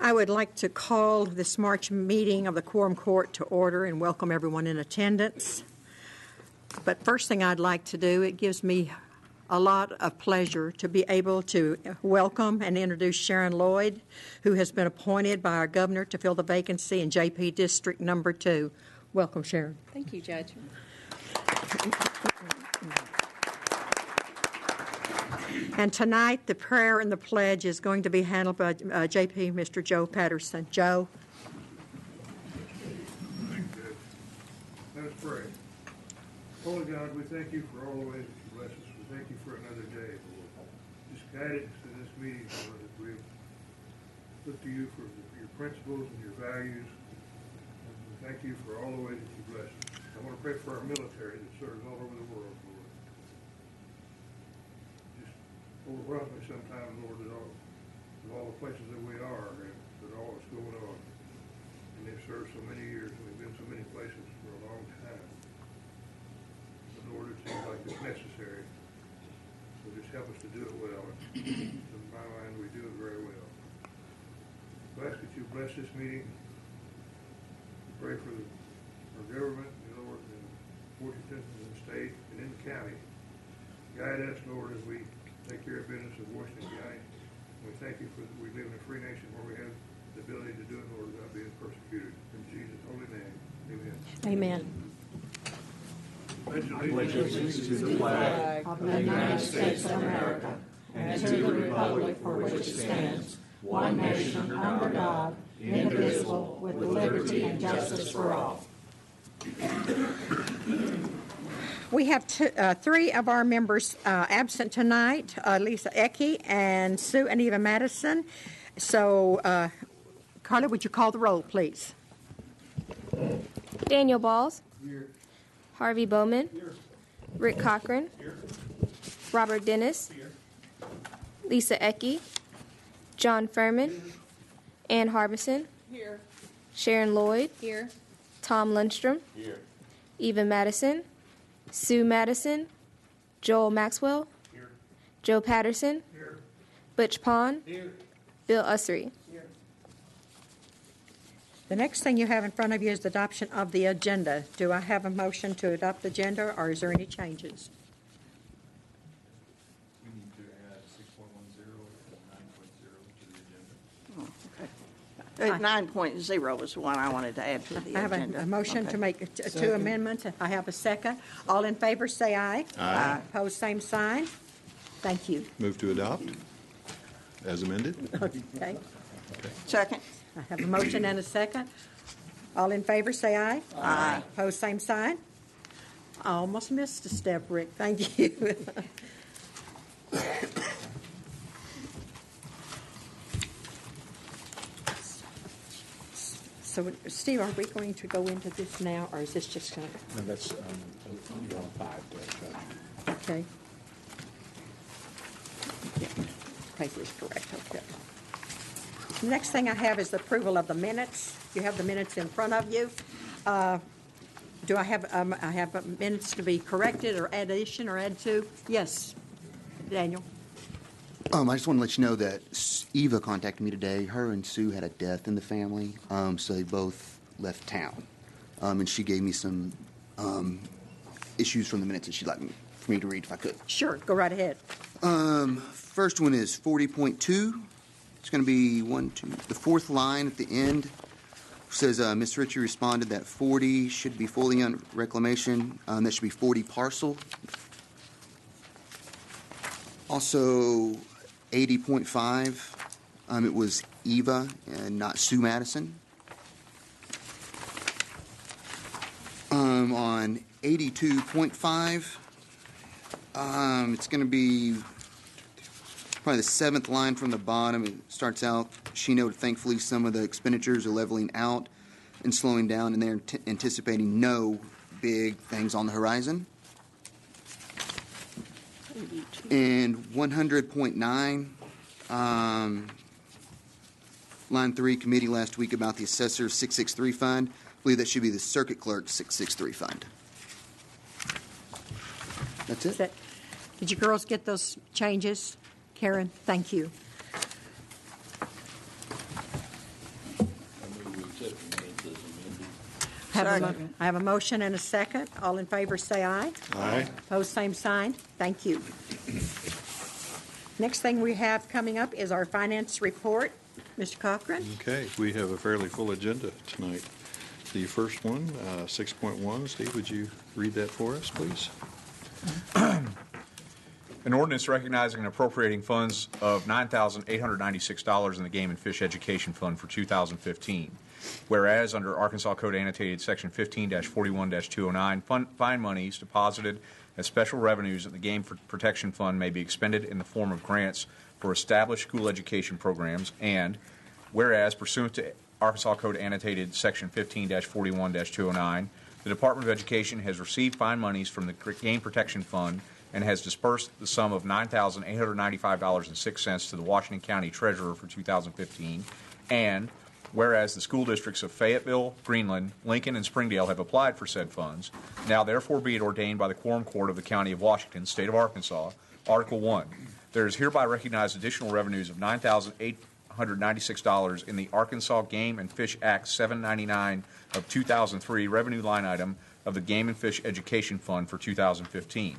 I would like to call this March meeting of the Quorum Court to order and welcome everyone in attendance. But first thing I'd like to do, it gives me a lot of pleasure to be able to welcome and introduce Sharon Lloyd, who has been appointed by our governor to fill the vacancy in JP District Number 2. Welcome, Sharon. Thank you, Judge. And tonight, the prayer and the pledge is going to be handled by JP, Mr. Joe Patterson. Joe. Let us pray. Holy God, we thank you for all the ways that you bless us. We thank you for another day, Lord. Just guide us in this meeting, Lord, as we look to you for your principles and your values. And we thank you for all the ways that you bless us. I want to pray for our military that serves all over the world, Lord. Overwhelms me sometimes, Lord, that all the places that we are and that all that's going on. And they've served so many years, and we've been so many places for a long time. But Lord, it seems like it's necessary. So just help us to do it well. And in my mind, we do it very well. So I ask that you bless this meeting. We pray for our government, Lord, in Washington, in the state, and in the county. Guide us, Lord, as we take care of business of Washington County. We thank you for that we live in a free nation where we have the ability to do it, Lord, without being persecuted. In Jesus' holy name, amen. Amen. Pledge allegiance to the flag of the United States of America and to the republic for which it stands, one nation under God, indivisible, with liberty and justice for all. We have three of our members absent tonight, Lisa Ecke and Sue and Eva Madison. So, Carla, would you call the roll, please? Daniel Balls. Here. Harvey Bowman. Here. Rick Cochran. Here. Robert Dennis. Here. Lisa Ecke. John Furman. Ann Harbison. Here. Sharon Lloyd. Here. Tom Lundstrom. Here. Eva Madison. Sue Madison. Joel Maxwell. Here. Joe Patterson. Here. Butch Pond. Here. Bill Ussery. Here. The next thing you have in front of you is the adoption of the agenda. Do I have a motion to adopt the agenda, or is there any changes? We need to add 6.10 and 9.0 to the agenda. 9.0 is the one I wanted to add to the agenda. I have a motion to make two amendments. I have a second. All in favor, say aye. Aye. Opposed, same sign. Thank you. Move to adopt as amended. Okay. Second. I have a motion and a second. All in favor, say aye. Aye. Opposed, same sign. I almost missed a step, Rick. Thank you. So, Steve, are we going to go into this now, or is this just going to? No, that's you're on 5, Judge. Okay. Yeah, paper is correct. Okay. The next thing I have is the approval of the minutes. You have the minutes in front of you. Do I have minutes to be corrected or addition or add to? Yes, Daniel. I just want to let you know that Eva contacted me today. Her and Sue had a death in the family, so they both left town. And she gave me some issues from the minutes that she'd like for me to read if I could. Sure, go right ahead. First one is 40.2. It's going to be the fourth line at the end. Says Ms. Ritchie responded that 40 should be fully on reclamation. That should be 40 parcel. Also, 80.5, it was Eva and not Sue Madison. On 82.5, it's going to be probably the seventh line from the bottom. It starts out, she noted thankfully some of the expenditures are leveling out and slowing down, and they're anticipating no big things on the horizon. And 100.9, line 3, committee last week about the assessor 663 fund. I believe that should be the circuit clerk 663 fund. That's it. Did you girls get those changes? Karen, thank you. Second. I have a motion and a second. All in favor, say aye. Aye. Opposed, same sign. Thank you. Next thing we have coming up is our finance report. Mr. Cochran? Okay, we have a fairly full agenda tonight. The first one, 6.1, Steve, would you read that for us, please? An ordinance recognizing and appropriating funds of $9,896 in the Game and Fish Education Fund for 2015. Whereas under Arkansas Code Annotated Section 15-41-209, fine monies deposited as special revenues in the Game Protection Fund may be expended in the form of grants for established school education programs, and whereas pursuant to Arkansas Code Annotated Section 15-41-209, the Department of Education has received fine monies from the Game Protection Fund and has dispersed the sum of $9,895.06 to the Washington County Treasurer for 2015, and whereas the school districts of Fayetteville, Greenland, Lincoln, and Springdale have applied for said funds, now therefore be it ordained by the Quorum Court of the County of Washington, State of Arkansas, Article 1, there is hereby recognized additional revenues of $9,896 in the Arkansas Game and Fish Act 799 of 2003 revenue line item of the Game and Fish Education Fund for 2015.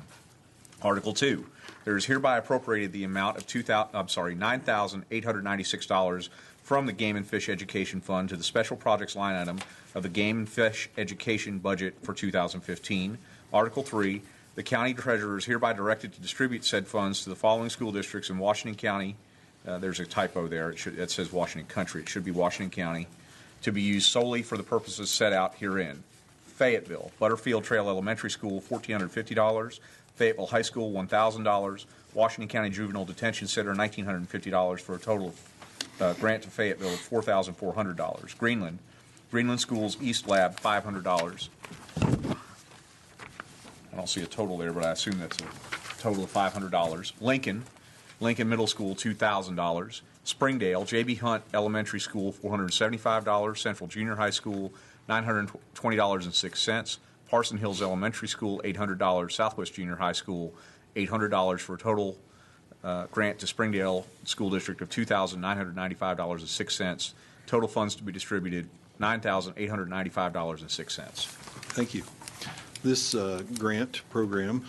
Article 2, there is hereby appropriated the amount of $9,896 from the Game and Fish Education Fund to the Special Projects line item of the Game and Fish Education budget for 2015. Article 3, the County Treasurer is hereby directed to distribute said funds to the following school districts in Washington County. There's a typo there. It says Washington Country. It should be Washington County, to be used solely for the purposes set out herein. Fayetteville, Butterfield Trail Elementary School, $1,450. Fayetteville High School, $1,000. Washington County Juvenile Detention Center, $1,950 for a total grant to Fayetteville of $4,400. Greenland Schools East Lab, $500. I don't see a total there, but I assume that's a total of $500. Lincoln Middle School, $2,000. Springdale, J.B. Hunt Elementary School, $475. Central Junior High School, $920.06. Parson Hills Elementary School, $800. Southwest Junior High School, $800 for a total grant to Springdale School District of $2,995.06. Total funds to be distributed, $9,895.06. Thank you. This grant program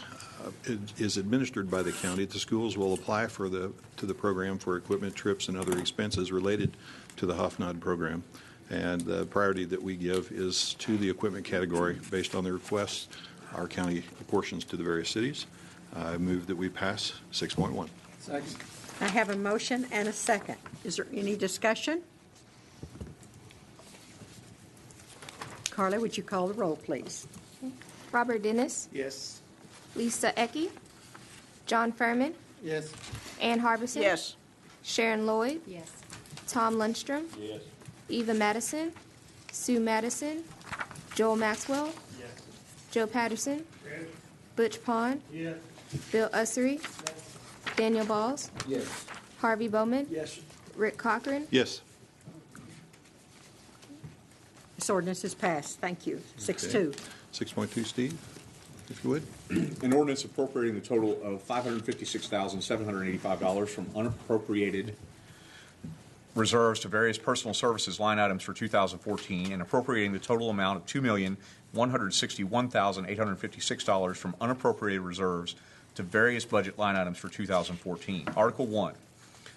is administered by the county. The schools will apply to the program for equipment, trips, and other expenses related to the HOFNOD program. And the priority that we give is to the equipment category based on the requests our county apportions to the various cities. I move that we pass 6.1. Second. I have a motion and a second. Is there any discussion? Carla, would you call the roll, please? Robert Dennis, Yes. Lisa Ecke, John Furman, Yes. Ann Harbison, Yes. Sharon Lloyd, Yes. Tom Lundstrom, Yes. Eva Madison, Sue Madison, Joel Maxwell, Joe Patterson, Butch Pond, Bill Ussery, Daniel Balls, Yes. Harvey Bowman, Yes. Rick Cochran. Yes. This ordinance is passed. Thank you. 6-2. 6.2, Steve, if you would. An ordinance appropriating the total of $556,785 from unappropriated reserves to various personal services line items for 2014 and appropriating the total amount of $2,161,856 from unappropriated reserves to various budget line items for 2014. Article 1.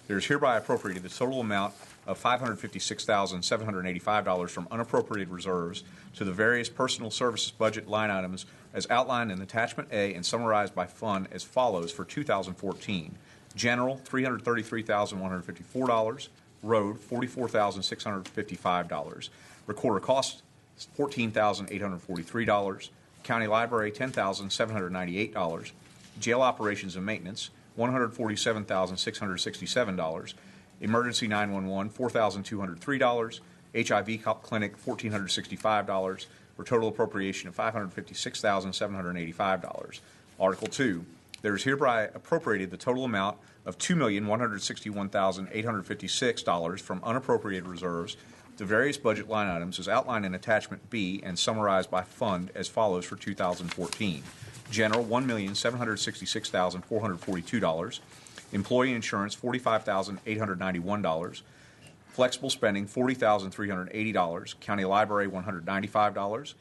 There is hereby appropriated the total amount of $556,785 from unappropriated reserves to the various personal services budget line items as outlined in Attachment A and summarized by fund as follows for 2014. General, $333,154. Road, $44,655. Recorder costs, $14,843. County Library, $10,798. Jail operations and maintenance, $147,667. Emergency 911, $4,203. HIV clinic, $1,465. For a total appropriation of $556,785. Article 2. There is hereby appropriated the total amount of $2,161,856 from unappropriated reserves to various budget line items as outlined in Attachment B and summarized by fund as follows for 2014. General, $1,766,442. Employee insurance, $45,891. Flexible spending, $40,380. County Library, $195.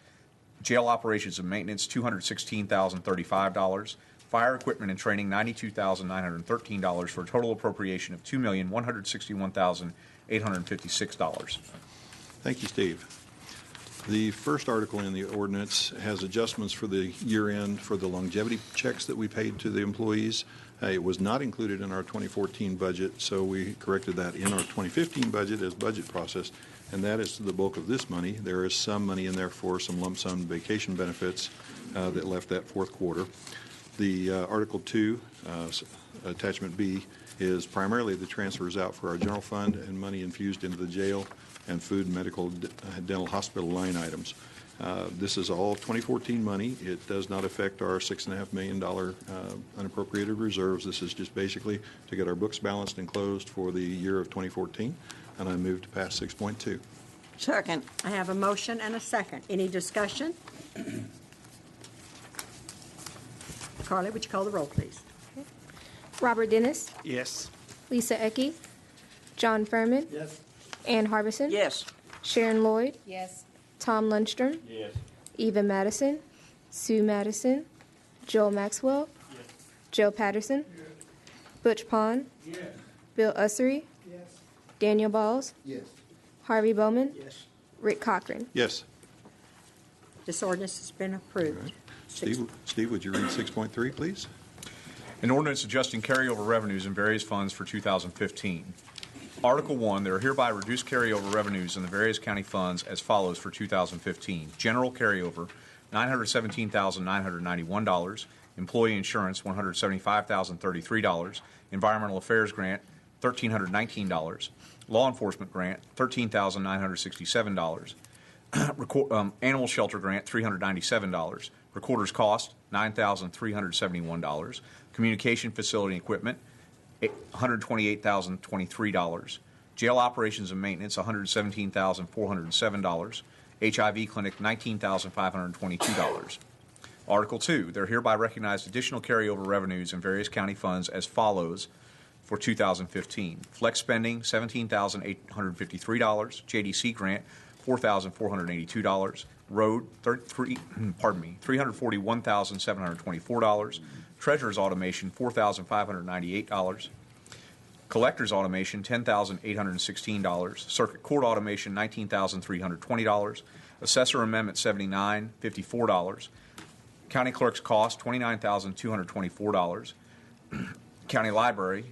Jail operations and maintenance, $216,035. Fire equipment and training, $92,913 for a total appropriation of $2,161,856. Thank you, Steve. The first article in the ordinance has adjustments for the year end for the longevity checks that we paid to the employees. It was not included in our 2014 budget, so we corrected that in our 2015 budget as budget process, and that is the bulk of this money. There is some money in there for some lump sum vacation benefits that left that fourth quarter. The Article 2, Attachment B, is primarily the transfers out for our general fund and money infused into the jail and food, medical, dental, hospital line items. This is all 2014 money. It does not affect our $6.5 million unappropriated reserves. This is just basically to get our books balanced and closed for the year of 2014, and I move to pass 6.2. Second. I have a motion and a second. Any discussion? Carly, would you call the roll, please? Robert Dennis, Yes. Lisa Ecke, John Furman, Yes. Ann Harbison, Yes. Sharon Lloyd, Yes. Tom Lundstrom, Yes. Eva Madison, Sue Madison, Joel Maxwell, Joe Patterson, Butch Pond, Bill Ussery, Daniel Balls, Yes. Harvey Bowman, Yes. Rick Cochran. Yes. This ordinance has been approved. Steve, would you read 6.3, please? An ordinance adjusting carryover revenues in various funds for 2015. Article 1, there are hereby reduced carryover revenues in the various county funds as follows for 2015. General carryover, $917,991. Employee insurance, $175,033. Environmental affairs grant, $1,319. Law enforcement grant, $13,967. Animal shelter grant, $397. Recorder's cost, $9,371. Communication facility equipment, $128,023. Jail operations and maintenance, $117,407. HIV clinic, $19,522. Article 2, there are hereby recognized additional carryover revenues in various county funds as follows for 2015. Flex spending, $17,853. JDC grant, $4,482. Road, $341,724. Treasurer's automation, $4,598. Collector's automation, $10,816. Circuit court automation, $19,320. Assessor amendment, $79,054. County clerk's cost, $29,224. County library,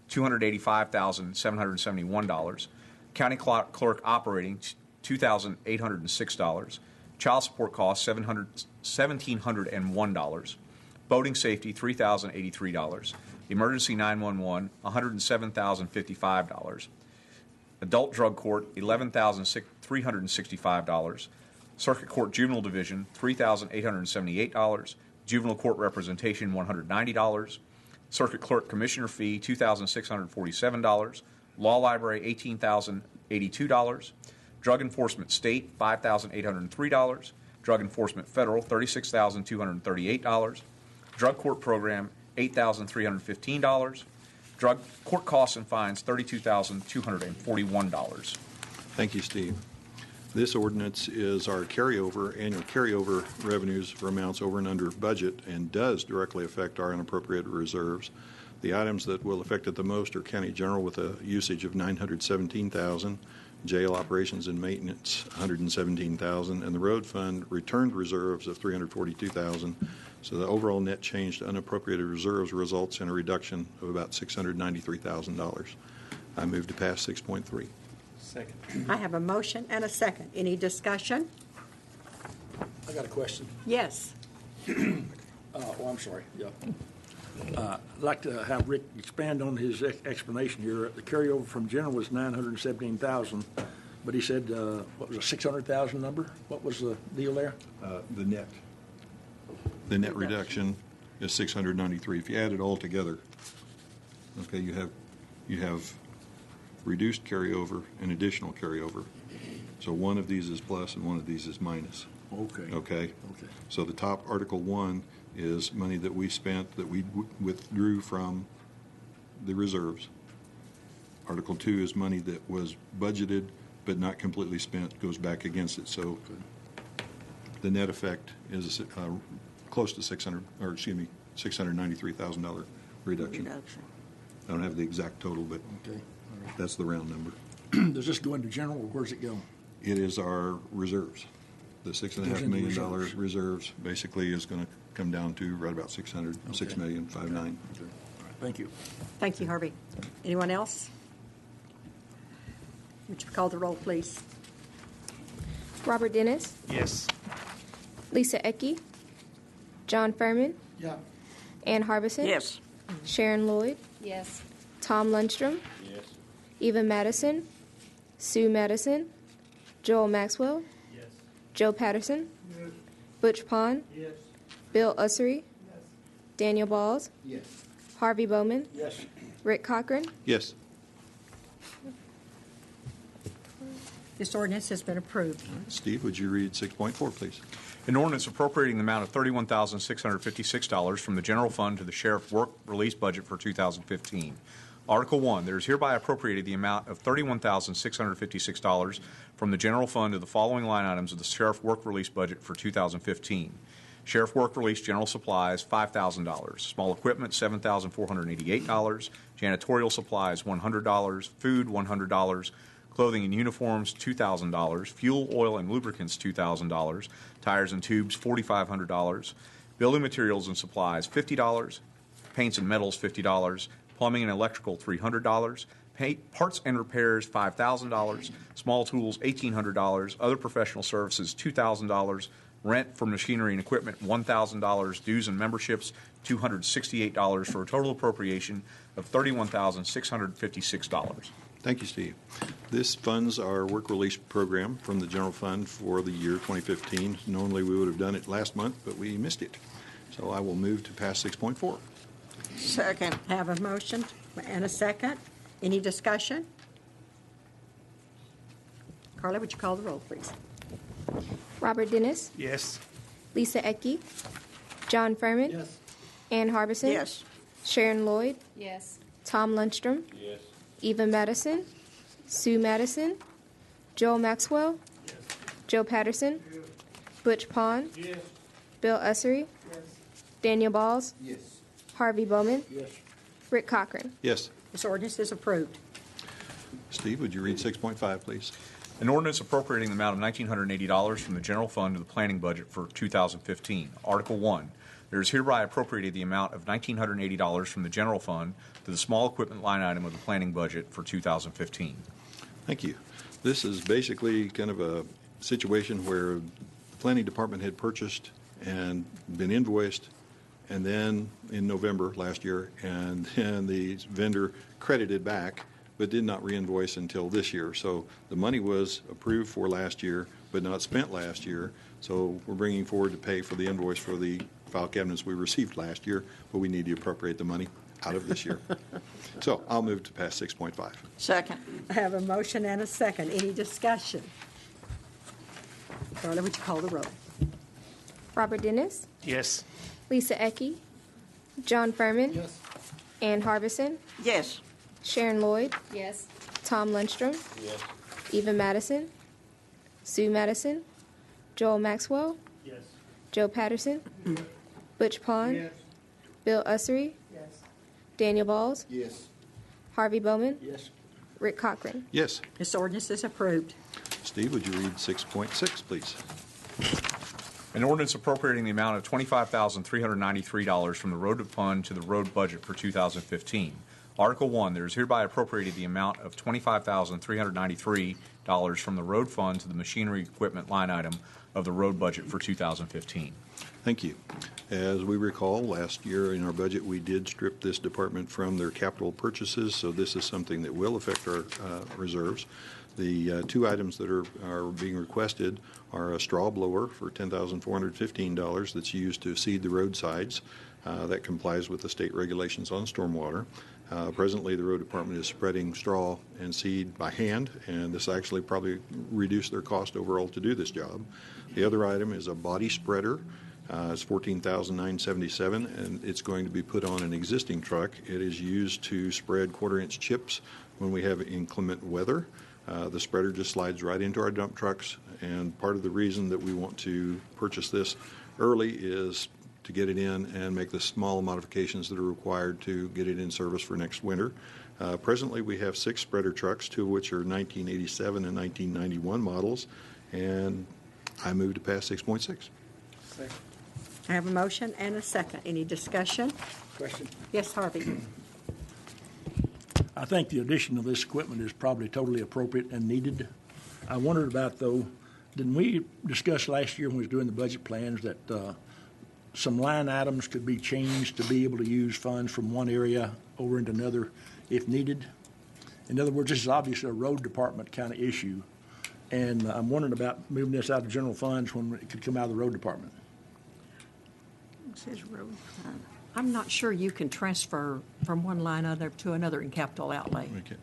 $285,771. County clerk operating, $2,806. Child support costs, $1,701. Boating safety, $3,083. Emergency 911, $107,055. Adult drug court, $11,365. Circuit court juvenile division, $3,878. Juvenile court representation, $190. Circuit clerk commissioner fee, $2,647. Law library, $18,082. Drug enforcement state, $5,803. Drug enforcement federal, $36,238. Drug court program, $8,315. Drug court costs and fines, $32,241. Thank you, Steve. This ordinance is our annual carryover revenues for amounts over and under budget and does directly affect our unappropriated reserves. The items that will affect it the most are county general with a usage of $917,000, jail operations and maintenance $117,000, and the road fund returned reserves of $342,000. So the overall net change to unappropriated reserves results in a reduction of about $693,000. I move to pass 6.3. Second. I have a motion and a second. Any discussion? I got a question. Yes. I'm sorry. Yeah. I'd like to have Rick expand on his explanation here. The carryover from general was $917,000, but he said, what was a $600,000 number? What was the deal there? The net reduction is $693. If you add it all together, okay, you have reduced carryover and additional carryover. So one of these is plus and one of these is minus. Okay. Okay? So the top Article 1 is money that we spent that we withdrew from the reserves. Article 2 is money that was budgeted but not completely spent, goes back against it. So the net effect is close to $693,000 reduction. I don't have the exact total, but Okay. that's the round number. Does this go into general, or where does it go? It is our reserves. The $6.5 Goes into million reserves. reserves basically is going to come down to right about 600, Okay. 6,059,000. All right, thank you. Thank you, Harvey. Anyone else? Would you call the roll, please? Robert Dennis, Yes. Lisa Ecke, John Furman, Yeah. Ann Harbison, Yes. Sharon Lloyd, Yes. Tom Lundstrom, Yes. Eva Madison, Sue Madison, Joel Maxwell, Yes. Joe Patterson, Butch Pond, Yes. Bill Ussery, Daniel Balls, Yes. Harvey Bowman, Yes. Rick Cochran. Yes. This ordinance has been approved. Steve, would you read 6.4, please? An ordinance appropriating the amount of $31,656 from the general fund to the sheriff work release budget for 2015. Article 1, there is hereby appropriated the amount of $31,656 from the general fund to the following line items of the sheriff work release budget for 2015. Sheriff work release general supplies, $5,000. Small equipment, $7,488. Janitorial supplies, $100. Food, $100. Clothing and uniforms, $2,000. Fuel, oil, and lubricants, $2,000. Tires and tubes, $4,500. Building materials and supplies, $50. Paints and metals, $50. Plumbing and electrical, $300. Parts and repairs, $5,000. Small tools, $1,800. Other professional services, $2,000. Rent for machinery and equipment, $1,000. Dues and memberships, $268, for a total appropriation of $31,656. Thank you, Steve. This funds our work release program from the general fund for the year 2015. Normally, we would have done it last month, but we missed it. So I will move to pass 6.4. Second. Have a motion and a second. Any discussion? Carla, would you call the roll, please? Robert Dennis, Yes. Lisa Ecke, John Furman, Yes. Ann Harbison, Yes. Sharon Lloyd, Yes. Tom Lundstrom, Yes. Eva Madison, Sue Madison, Joel Maxwell, Joe Patterson, Butch Pond, Yes. Bill Ussery, Daniel Balls, Yes. Harvey Bowman, Yes. Rick Cochran. Yes. This ordinance is approved. Steve, would you read 6.5, please? An ordinance appropriating the amount of $1,980 from the general fund to the planning budget for 2015. Article 1, there is hereby appropriated the amount of $1,980 from the general fund to the small equipment line item of the planning budget for 2015. Thank you. This is basically kind of a situation where the planning department had purchased and been invoiced, and then in November last year, and then the vendor credited back, but did not reinvoice until this year. So the money was approved for last year, but not spent last year. So we're bringing forward to pay for the invoice for the file cabinets we received last year, but we need to appropriate the money out of this year. So I'll move to pass 6.5. Second. I have a motion and a second. Any discussion? Carla, would you call the roll? Robert Dennis, Yes. Lisa Ecke, John Furman, Yes. Ann Harbison, Yes. Sharon Lloyd, Yes. Tom Lundstrom, Yes. Eva Madison, Sue Madison, Joel Maxwell, Yes. Joe Patterson, Butch Pond, Bill Ussery, Daniel Balls, Yes. Harvey Bowman, Yes. Rick Cochran. Yes. This ordinance is approved. Steve, would you read 6.6, please? An ordinance appropriating the amount of $25,393 from the road fund to the road budget for 2015. Article 1, there is hereby appropriated the amount of $25,393 from the road fund to the machinery equipment line item of the road budget for 2015. Thank you. As we recall, last year in our budget, we did strip this department from their capital purchases, so this is something that will affect our reserves. The two items that are being requested are a straw blower for $10,415 that's used to seed the roadsides. That complies with the state regulations on stormwater. Presently, the road department is spreading straw and seed by hand, and this actually probably reduced their cost overall to do this job. The other item is a body spreader It's $14,977, and it's going to be put on an existing truck. It is used to spread quarter-inch chips when we have inclement weather. The spreader just slides right into our dump trucks, and part of the reason that we want to purchase this early is to get it in and make the small modifications that are required to get it in service for next winter. Presently, we have 6 spreader trucks, 2 of which are 1987 and 1991 models, and I move to pass 6.6. I have a motion and a second. Any discussion? Question? Yes, Harvey. I think the addition of this equipment is probably totally appropriate and needed. I wondered about, though, didn't we discuss last year when we was doing the budget plans that some line items could be changed to be able to use funds from one area over into another if needed? In other words, this is obviously a road department kind of issue, and I'm wondering about moving this out of general funds when it could come out of the road department. It says road fund. I'm not sure you can transfer from one line item to another in capital outlay. Okay.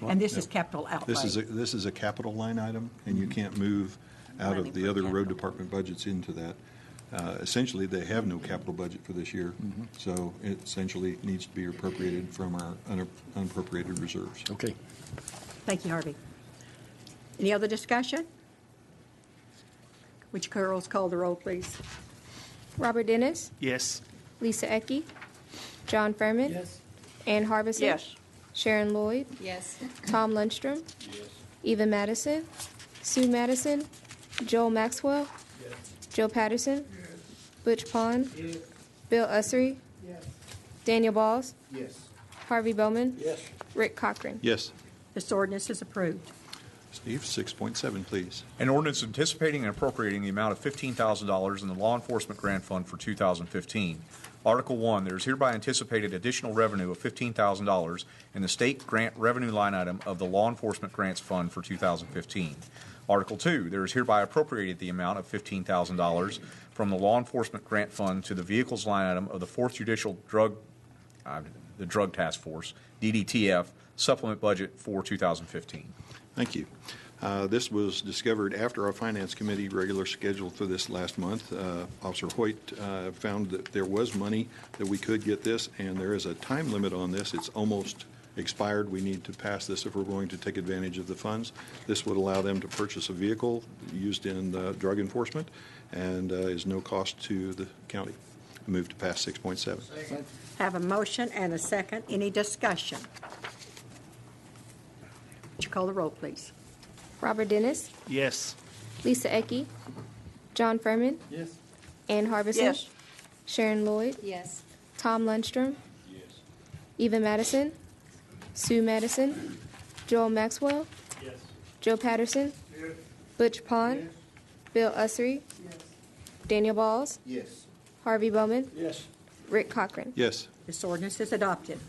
No. And this is capital outlay. This is a capital line item, and you can't move out Money of the for other capital. road department budgets into that. Essentially, they have no capital budget for this year, so it essentially needs to be appropriated from our unappropriated reserves. Okay. Thank you, Harvey. Any other discussion? Would you girls call the roll, please? Robert Dennis, Yes. Lisa Ecke, John Furman. Yes. Ann Harbison. Yes. Sharon Lloyd. Yes. Tom Lundstrom. Eva Madison. Sue Madison. Joel Maxwell. Joe Patterson. Butch Pond. Bill Ussery. Daniel Balls. Yes. Harvey Bowman. Yes. Rick Cochran. Yes. This ordinance is approved. Steve, 6.7, please. An ordinance anticipating and appropriating the amount of $15,000 in the Law Enforcement Grant Fund for 2015. Article 1, there is hereby anticipated additional revenue of $15,000 in the state grant revenue line item of the Law Enforcement Grants Fund for 2015. Article 2, there is hereby appropriated the amount of $15,000 from the Law Enforcement Grant Fund to the Vehicles line item of the 4th Judicial Drug Task Force, DDTF, supplement budget for 2015. Thank you. This was discovered after our Finance Committee regular schedule for this last month. Officer Hoyt found that there was money that we could get this, and there is a time limit on this. It's almost expired. We need to pass this if we're going to take advantage of the funds. This would allow them to purchase a vehicle used in drug enforcement and is no cost to the county. Move to pass 6.7. Have a motion and a second. Any discussion? Would you call the roll, please? Robert Dennis, Yes. Lisa Ecke, John Furman. Yes. Ann Harbison. Yes. Sharon Lloyd. Yes. Tom Lundstrom. Eva Madison. Sue Madison. Joel Maxwell. Joe Patterson. Butch Pond. Bill Ussery. Daniel Balls. Yes. Harvey Bowman. Yes. Rick Cochran. Yes. This ordinance is adopted.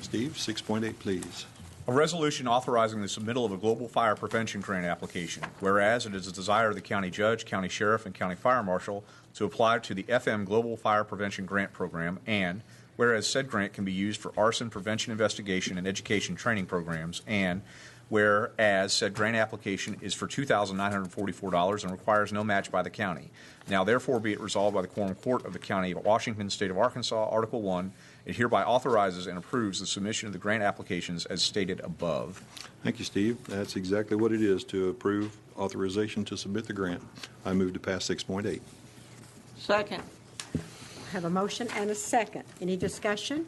Steve, 6.8, please. A resolution authorizing the submittal of a global fire prevention grant application, whereas it is a desire of the county judge, county sheriff, and county fire marshal to apply to the FM Global Fire Prevention Grant Program, and whereas said grant can be used for arson prevention investigation and education training programs, and whereas said grant application is for $2,944 and requires no match by the county. Now therefore be it resolved by the Quorum Court of the County of Washington, State of Arkansas, Article 1, it hereby authorizes and approves the submission of the grant applications as stated above. Thank you, Steve. That's exactly what it is, to approve authorization to submit the grant. I move to pass 6.8. Second. Have a motion and a second. Any discussion?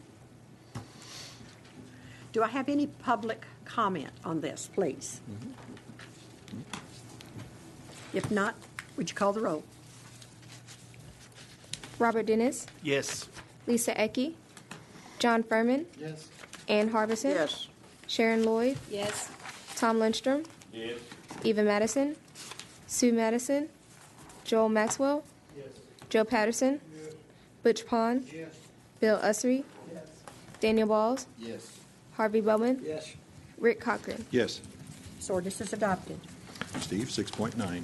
Do I have any public comment on this, please? If not, would you call the roll? Robert Dennis, Yes. Lisa Ecke, John Furman. Yes. Ann Harbison. Yes. Sharon Lloyd. Yes. Tom Lundstrom. Eva Madison. Sue Madison. Joel Maxwell. Joe Patterson. Butch Pond. Bill Ussery. Daniel Balls. Yes. Harvey Bowman. Yes. Rick Cochran. Yes. This ordinance is adopted. Steve, 6.9.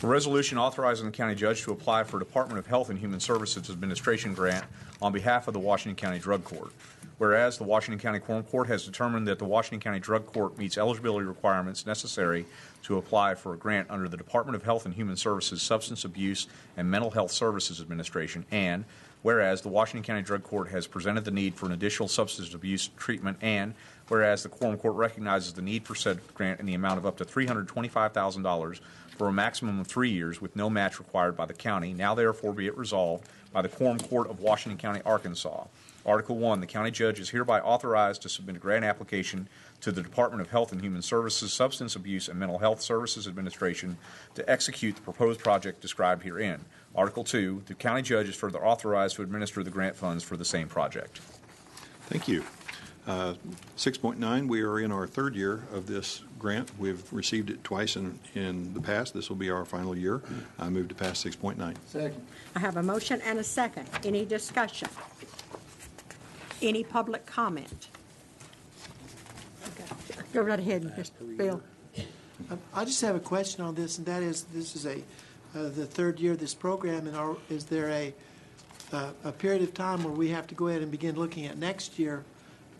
A resolution authorizing the county judge to apply for Department of Health and Human Services Administration grant on behalf of the Washington County Drug Court. whereas the Washington County Quorum Court has determined that the Washington County Drug Court meets eligibility requirements necessary to apply for a grant under the Department of Health and Human Services Substance Abuse and Mental Health Services Administration, and whereas the Washington County Drug Court has presented the need for an additional substance abuse treatment, and whereas the Quorum Court recognizes the need for said grant in the amount of up to $325,000 for a maximum of 3 years with no match required by the county, now therefore be it resolved by the Quorum Court of Washington County, Arkansas. Article 1, the county judge is hereby authorized to submit a grant application to the Department of Health and Human Services, Substance Abuse and Mental Health Services Administration to execute the proposed project described herein. Article 2, the county judge is further authorized to administer the grant funds for the same project. Thank you. 6.9, we are in our third year of this grant. We've received it twice in the past. This will be our final year. I move to pass 6.9. Second. I have a motion and a second. Any discussion? Any public comment? Okay. Go right ahead, Mr. Bill. I just have a question on this, and that is, this is the third year of this program, and is there a period of time where we have to go ahead and begin looking at next year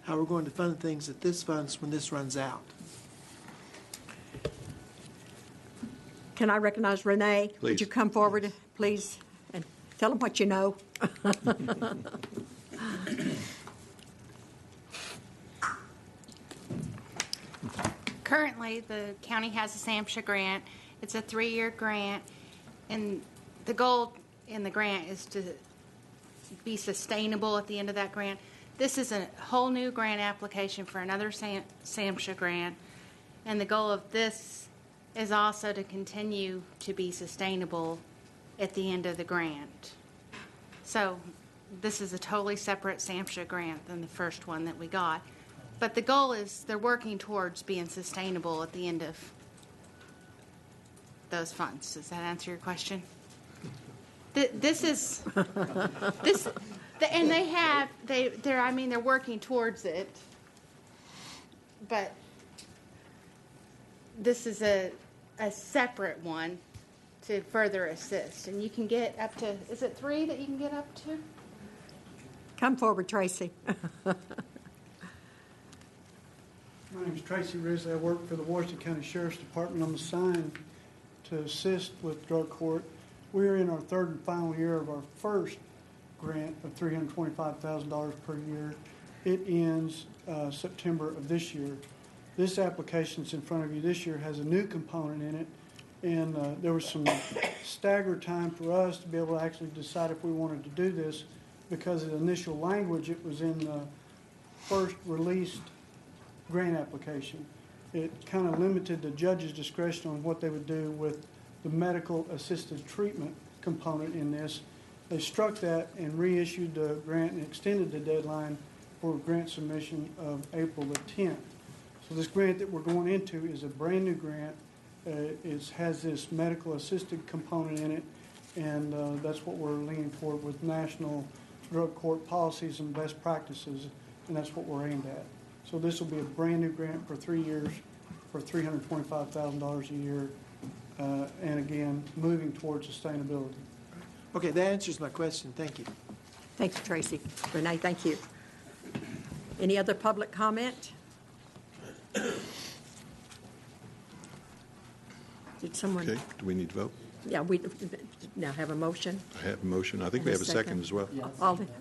how we're going to fund things that this funds when this runs out? Can I recognize Renee? Please. Would you come forward, please, and tell them what you know? Currently, the county has a SAMHSA grant. It's a 3-year grant, and the goal in the grant is to be sustainable at the end of that grant. This is a whole new grant application for another SAMHSA grant, and the goal of this is also to continue to be sustainable at the end of the grant. So this is a totally separate SAMHSA grant than the first one that we got. But the goal is they're working towards being sustainable at the end of those funds. Does that answer your question? This is this, and they're working towards it. But this is a separate one to further assist, and you can get up to. Is it 3 that you can get up to? Come forward, Tracy. My name is Tracy Risley. I work for the Washington County Sheriff's Department. I'm assigned to assist with drug court. We're in our third and final year of our first grant of $325,000 per year. It ends September of this year. This application that's in front of you this year has a new component in it, and there was some staggered time for us to be able to actually decide if we wanted to do this because of the initial language. It was in the first released grant application. It kind of limited the judge's discretion on what they would do with the medical assisted treatment component in this. They struck that and reissued the grant and extended the deadline for grant submission of April the 10th. So this grant that we're going into is a brand new grant. It has this medical assisted component in it, and that's what we're leaning toward with national drug court policies and best practices, and that's what we're aimed at. So this will be a brand new grant for 3 years for $325,000 a year, and again, moving towards sustainability. Okay, that answers my question. Thank you. Thank you, Tracy. Renee, thank you. Any other public comment? Did someone? Okay, do we need to vote? Yeah, we now have a motion. I have a motion. I think we have a second as well.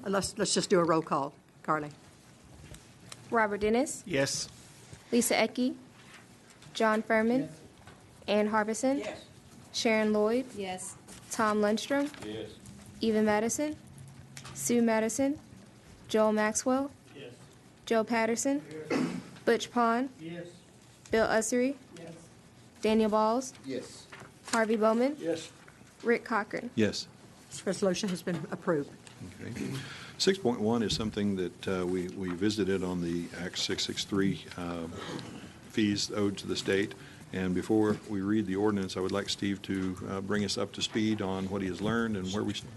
Let's just do a roll call. Carly? Robert Dennis, Yes. Lisa Ecke, John Furman, Ann Harbison, Sharon Lloyd, Yes. Tom Lundstrom, Yes. Eva Madison, Sue Madison, Joel Maxwell, Joe Patterson, Butch Pond, Bill Ussery, Daniel Balls, Yes. Harvey Bowman, Yes. Rick Cochran. Yes. This resolution has been approved. Okay. 6.1 is something that we visited on the Act 663 fees owed to the state. And before we read the ordinance, I would like Steve to bring us up to speed on what he has learned and where we stand.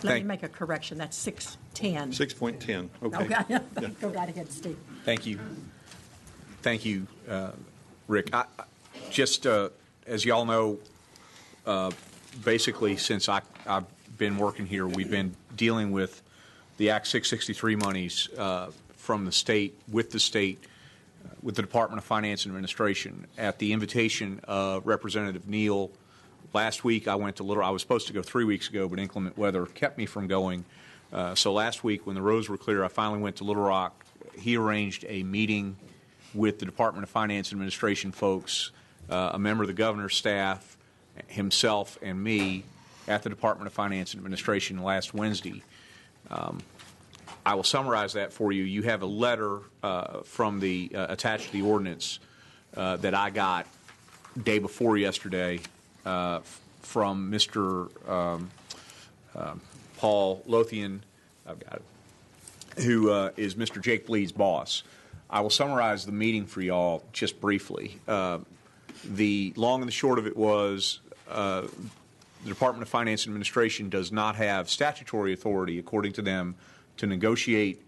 Let me make a correction. That's 610. 6.10, okay. Okay. Go right ahead, Steve. Thank you. Thank you, Rick. Just as you all know, basically since I've been working here, we've been dealing with the Act 663 monies from the state, with the Department of Finance and Administration. At the invitation of Representative Neal, last week I went to Little Rock. I was supposed to go 3 weeks ago, but inclement weather kept me from going. So last week, when the roads were clear, I finally went to Little Rock. He arranged a meeting with the Department of Finance and Administration folks, a member of the governor's staff, himself, and me at the Department of Finance and Administration last Wednesday. I will summarize that for you. You have a letter from the attached to the ordinance that I got day before yesterday from Mr. Paul Lothian, I've got it, who is Mr. Jake Bleed's boss. I will summarize the meeting for y'all just briefly. The long and the short of it was the Department of Finance and Administration does not have statutory authority, according to them, to negotiate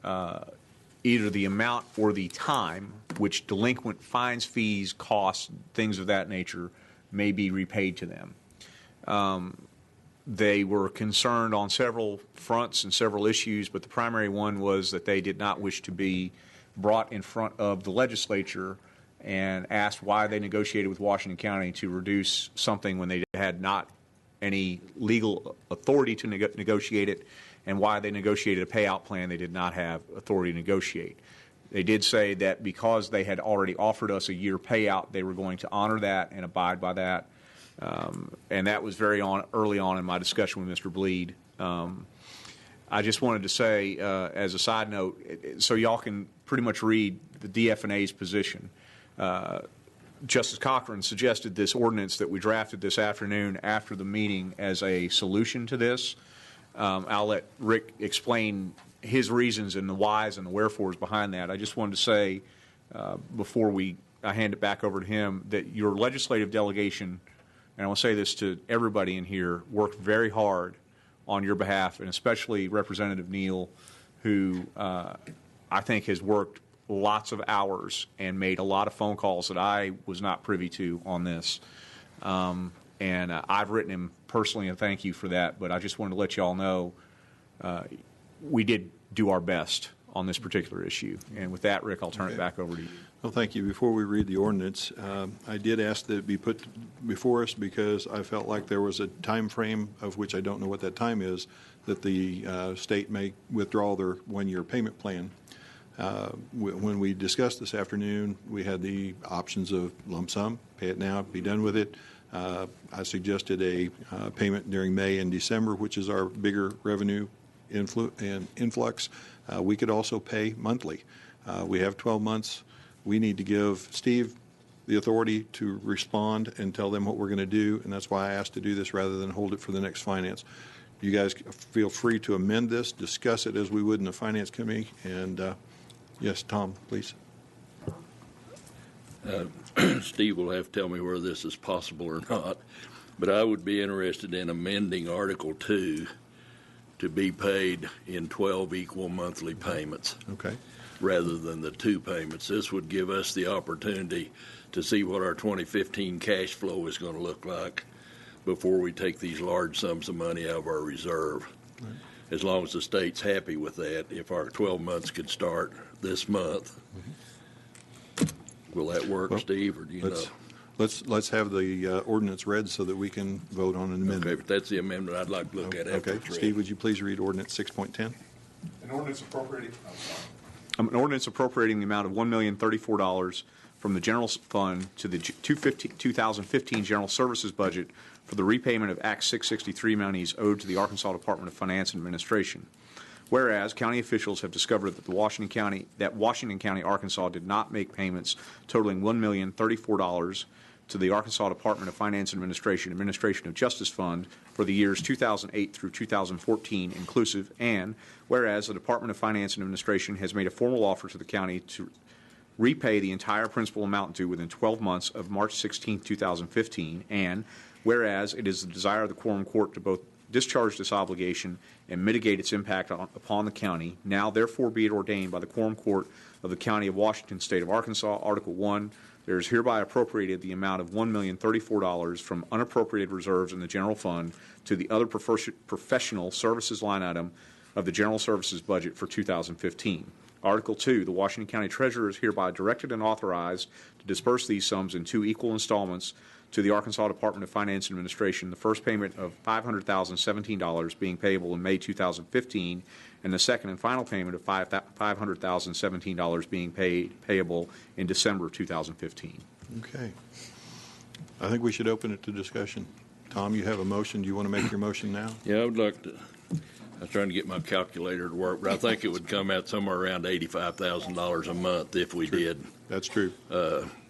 either the amount or the time which delinquent fines, fees, costs, things of that nature may be repaid to them. They were concerned on several fronts and several issues, but the primary one was that they did not wish to be brought in front of the legislature and asked why they negotiated with Washington County to reduce something when they had not any legal authority to negotiate it, and why they negotiated a payout plan they did not have authority to negotiate. They did say that because they had already offered us a year payout, they were going to honor that and abide by that. And that was early on in my discussion with Mr. Bleed. I just wanted to say, as a side note, so y'all can pretty much read the DF&A's position. Justice Cochran suggested this ordinance that we drafted this afternoon after the meeting as a solution to this. I'll let Rick explain his reasons and the whys and the wherefores behind that. I just wanted to say, before I hand it back over to him, that your legislative delegation, and I will say this to everybody in here, worked very hard on your behalf, and especially Representative Neal, who I think has worked lots of hours and made a lot of phone calls that I was not privy to on this. And I've written him personally a thank you for that, but I just wanted to let you all know we did do our best on this particular issue. And with that, Rick, I'll turn it back over to you. Well, thank you. Before we read the ordinance, I did ask that it be put before us because I felt like there was a time frame, of which I don't know what that time is, that the state may withdraw their one-year payment plan. When we discussed this afternoon, we had the options of lump sum, pay it now, be done with it. I suggested a payment during May and December, which is our bigger revenue influx. We could also pay monthly. We have 12 months. We need to give Steve the authority to respond and tell them what we're going to do, and that's why I asked to do this rather than hold it for the next finance. You guys feel free to amend this, discuss it as we would in the Finance Committee, and yes, Tom, please. Steve will have to tell me whether this is possible or not, but I would be interested in amending Article 2 to be paid in 12 equal monthly payments. Okay. Rather than the 2 payments. This would give us the opportunity to see what our 2015 cash flow is going to look like before we take these large sums of money out of our reserve. Right. As long as the state's happy with that, if our 12 months could start this month, will that work, Steve, or do you know? Let's have the ordinance read so that we can vote on an amendment. Okay, but that's the amendment I'd like to look at after it's read. Steve, would you please read Ordinance 6.10? An ordinance appropriating the amount of $1,034 from the general fund to the 2015 general services budget for the repayment of Act 663 monies owed to the Arkansas Department of Finance and Administration. Whereas county officials have discovered that Washington County, Arkansas did not make payments totaling $1,034 to the Arkansas Department of Finance and Administration of Justice Fund for the years 2008 through 2014 inclusive, and whereas the Department of Finance and Administration has made a formal offer to the county to repay the entire principal amount due within 12 months of March 16, 2015, and whereas it is the desire of the Quorum Court to both discharge this obligation and mitigate its impact upon the county, now therefore be it ordained by the Quorum Court of the County of Washington, State of Arkansas, Article 1, there is hereby appropriated the amount of $1,034 from unappropriated reserves in the general fund to the other professional services line item of the General Services budget for 2015. Article 2, the Washington County Treasurer is hereby directed and authorized to disperse these sums in 2 equal installments to the Arkansas Department of Finance and Administration, the first payment of $500,017 being payable in May 2015, and the second and final payment of $500,017 being payable in December 2015. Okay. I think we should open it to discussion. Tom, you have a motion. Do you want to make your motion now? Yeah, I would like to. I was trying to get my calculator to work, but I think it would come out somewhere around $85,000 a month if we did. That's true.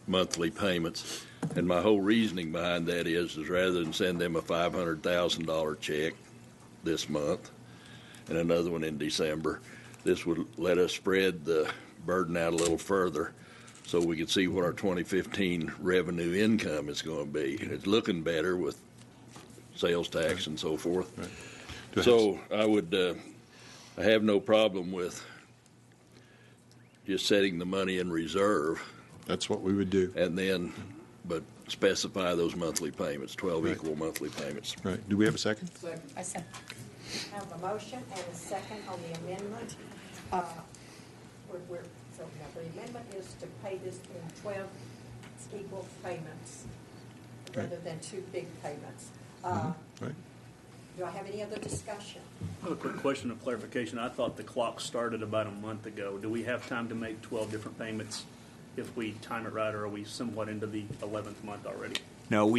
Monthly payments. And my whole reasoning behind that is rather than send them a $500,000 check this month and another one in December, this would let us spread the burden out a little further so we could see what our 2015 revenue income is going to be. It's looking better with sales tax and so forth. Right. So I have no problem with just setting the money in reserve. That's what we would do. And then, but specify those monthly payments, 12 equal monthly payments. Right. Do we have a second? I second. Have a motion and a second on the amendment. So now the amendment is to pay this in 12 equal payments rather than 2 big payments. Right. Do I have any other discussion? I have a quick question of clarification. I thought the clock started about a month ago. Do we have time to make 12 different payments if we time it right, or are we somewhat into the 11th month already? No,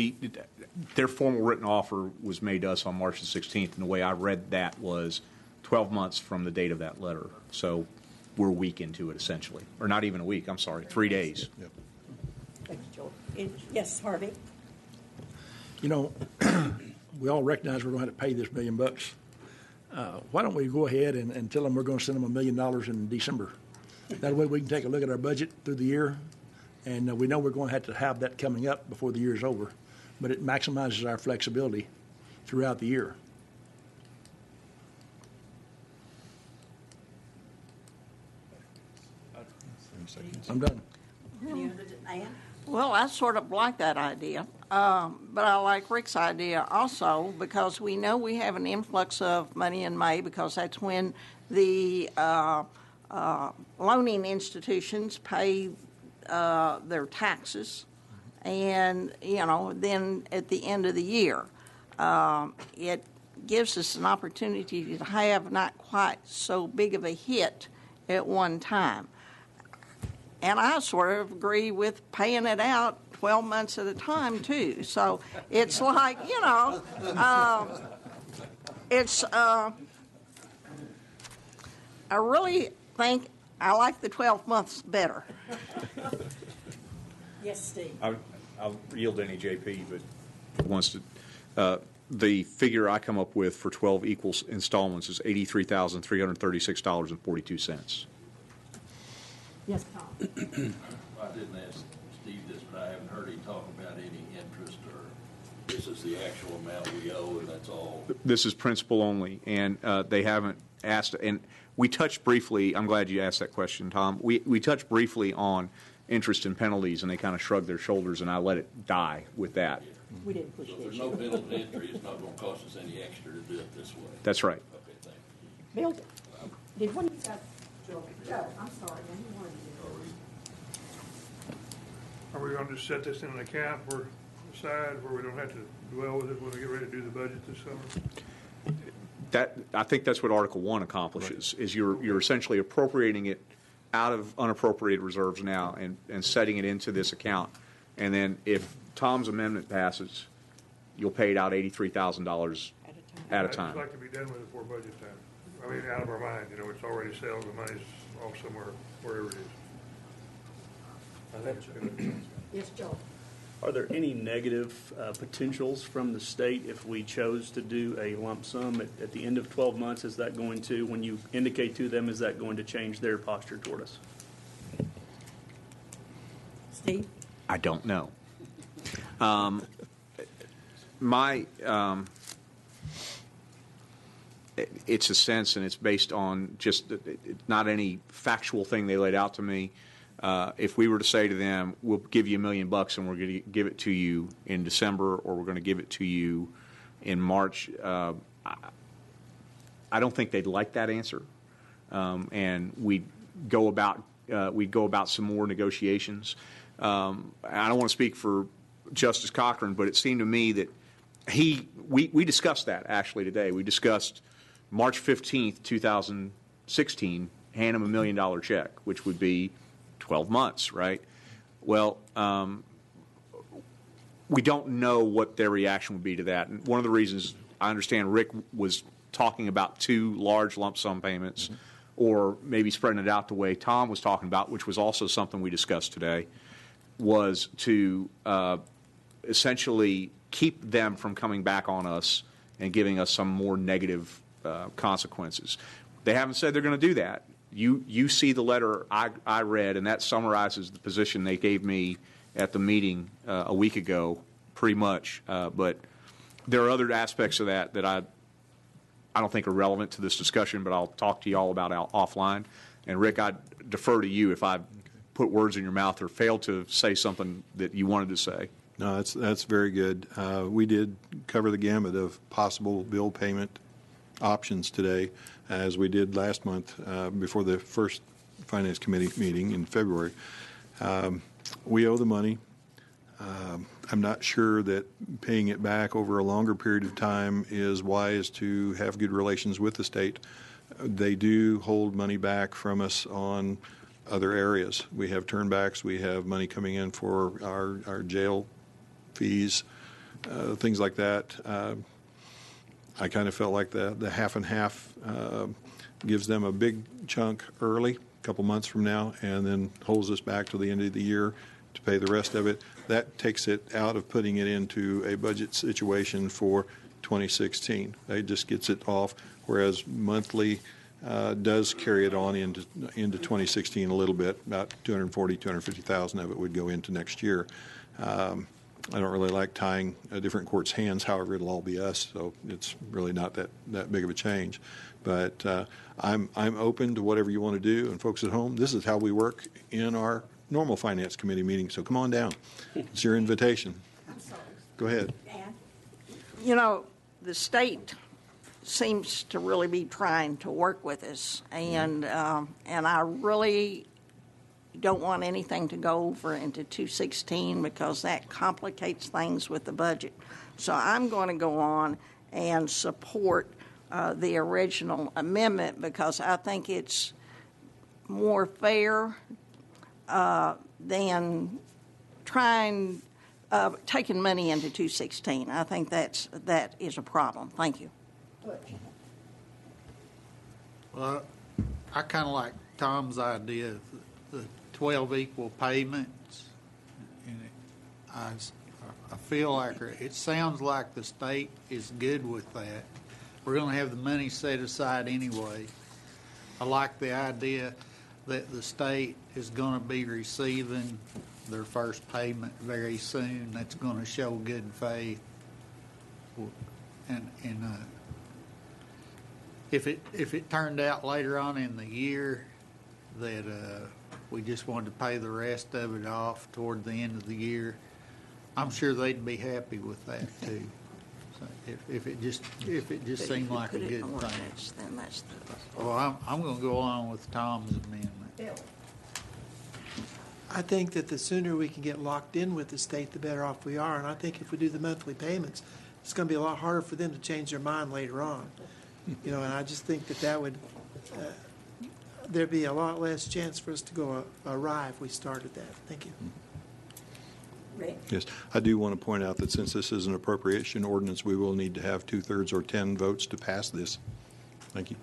their formal written offer was made to us on March the 16th, and the way I read that was 12 months from the date of that letter. So we're a week into it, essentially. Or not even a week, I'm sorry, 3 days. Yep. Thank you, Joel. Yes, Harvey? You know, we all recognize we're going to have to pay this $1 million. Why don't we go ahead and tell them we're going to send them $1 million in December? That way we can take a look at our budget through the year, and we know we're going to have that coming up before the year is over. But it maximizes our flexibility throughout the year. I'm done. Any other, Ann? Well, I sort of like that idea, but I like Rick's idea also because we know we have an influx of money in May because that's when the loaning institutions pay their taxes, and then at the end of the year, it gives us an opportunity to have not quite so big of a hit at one time. And I sort of agree with paying it out 12 months at a time, too. So it's like, I really think I like the 12 months better. Yes, Steve. I'll yield to any JP, but wants to. The figure I come up with for 12 equal installments is $83,336.42. Yes, Tom. I didn't ask Steve this, but I haven't heard him talk about any interest, or this is the actual amount we owe, and that's all. This is principal only, and they haven't asked. And we touched briefly. I'm glad you asked that question, Tom. We touched briefly on interest and penalties, and they kind of shrugged their shoulders, and I let it die with that. We didn't push So the if there's issue. no penalty entry, it's not going to cost us any extra to do it this way. That's right. Okay, thank you. Bill, did one of you guys, Joe, I'm sorry, man, you wanted to do Are we going to just set this in an account for aside where we don't have to dwell with it when we get ready to do the budget this summer? I think that's what Article 1 accomplishes, is you're essentially appropriating it out of unappropriated reserves now and setting it into this account. And then if Tom's amendment passes, you'll pay it out $83,000 at a time. I'd just like to be done with it before budget time. I mean, out of our mind, it's already settled, the money's off somewhere, wherever it is. I think it's good. Yes, Joe. Are there any negative potentials from the state if we chose to do a lump sum at the end of 12 months? Is that going to, when you indicate to them, is that going to change their posture toward us? Steve? I don't know. It's a sense, and it's based on just not any factual thing they laid out to me. If we were to say to them, we'll give you $1 million and we're going to give it to you in December, or we're going to give it to you in March, I I don't think they'd like that answer, and we'd go about some more negotiations. I don't want to speak for Justice Cochran, but it seemed to me that we discussed that actually today. We discussed March 15th, 2016, hand him $1 million check, which would be 12 months, right? Well, we don't know what their reaction would be to that. And one of the reasons I understand Rick was talking about 2 large lump sum payments, or maybe spreading it out the way Tom was talking about, which was also something we discussed today, was to essentially keep them from coming back on us and giving us some more negative consequences. They haven't said they're going to do that. You see the letter I read, and that summarizes the position they gave me at the meeting a week ago, pretty much. But there are other aspects of that I don't think are relevant to this discussion, but I'll talk to you all about offline. And Rick, I defer to you if I put words in your mouth or failed to say something that you wanted to say. No, that's very good. We did cover the gamut of possible bill payment options today, as we did last month before the first Finance Committee meeting in February. We owe the money. I'm not sure that paying it back over a longer period of time is wise to have good relations with the state. They do hold money back from us on other areas. We have turnbacks. We have money coming in for our jail fees, things like that. I kind of felt like the half and half gives them a big chunk early, a couple months from now, and then holds us back till the end of the year to pay the rest of it. That takes it out of putting it into a budget situation for 2016. It just gets it off, whereas monthly does carry it on into 2016 a little bit. About $250,000 of it would go into next year. I don't really like tying a different court's hands. However, it'll all be us, so it's really not that big of a change. But I'm open to whatever you want to do. And folks at home, this is how we work in our normal Finance Committee meeting. So come on down. It's your invitation. I'm sorry. Go ahead. You know, the state seems to really be trying to work with us, and I really don't want anything to go over into 2016 because that complicates things with the budget. So I'm going to go on and support the original amendment because I think it's more fair than taking money into 2016. I think that is a problem. Thank you. Well, I kind of like Tom's idea of the 12 equal payments. And I feel like it sounds like the state is good with that. We're going to have the money set aside anyway. I like the idea that the state is going to be receiving their first payment very soon. That's going to show good faith. And if it turned out later on in the year that we just wanted to pay the rest of it off toward the end of the year, I'm sure they'd be happy with that too. So if it just seemed like a good thing. Well, I'm going to go along with Tom's amendment. I think that the sooner we can get locked in with the state, the better off we are. And I think if we do the monthly payments, it's going to be a lot harder for them to change their mind later on. You know, and I just think that would there'd be a lot less chance for us to go awry if we started that. Thank you. Rick? Yes, I do want to point out that since this is an appropriation ordinance, we will need to have 2/3 or 10 votes to pass this. Thank you.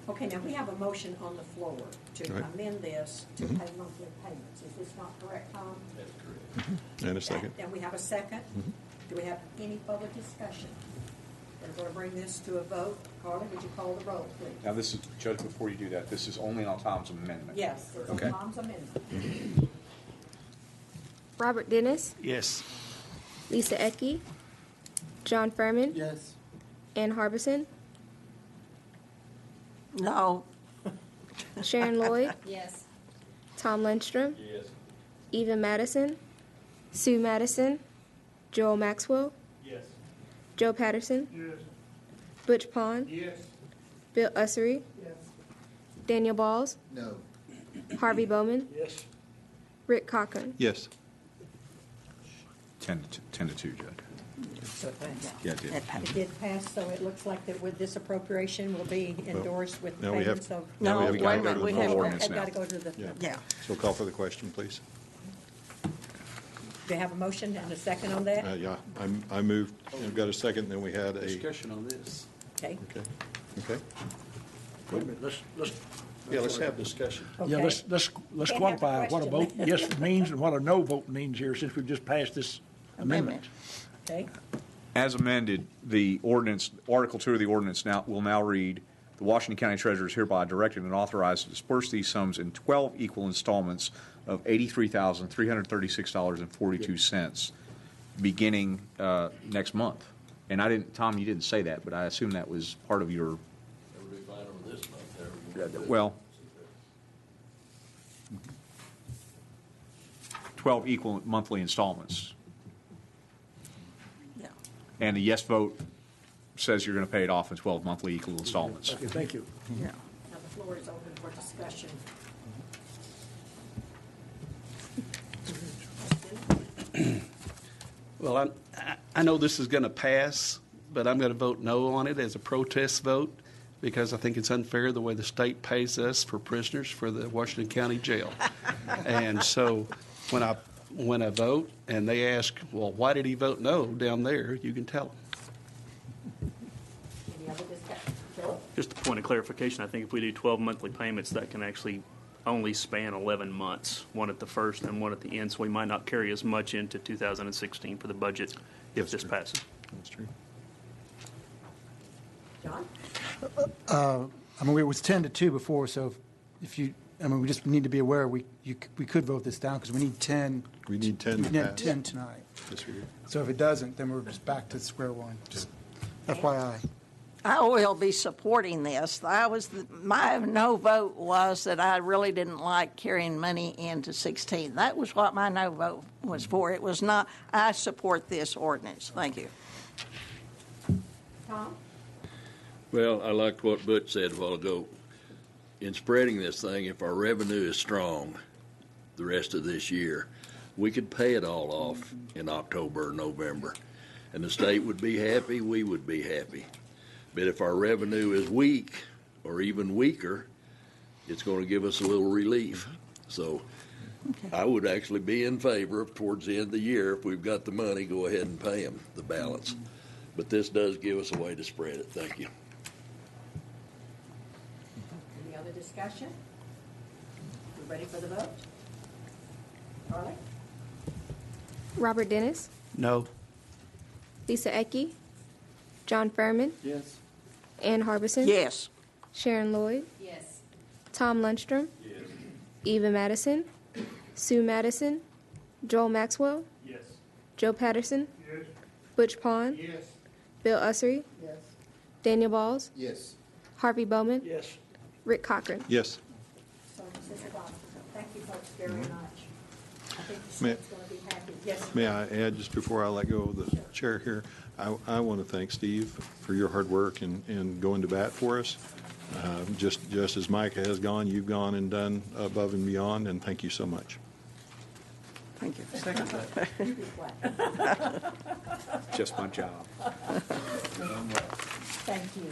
Okay, now we have a motion on the floor to Right. amend this to Mhm. pay monthly payments. Is this not correct, Tom? That's correct. And a second. And we have a second. Do we have any further discussion? We're going to bring this to a vote. Carly, would you call the roll, please? Now, this is, Judge, before you do that, this is only on Tom's amendment. Yes, it's Okay. Tom's amendment. Robert Dennis, Yes. Lisa Ecke, John Furman, Yes. Ann Harbison, No. Sharon Lloyd, Yes. Tom Lindstrom, Yes. Eva Madison, Sue Madison, Joel Maxwell, Yes. Joe Patterson, Yes. Butch Pond, Yes. Bill Ussery, Yes. Daniel Balls, No. Harvey Bowman, Yes. Rick Cochran. Yes. 10 to 2, Judge. Yeah, it did. It did pass, so it looks like that with this appropriation will be endorsed with now we have- payments of. now we have to wait a go to minute, the we full have, ordinance I've now. got to go to the, yeah. So call for the question, please. Do you have a motion and a second on that? Yeah, I moved, I've got a second, then we had a, Discussion on this. Okay. okay. Wait a minute, let's. Yeah, let's have discussion. Yeah, Okay. let's Can't have the qualify what a vote question. yes means and what a no vote means here, since we've just passed this amendment. Okay. As amended, the ordinance, Article 2 of the ordinance will now read, the Washington County Treasurer is hereby directed and authorized to disperse these sums in 12 equal installments of $83,336.42, beginning next month. And I didn't, Tom, you didn't say that, but I assume that was part of your, That would be fine over this month. well, 12 equal monthly installments. Yeah. And the yes vote says you're going to pay it off in 12 monthly equal installments. Okay, thank you. Yeah. Now the floor is open for discussion. Well, I know this is going to pass, but I'm going to vote no on it as a protest vote because I think it's unfair the way the state pays us for prisoners for the Washington County Jail. And so when I vote and they ask, well, why did he vote no down there, you can tell them. Any other discussion? Phil? Just a point of clarification, I think if we do 12 monthly payments, that can actually only span 11 months, one at the first and one at the end, so we might not carry as much into 2016 for the budget if this passes. That's true. John? I mean, it was 10 to 2 before, so if you, I mean, we just need to be aware we could vote this down because we need 10. We need 10 to We pass. need 10 tonight. Yes, we do. So if it doesn't, then we're just back to square one. Just FYI. I will be supporting this. My no vote was that I really didn't like carrying money into 16. That was what my no vote was for. It was not, I support this ordinance. Thank you. Tom? Well, I liked what Butch said a while ago. In spreading this thing, if our revenue is strong the rest of this year, we could pay it all off in October or November. And the state would be happy, we would be happy. But if our revenue is weak or even weaker, it's going to give us a little relief. So I would actually be in favor of towards the end of the year, if we've got the money, go ahead and pay them the balance. But this does give us a way to spread it. Thank you. Any other discussion? We ready for the vote? Carly? Robert Dennis, No. Lisa Ecke, John Furman, Yes. Ann Harbison, Yes. Sharon Lloyd, Yes. Tom Lundstrom, Eva Madison, Sue Madison, Joel Maxwell, Yes. Joe Patterson, Yes. Butch Pond, Yes. Bill Ussery, Yes. Daniel Balls, Yes. Harvey Bowman, Yes. Rick Cochran. Yes. So, Mrs. Boston, thank you folks very much. I think the May- state's going to be happy. Yes. May I add, just before I let go of the chair here, I want to thank Steve for your hard work and going to bat for us. Just as Micah has gone, you've gone and done above and beyond, and thank you so much. Thank you. You be quiet. Just my job. Thank you.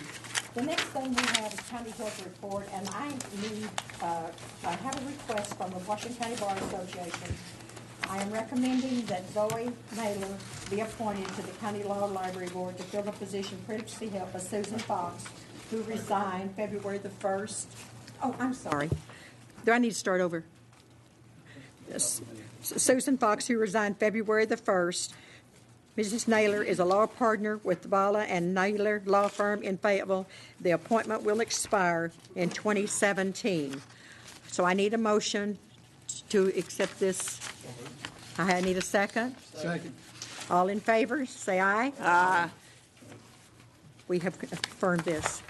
The next thing we have is county health report, and I have a request from the Washington County Bar Association. I am recommending that Zoe Naylor be appointed to the County Law Library Board to fill the position previously held by Susan Fox, who resigned February the 1st. Oh, I'm sorry. Do I need to start over? Yes. Susan Fox, who resigned February the 1st. Mrs. Naylor is a law partner with Bala and Naylor Law Firm in Fayetteville. The appointment will expire in 2017. So I need a motion to accept this. I need a second. Second. All in favor, say aye. Aye. We have confirmed this.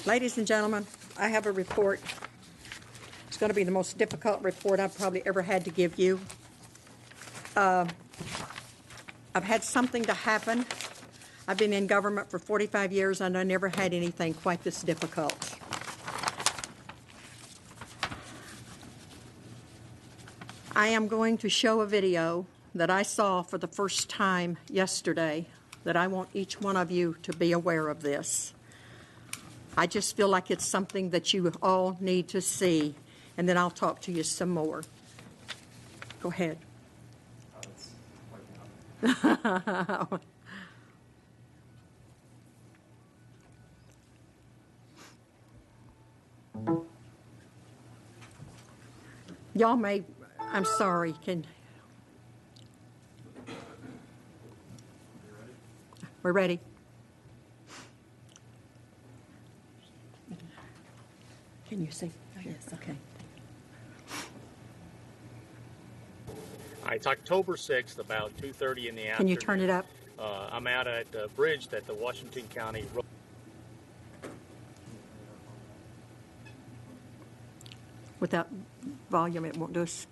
Ladies and gentlemen, I have a report. It's going to be the most difficult report I've probably ever had to give you. I've had something to happen. I've been in government for 45 years and I never had anything quite this difficult. I am going to show a video that I saw for the first time yesterday that I want each one of you to be aware of this. I just feel like it's something that you all need to see, and then I'll talk to you some more. Go ahead. Y'all may, I'm sorry, we're ready. Can you see? Yes, okay. It's October 6th, about 2:30 in the afternoon. Can you turn it up? I'm out at the bridge that the Washington County Road. Without volume, it won't do us.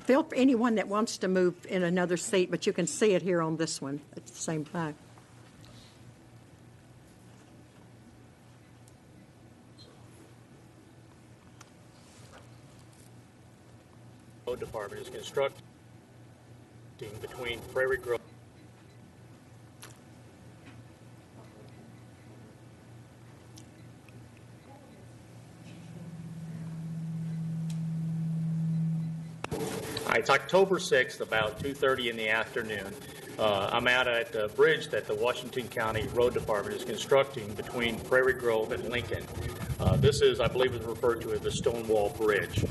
Feel for anyone that wants to move in another seat, but you can see it here on this one at the same time. Road Department is constructing between Prairie Grove. It's October 6th, about 2:30 in the afternoon. I'm out at the bridge that the Washington County Road Department is constructing between Prairie Grove and Lincoln. This is, I believe, is referred to as the Stonewall Bridge.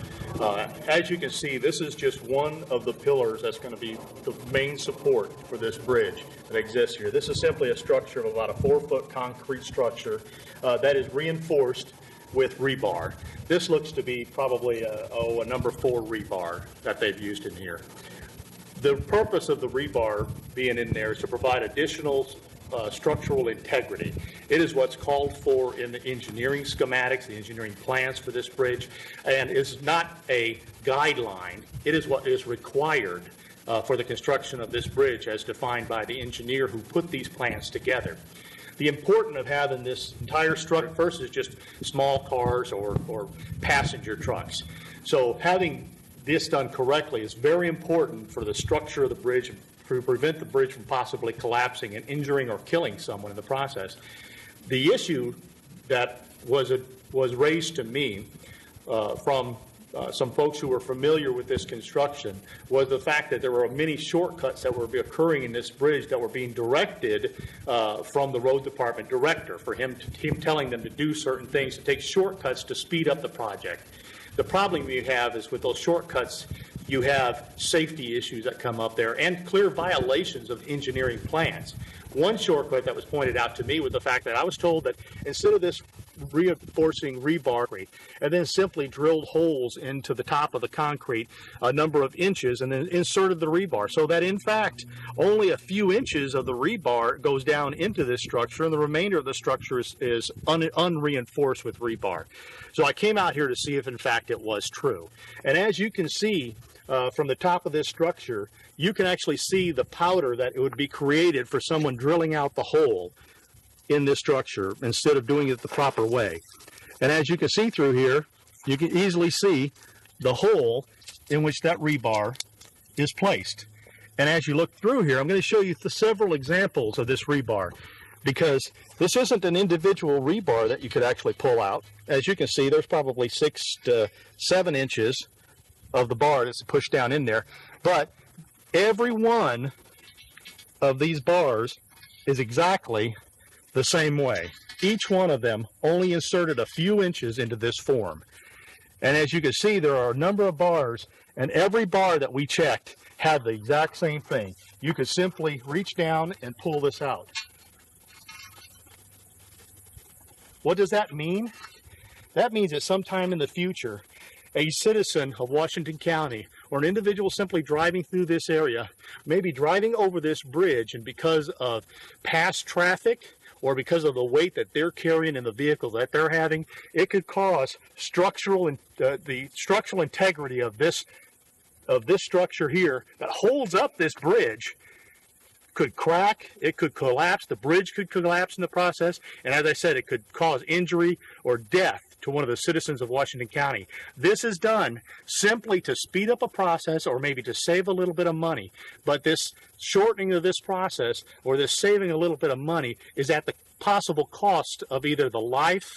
As you can see, this is just one of the pillars that's going to be the main support for this bridge that exists here. This is simply a structure of about a 4-foot concrete structure that is reinforced with rebar. This looks to be probably a number 4 rebar that they've used in here. The purpose of the rebar being in there is to provide additional structural integrity. It is what's called for in the engineering schematics, the engineering plans for this bridge, and is not a guideline. It is what is required for the construction of this bridge as defined by the engineer who put these plans together. The importance of having this entire structure first is just small cars or passenger trucks. So having this done correctly is very important for the structure of the bridge to prevent the bridge from possibly collapsing and injuring or killing someone in the process. The issue that was raised to me from some folks who were familiar with this construction was the fact that there were many shortcuts that were occurring in this bridge that were being directed from the road department director for him telling them to do certain things, to take shortcuts to speed up the project. The problem you have is with those shortcuts, you have safety issues that come up there and clear violations of engineering plans. One shortcut that was pointed out to me was the fact that I was told that instead of this reinforcing rebar and then simply drilled holes into the top of the concrete a number of inches and then inserted the rebar, so that in fact only a few inches of the rebar goes down into this structure and the remainder of the structure is unreinforced with rebar. So I came out here to see if in fact it was true. And as you can see from the top of this structure, you can actually see the powder that it would be created for someone drilling out the hole in this structure instead of doing it the proper way. And as you can see through here, you can easily see the hole in which that rebar is placed. And as you look through here, I'm going to show you several examples of this rebar, because this isn't an individual rebar that you could actually pull out. As you can see, there's probably 6 to 7 inches of the bar that's pushed down in there, but every one of these bars is exactly the same way. Each one of them only inserted a few inches into this form. And as you can see, there are a number of bars, and every bar that we checked had the exact same thing. You could simply reach down and pull this out. What does that mean? That means that sometime in the future, a citizen of Washington County or an individual simply driving through this area, maybe driving over this bridge, and because of past traffic or because of the weight that they're carrying in the vehicle that they're having, it could cause the structural integrity of this structure here that holds up this bridge could crack, it could collapse, the bridge could collapse in the process, and as I said, it could cause injury or death to one of the citizens of Washington County. This is done simply to speed up a process or maybe to save a little bit of money, but this shortening of this process or this saving a little bit of money is at the possible cost of either the life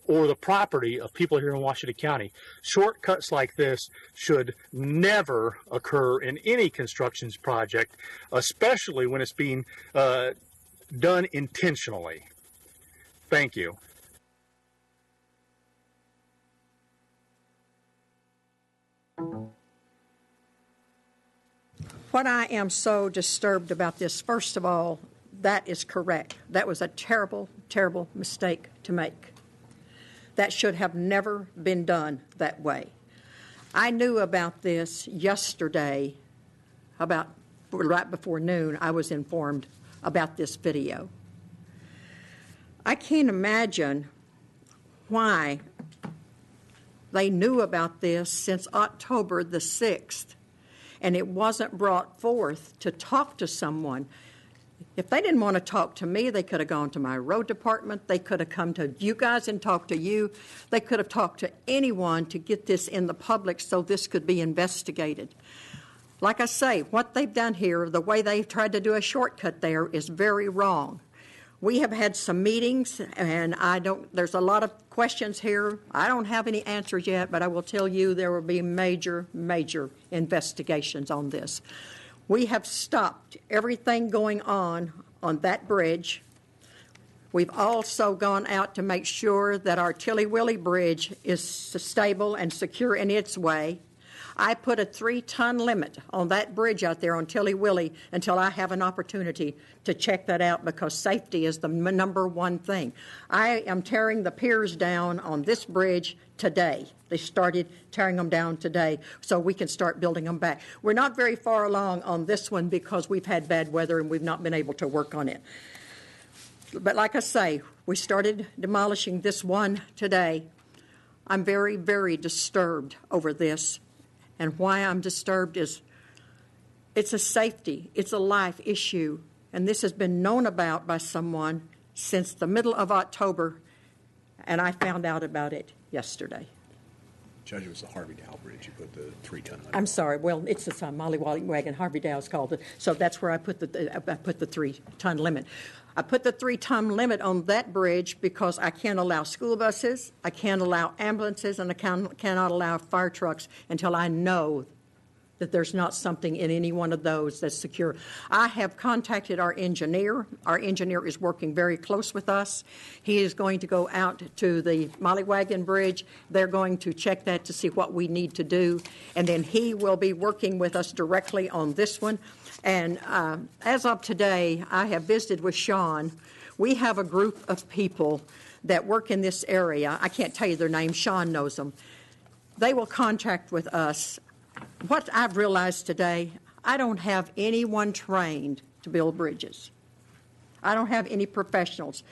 or the property of people here in Washington County. Shortcuts like this should never occur in any construction project, especially when it's being done intentionally. Thank you. What I am so disturbed about this, first of all, that is correct. That was a terrible, terrible mistake to make. That should have never been done that way. I knew about this yesterday, about right before noon. I was informed about this video. I can't imagine why they knew about this since October the 6th, and it wasn't brought forth to talk to someone. If they didn't want to talk to me, they could have gone to my road department. They could have come to you guys and talked to you. They could have talked to anyone to get this in the public so this could be investigated. Like I say, what they've done here, the way they've tried to do a shortcut there is very wrong. We have had some meetings, and there's a lot of questions here. I don't have any answers yet, but I will tell you there will be major, major investigations on this. We have stopped everything going on that bridge. We've also gone out to make sure that our Tilly Willie Bridge is stable and secure in its way. I put a 3-ton limit on that bridge out there on Tilly Willie until I have an opportunity to check that out, because safety is the number one thing. I am tearing the piers down on this bridge today. They started tearing them down today so we can start building them back. We're not very far along on this one because we've had bad weather and we've not been able to work on it. But like I say, we started demolishing this one today. I'm very, very disturbed over this. And why I'm disturbed is it's a safety, it's a life issue, and this has been known about by someone since the middle of October, and I found out about it yesterday. Judge, it was the Harvey Dow Bridge. You put the 3-ton limit. I'm sorry. Well, it's the Molly Wagon. Harvey Dow's called it. So that's where I put the 3-ton limit. I put the 3-ton limit on that bridge because I can't allow school buses, I can't allow ambulances, and I cannot allow fire trucks until I know that there's not something in any one of those that's secure. I have contacted our engineer. Our engineer is working very close with us. He is going to go out to the Molly Wagon Bridge. They're going to check that to see what we need to do, and then he will be working with us directly on this one. And as of today, I have visited with Sean. We have a group of people that work in this area. I can't tell you their names. Sean knows them. They will contact with us. What I've realized today, I don't have anyone trained to build bridges. I don't have any professionals.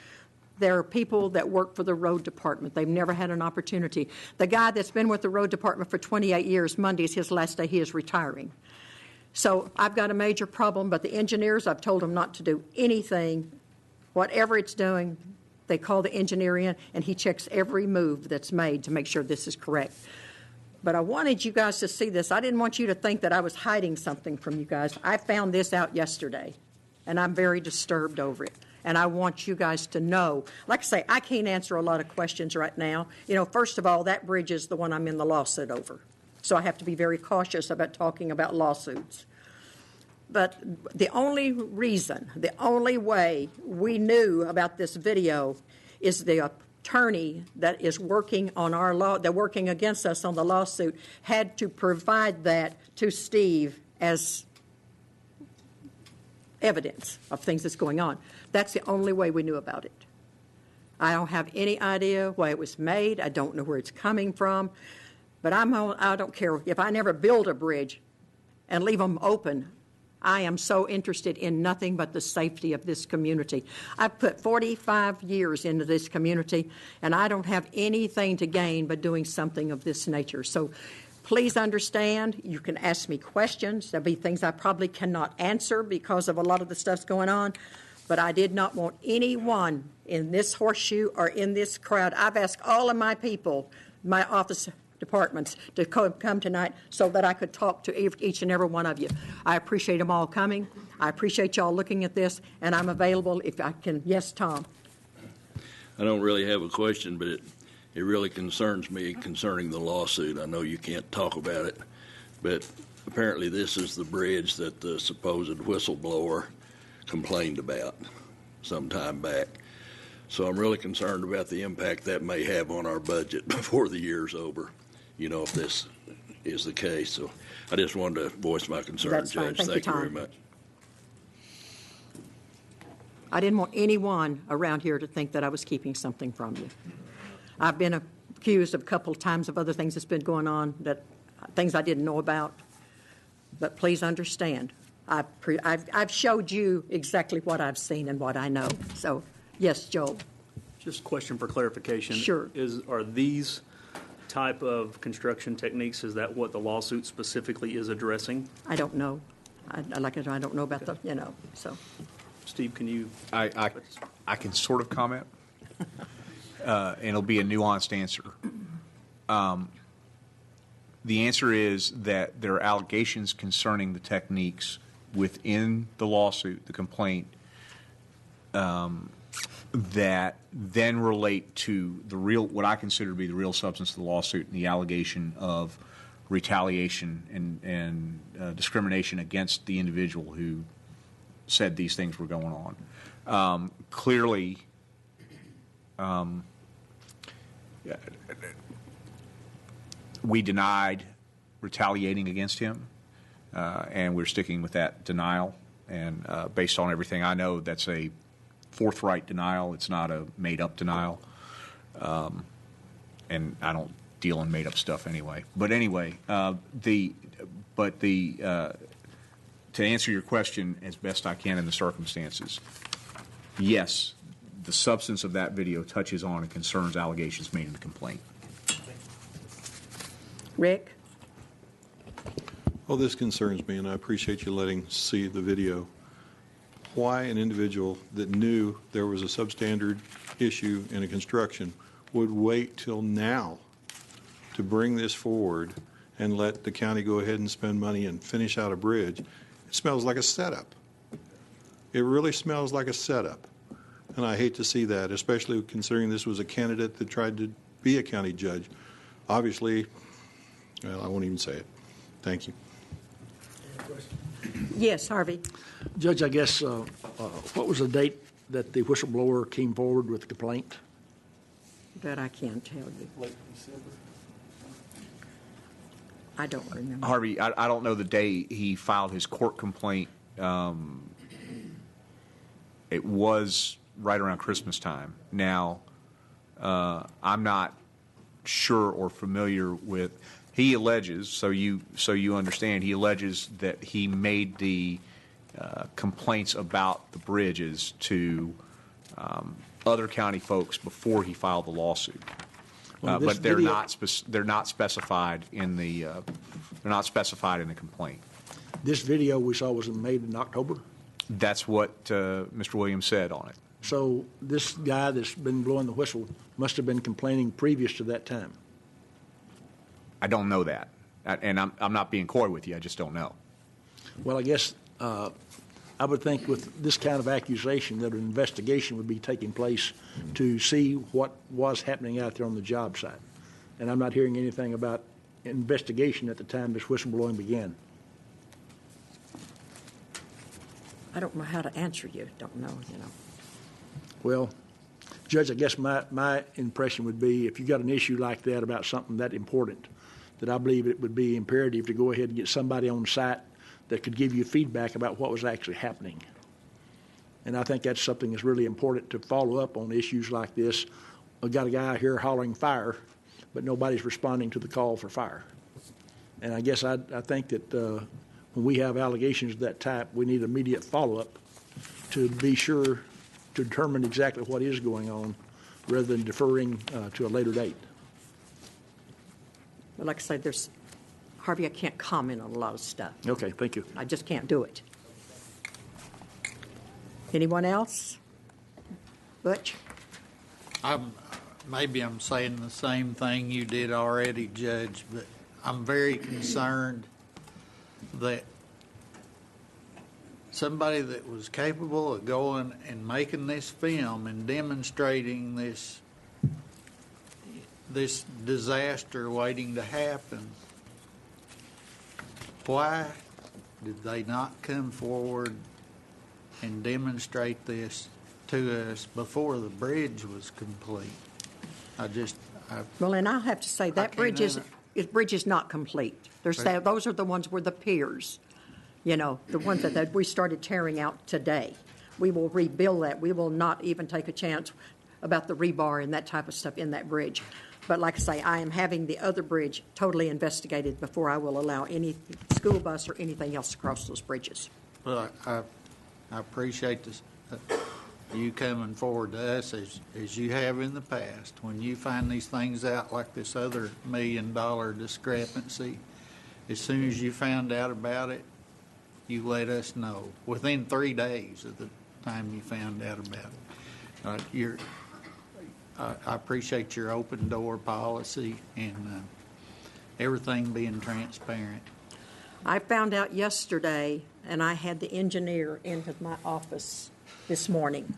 There are people that work for the road department. They've never had an opportunity. The guy that's been with the road department for 28 years, Monday is his last day. He is retiring. So I've got a major problem, but the engineers, I've told them not to do anything. Whatever it's doing, they call the engineer in, and he checks every move that's made to make sure this is correct. But I wanted you guys to see this. I didn't want you to think that I was hiding something from you guys. I found this out yesterday, and I'm very disturbed over it. And I want you guys to know. Like I say, I can't answer a lot of questions right now. You know, first of all, that bridge is the one I'm in the lawsuit over. So I have to be very cautious about talking about lawsuits. But the only reason, the only way we knew about this video is the attorney that is working on our law, that working against us on the lawsuit, had to provide that to Steve as evidence of things that's going on. That's the only way we knew about it. I don't have any idea why it was made. I don't know where it's coming from. But I don't care if I never build a bridge and leave them open. I am so interested in nothing but the safety of this community. I've put 45 years into this community, and I don't have anything to gain by doing something of this nature. So please understand, you can ask me questions. There'll be things I probably cannot answer because of a lot of the stuff's going on, but I did not want anyone in this horseshoe or in this crowd. I've asked all of my people, my office departments, to come tonight so that I could talk to each and every one of you. I appreciate them all coming. I appreciate y'all looking at this, and I'm available if I can. Yes, Tom? I don't really have a question, but it really concerns me concerning the lawsuit. I know you can't talk about it, but apparently this is the bridge that the supposed whistleblower complained about some time back. So I'm really concerned about the impact that may have on our budget before the year's over, if this is the case. So I just wanted to voice my concern, That's Judge. fine. Thank you very Tom. much. I didn't want anyone around here to think that I was keeping something from you. I've been accused of a couple of times of other things that's been going on, things I didn't know about. But please understand, I've showed you exactly what I've seen and what I know. So, yes, Joel. Just a question for clarification. Sure. Are these type of construction techniques, is that what the lawsuit specifically is addressing? I don't know. I don't know about so. Steve, can you? I can sort of comment, and it'll be a nuanced answer. The answer is that there are allegations concerning the techniques within the lawsuit, the complaint, that then relate to what I consider to be the real substance of the lawsuit and the allegation of retaliation and discrimination against the individual who said these things were going on. Clearly, we denied retaliating against him, and we're sticking with that denial. And based on everything I know, that's a forthright denial. It's not a made-up denial. And I don't deal in made-up stuff anyway. But anyway, to answer your question as best I can in the circumstances, yes, the substance of that video touches on and concerns allegations made in the complaint. Rick? Well, this concerns me, and I appreciate you letting see the video. Why an individual that knew there was a substandard issue in a construction would wait till now to bring this forward and let the county go ahead and spend money and finish out a bridge? It smells like a setup. It really smells like a setup. And I hate to see that, especially considering this was a candidate that tried to be a county judge. Obviously, well, I won't even say it. Thank you. Yes, Harvey. Judge, I guess, what was the date that the whistleblower came forward with the complaint? That I can't tell you. Late December. I don't remember. Harvey, I don't know the day he filed his court complaint. It was right around Christmas time. Now, I'm not sure or familiar with. He alleges, so you understand, he alleges that he made the complaints about the bridges to other county folks before he filed the lawsuit. But they're not specified in the complaint. This video we saw was made in October? That's what Mr. Williams said on it. So this guy that's been blowing the whistle must have been complaining previous to that time. I don't know that, and I'm not being coy with you. I just don't know. Well, I guess I would think with this kind of accusation that an investigation would be taking place to see what was happening out there on the job site. And I'm not hearing anything about investigation at the time this whistleblowing began. I don't know how to answer you. Don't know, Well, Judge, I guess my impression would be if you got an issue like that about something that important, that I believe it would be imperative to go ahead and get somebody on site that could give you feedback about what was actually happening. And I think that's something that's really important to follow up on issues like this. I've got a guy here hollering fire, but nobody's responding to the call for fire. And I guess I think that when we have allegations of that type, we need immediate follow-up to be sure to determine exactly what is going on rather than deferring to a later date. But like I said, Harvey, I can't comment on a lot of stuff. Okay, thank you. I just can't do it. Anyone else? Butch? Maybe I'm saying the same thing you did already, Judge, but I'm very concerned that somebody that was capable of going and making this film and demonstrating this disaster waiting to happen, why did they not come forward and demonstrate this to us before the bridge was complete? Well, and I'll have to say that bridge is not complete. Those are the ones where the piers, the ones that we started tearing out today. We will rebuild that. We will not even take a chance about the rebar and that type of stuff in that bridge. But like I say, I am having the other bridge totally investigated before I will allow any school bus or anything else to cross those bridges. Well, I appreciate this, you coming forward to us as you have in the past. When you find these things out, like this other $1 million discrepancy, as soon as you found out about it, you let us know within 3 days of the time you found out about it. I appreciate your open door policy and everything being transparent. I found out yesterday, and I had the engineer into my office this morning.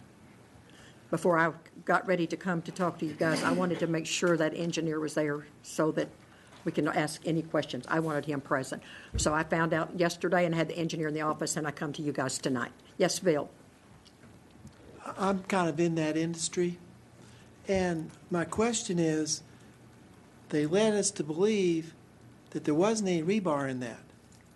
Before I got ready to come to talk to you guys, I wanted to make sure that engineer was there so that we can ask any questions. I wanted him present. So I found out yesterday and had the engineer in the office, and I come to you guys tonight. Yes, Bill? I'm kind of in that industry, and my question is, they led us to believe that there wasn't any rebar in that.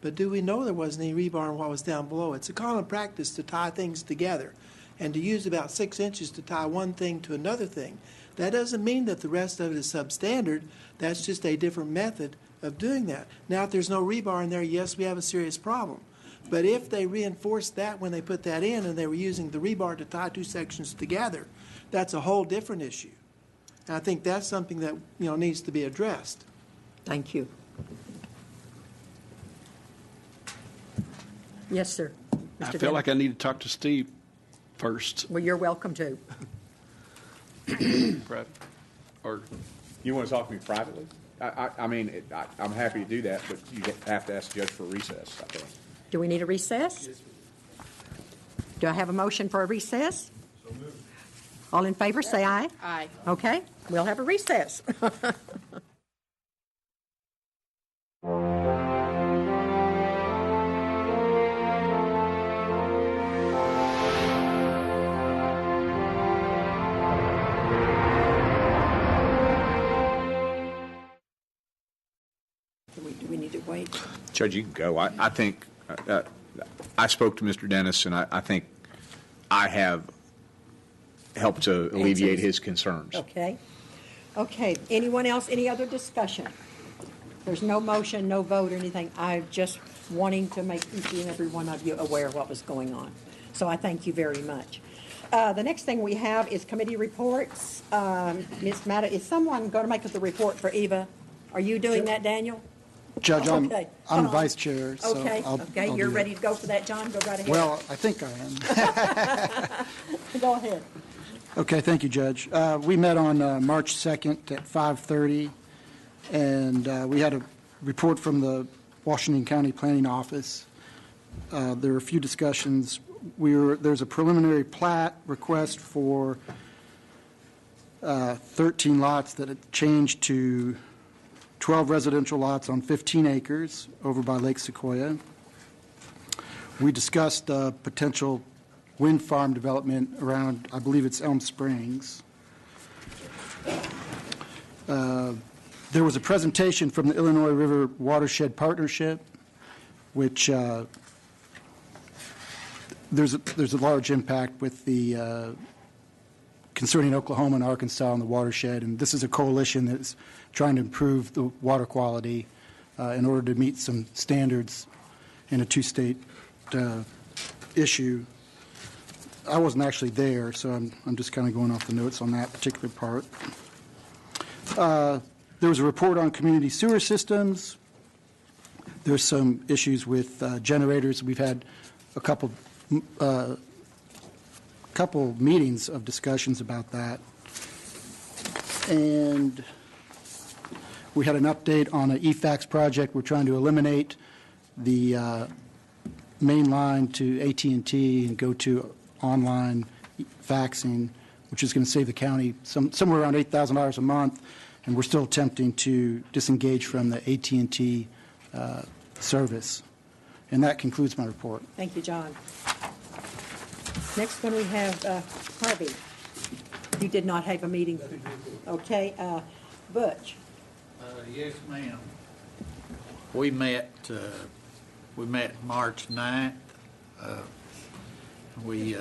But do we know there wasn't any rebar in what was down below? It's a common practice to tie things together and to use about 6 inches to tie one thing to another thing. That doesn't mean that the rest of it is substandard. That's just a different method of doing that. Now, if there's no rebar in there, yes, we have a serious problem. But if they reinforced that when they put that in and they were using the rebar to tie 2 sections together, that's a whole different issue. And I think that's something that needs to be addressed. Thank you. Yes, sir. Mr. I feel like I need to talk to Steve first. Well, you're welcome to. Or you want to talk to me privately? I'm happy to do that, but you have to ask the judge for a recess, I think. Do we need a recess? Do I have a motion for a recess? So moved. All in favor, say aye. Aye. Okay, we'll have a recess. Do we need to wait? Judge, you can go. I think I spoke to Mr. Dennis, and I think I have helped to alleviate his concerns. Okay. Okay. Anyone else? Any other discussion? There's no motion, no vote or anything. I'm just wanting to make each and every one of you aware of what was going on. So I thank you very much. The next thing we have is committee reports. Ms. Matta, is someone going to make up the report for Eva? Are you doing that, Daniel? Judge, Okay. I'm the vice chair, so Okay. I'll You're do ready that. to go for that, John? Go right ahead. Well, I think I am. Go ahead. Okay, thank you, Judge. We met on March 2nd at 5:30, and we had a report from the Washington County Planning Office. There were a few discussions. There's a preliminary plat request for 13 lots that had changed to 12 residential lots on 15 acres over by Lake Sequoia. We discussed potential wind farm development around, I believe it's Elm Springs. There was a presentation from the Illinois River Watershed Partnership, which there's a large impact with the concerning Oklahoma and Arkansas and the watershed. And this is a coalition that's trying to improve the water quality in order to meet some standards in a two-state issue. I wasn't actually there, so I'm just kind of going off the notes on that particular part. There was a report on community sewer systems. There's some issues with generators. We've had a couple meetings of discussions about that. And we had an update on an EFAX project. We're trying to eliminate the main line to AT&T and go to online faxing, which is going to save the county somewhere around $8,000 a month, and we're still attempting to disengage from the AT&T service. And that concludes my report. Thank you, John. Next one we have Harvey. You did not have a meeting. Okay. Butch. Yes, ma'am. We met March 9th. We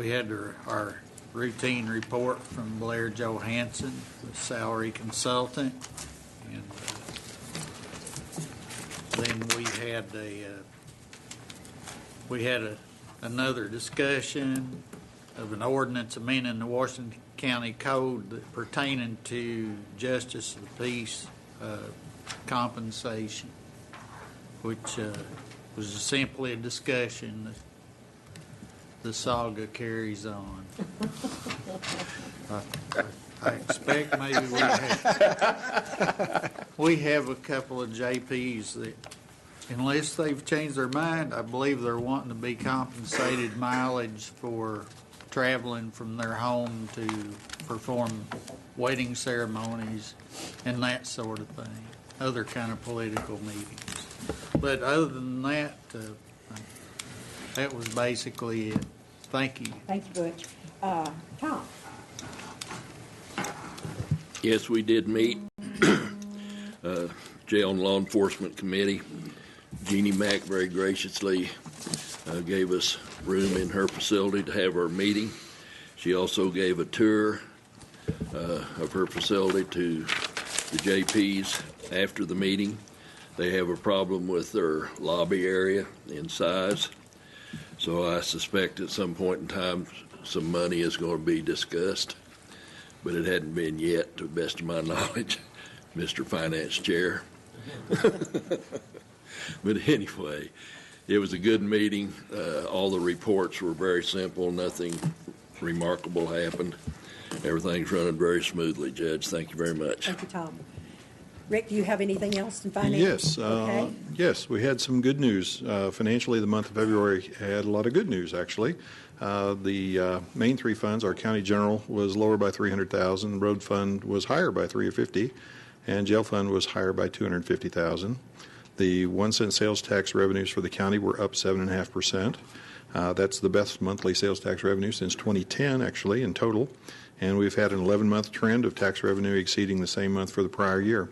had our routine report from Blair Johansson, the salary consultant, and then we had another discussion of an ordinance amending the Washington County Code pertaining to justice of the peace compensation, which was simply a discussion. The saga carries on. I expect maybe we have a couple of JPs that, unless they've changed their mind, I believe they're wanting to be compensated mileage for traveling from their home to perform wedding ceremonies and that sort of thing, other kind of political meetings. But other than that, that was basically it. Thank you. Thank you, Butch. Tom. Yes, we did meet. Jail and Law Enforcement Committee. Jeannie Mack very graciously gave us room in her facility to have our meeting. She also gave a tour of her facility to the JPs after the meeting. They have a problem with their lobby area in size. So I suspect at some point in time some money is going to be discussed, but it hadn't been yet, to the best of my knowledge, Mr. Finance Chair. But anyway, it was a good meeting. All the reports were very simple. Nothing remarkable happened. Everything's running very smoothly, Judge. Thank you very much. Thank you, Tom. Rick, do you have anything else in finance? Yes. Okay. Yes, we had some good news. Financially, the month of February had a lot of good news, actually. The main three funds, our county general was lower by $300,000, road fund was higher by $350,000, and jail fund was higher by $250,000. The 1 cent sales tax revenues for the county were up 7.5%. That's the best monthly sales tax revenue since 2010, actually, in total. And we've had an 11-month trend of tax revenue exceeding the same month for the prior year.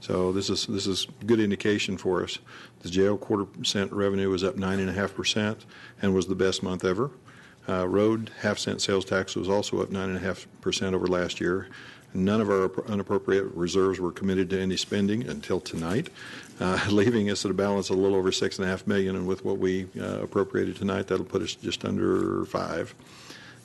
So this is good indication for us. The jail quarter-cent revenue was up 9.5% and was the best month ever. Road half-cent sales tax was also up 9.5% over last year. None of our unappropriated reserves were committed to any spending until tonight, leaving us at a balance of a little over $6.5 million. And with what we appropriated tonight, that'll put us just under $5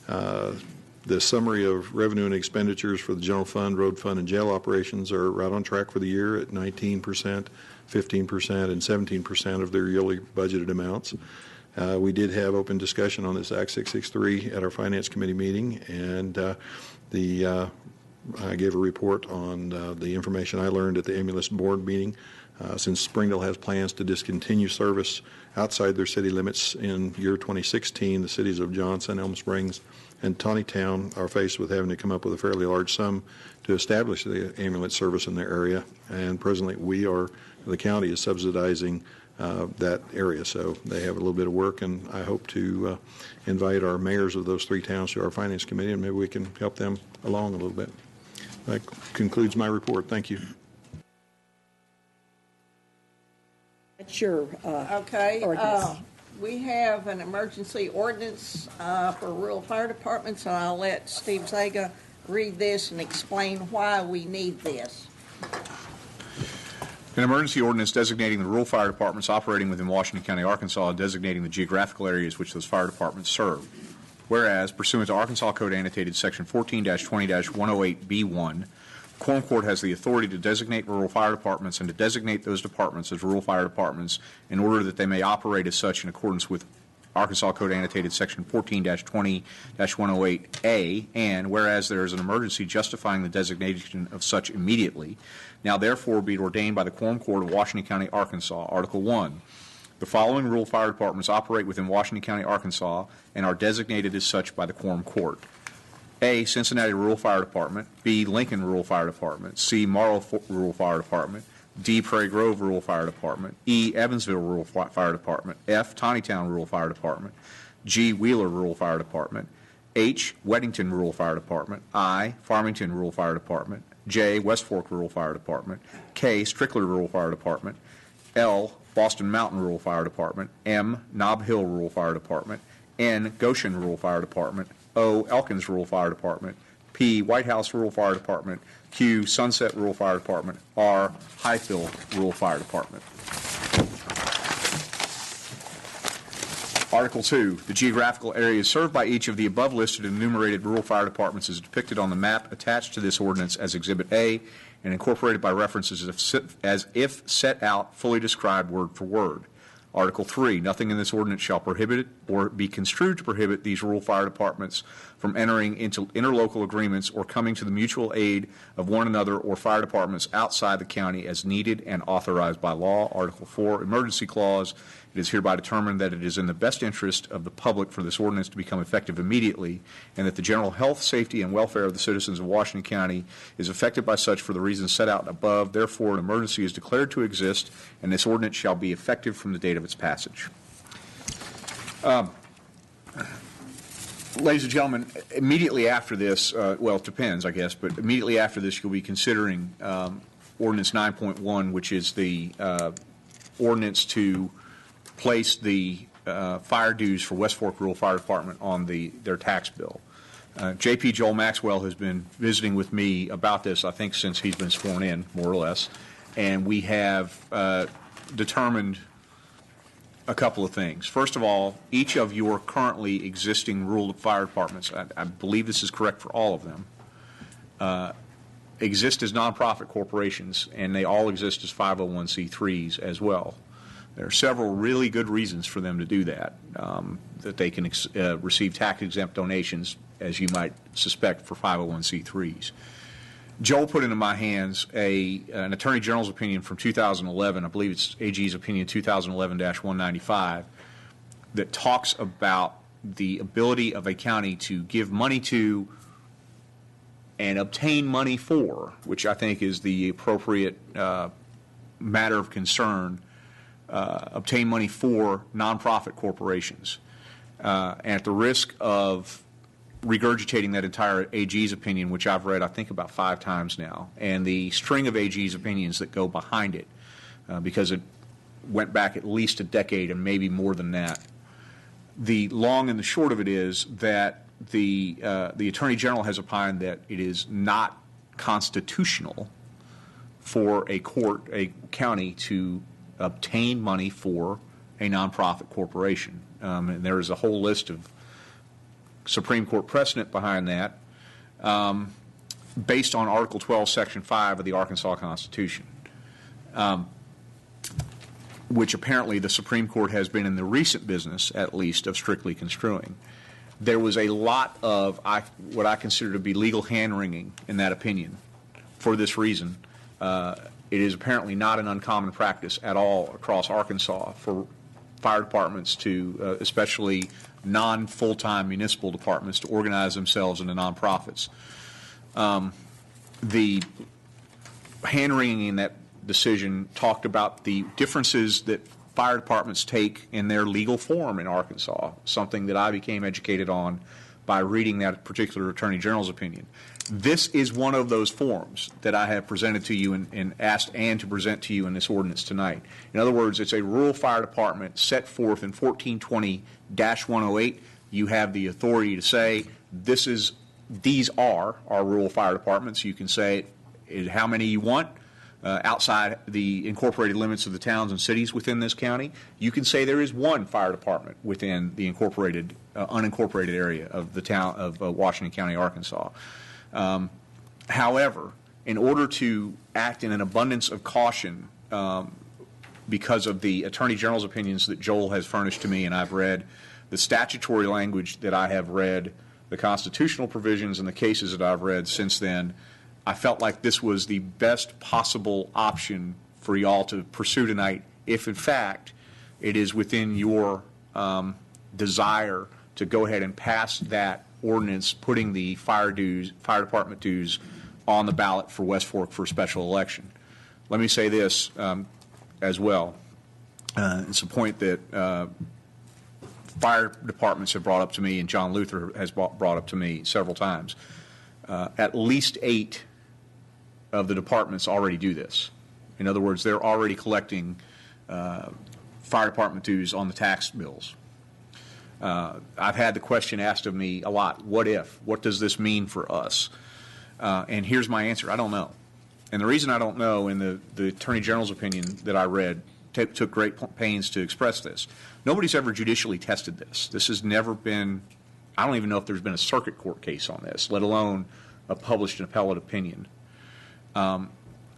million. The summary of revenue and expenditures for the general fund, road fund, and jail operations are right on track for the year at 19%, 15%, and 17% of their yearly budgeted amounts. We did have open discussion on this Act 663 at our Finance Committee meeting, and I gave a report on the information I learned at the ambulance board meeting. Since Springdale has plans to discontinue service outside their city limits in year 2016, the cities of Johnson, Elm Springs, and Tawnytown are faced with having to come up with a fairly large sum to establish the ambulance service in their area. And presently, the county is subsidizing that area. So they have a little bit of work, and I hope to invite our mayors of those three towns to our finance committee, and maybe we can help them along a little bit. That concludes my report. Thank you. Sure. Okay. We have an emergency ordinance for rural fire departments, and I'll let Steve Zaga read this and explain why we need this. An emergency ordinance designating the rural fire departments operating within Washington County, Arkansas, and designating the geographical areas which those fire departments serve. Whereas, pursuant to Arkansas Code Annotated Section 14-20-108B1, Quorum Court has the authority to designate rural fire departments and to designate those departments as rural fire departments in order that they may operate as such in accordance with Arkansas Code Annotated Section 14-20-108A, and whereas there is an emergency justifying the designation of such immediately, now therefore be it ordained by the Quorum Court of Washington County, Arkansas, Article 1, the following rural fire departments operate within Washington County, Arkansas, and are designated as such by the Quorum Court. A, Cincinnati Rural Fire Department. B, Lincoln Rural Fire Department. C, Morrow Rural Fire Department. D, Prairie Grove Rural Fire Department. E, Evansville Rural Fire Department. F, Tawnytown Rural Fire Department. G, Wheeler Rural Fire Department. H, Weddington Rural Fire Department. I, Farmington Rural Fire Department. J, West Fork Rural Fire Department. K, Strickler Rural Fire Department. L, Boston Mountain Rural Fire Department. M, Nob Hill Rural Fire Department. N, Goshen Rural Fire Department. O, Elkins Rural Fire Department. P, White House Rural Fire Department. Q, Sunset Rural Fire Department. R, Highfield Rural Fire Department. Article 2, the geographical areas served by each of the above listed and enumerated rural fire departments is depicted on the map attached to this ordinance as Exhibit A and incorporated by references as if set out, fully described word for word. Article 3, nothing in this ordinance shall prohibit or be construed to prohibit these rural fire departments from entering into interlocal agreements or coming to the mutual aid of one another or fire departments outside the county as needed and authorized by law. Article 4, emergency clause. It is hereby determined that it is in the best interest of the public for this ordinance to become effective immediately, and that the general health, safety, and welfare of the citizens of Washington County is affected by such for the reasons set out above. Therefore, an emergency is declared to exist, and this ordinance shall be effective from the date of its passage. Ladies and gentlemen, immediately after this, well, it depends, I guess, but immediately after this, you'll be considering Ordinance 9.1, which is the ordinance to place the fire dues for West Fork Rural Fire Department on their tax bill. J.P. Joel Maxwell has been visiting with me about this, I think, since he's been sworn in, more or less, and we have determined a couple of things. First of all, each of your currently existing rural fire departments, I believe this is correct for all of them, exist as nonprofit corporations, and they all exist as 501c3s as well. There are several really good reasons for them to do that, that they can receive tax-exempt donations, as you might suspect, for 501c3s. Joel put into my hands an Attorney General's opinion from 2011, I believe it's AG's opinion 2011-195, that talks about the ability of a county to give money to and obtain money for, which I think is the appropriate matter of concern, obtain money for nonprofit corporations. And at the risk of regurgitating that entire AG's opinion, which I've read I think about 5 times now, and the string of AG's opinions that go behind it, because it went back at least a decade and maybe more than that. The long and the short of it is that the Attorney General has opined that it is not constitutional for a county to obtain money for a nonprofit corporation. And there is a whole list of Supreme Court precedent behind that, based on Article 12, Section 5 of the Arkansas Constitution, which apparently the Supreme Court has been in the recent business, at least, of strictly construing. There was a lot of what I consider to be legal hand-wringing in that opinion. For this reason, it is apparently not an uncommon practice at all across Arkansas for fire departments to, especially non-full-time municipal departments, to organize themselves into nonprofits. The hand-wringing in that decision talked about the differences that fire departments take in their legal form in Arkansas, something that I became educated on by reading that particular Attorney General's opinion. This is one of those forms that I have presented to you and asked Ann to present to you in this ordinance tonight. In other words, it's a rural fire department set forth in 1420-108. You have the authority to say these are our rural fire departments. You can say how many you want outside the incorporated limits of the towns and cities within this county. You can say there is one fire department within the incorporated, unincorporated area of the town of Washington County, Arkansas. However, in order to act in an abundance of caution, because of the Attorney General's opinions that Joel has furnished to me and I've read, the statutory language that I have read, the constitutional provisions and the cases that I've read since then, I felt like this was the best possible option for y'all to pursue tonight if, in fact, it is within your desire to go ahead and pass that ordinance putting the fire department dues on the ballot for West Fork for a special election. Let me say this as well. It's a point that fire departments have brought up to me and John Luther has brought up to me several times. At least 8 of the departments already do this. In other words, they're already collecting fire department dues on the tax bills. I've had the question asked of me a lot, what if? What does this mean for us? And here's my answer, I don't know. And the reason I don't know, in the Attorney General's opinion that I read, took great pains to express this. Nobody's ever judicially tested this. This has never been, I don't even know if there's been a circuit court case on this, let alone a published appellate opinion.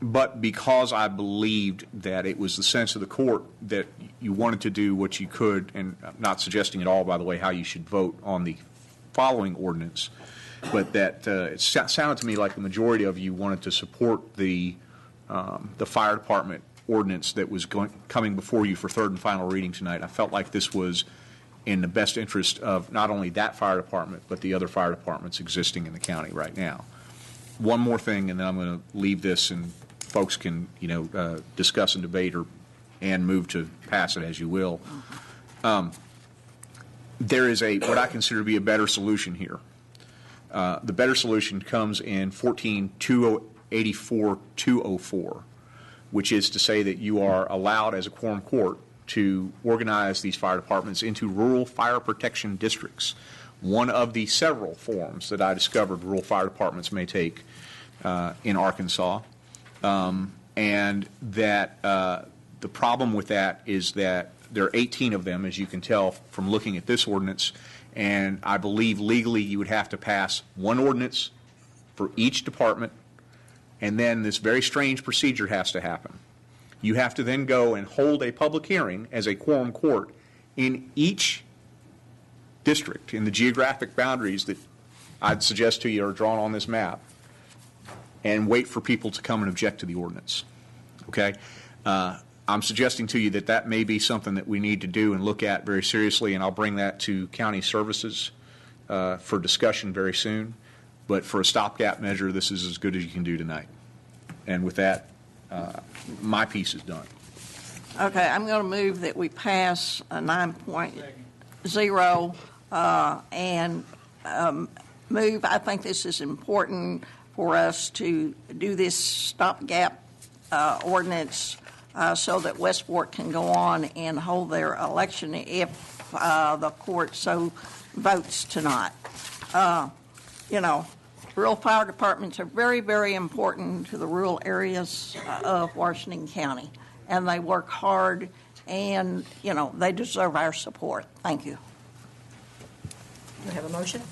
But because I believed that it was the sense of the court that you wanted to do what you could, and I'm not suggesting at all, by the way, how you should vote on the following ordinance, but that it sounded to me like the majority of you wanted to support the fire department ordinance that was coming before you for third and final reading tonight. I felt like this was in the best interest of not only that fire department, but the other fire departments existing in the county right now. One more thing, and then I'm going to leave this, and folks can, discuss and debate and move to pass it as you will. There is what I consider to be a better solution here. The better solution comes in 14-284-204, which is to say that you are allowed as a quorum court to organize these fire departments into rural fire protection districts, one of the several forms that I discovered rural fire departments may take in Arkansas. And that the problem with that is that there are 18 of them, as you can tell from looking at this ordinance, and I believe legally you would have to pass one ordinance for each department, and then this very strange procedure has to happen. You have to then go and hold a public hearing as a quorum court in each district in the geographic boundaries that I'd suggest to you are drawn on this map, and wait for people to come and object to the ordinance. Okay? I'm suggesting to you that may be something that we need to do and look at very seriously, and I'll bring that to county services for discussion very soon. But for a stopgap measure, this is as good as you can do tonight. And with that, my piece is done. Okay, I'm going to move that we pass 9.0 and move. I think this is important for us to do this stopgap ordinance so that West Fork can go on and hold their election if the court so votes tonight. Rural fire departments are very, very important to the rural areas of Washington County, and they work hard, and, they deserve our support. Thank you. Do you have a motion?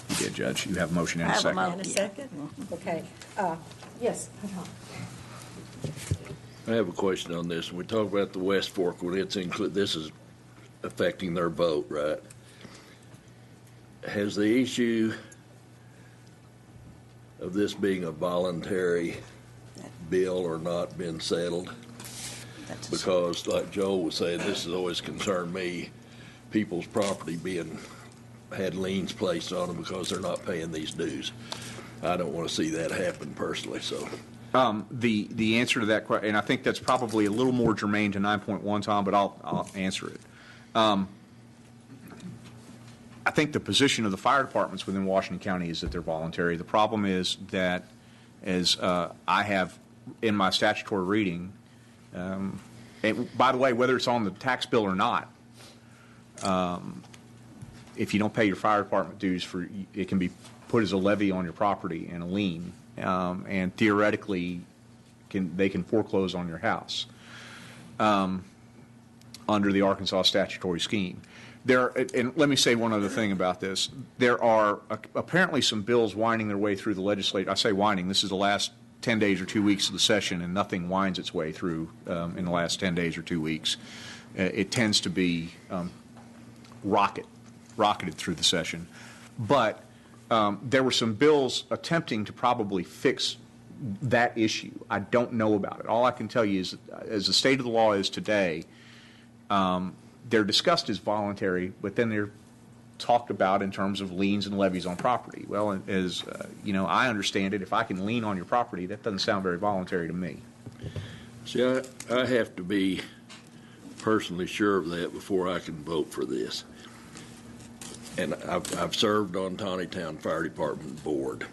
You did, Judge. You have a motion and a second. And a second? Okay. Yes. I have a question on this. We talk about the West Fork when this is affecting their vote, right? Has the issue of this being a voluntary bill or not been settled? Because, like Joel was saying, this has always concerned me, people's property had liens placed on them because they're not paying these dues. I don't want to see that happen personally, so. The answer to that question, and I think that's probably a little more germane to 9.1, Tom, but I'll answer it. I I think the position of the fire departments within Washington County is that they're voluntary. The problem is that, as I have in my statutory reading, and by the way, whether it's on the tax bill or not, if you don't pay your fire department dues, it can be put as a levy on your property and a lien, and theoretically they can foreclose on your house under the Arkansas statutory scheme. And let me say one other thing about this. There are apparently some bills winding their way through the legislature. I say winding. This is the last 10 days or 2 weeks of the session, and nothing winds its way through in the last 10 days or 2 weeks. It tends to be rocketed through the session. But there were some bills attempting to probably fix that issue. I don't know about it. All I can tell you is, as the state of the law is today, they're discussed as voluntary, but then they're talked about in terms of liens and levies on property. Well, as I understand it, if I can lien on your property, that doesn't sound very voluntary to me. See, I have to be personally sure of that before I can vote for this. And I've served on Tawnytown Fire Department Board,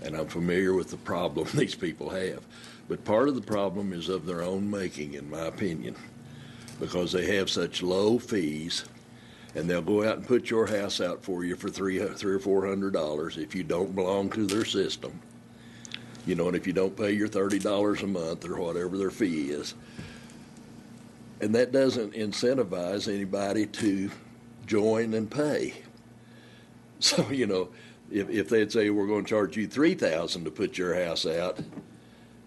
and I'm familiar with the problem these people have. But part of the problem is of their own making, in my opinion, because they have such low fees, and they'll go out and put your house out for you for $300 or $400 if you don't belong to their system. And if you don't pay your $30 a month or whatever their fee is. And that doesn't incentivize anybody to join and pay. So, if they'd say, we're going to charge you $3,000 to put your house out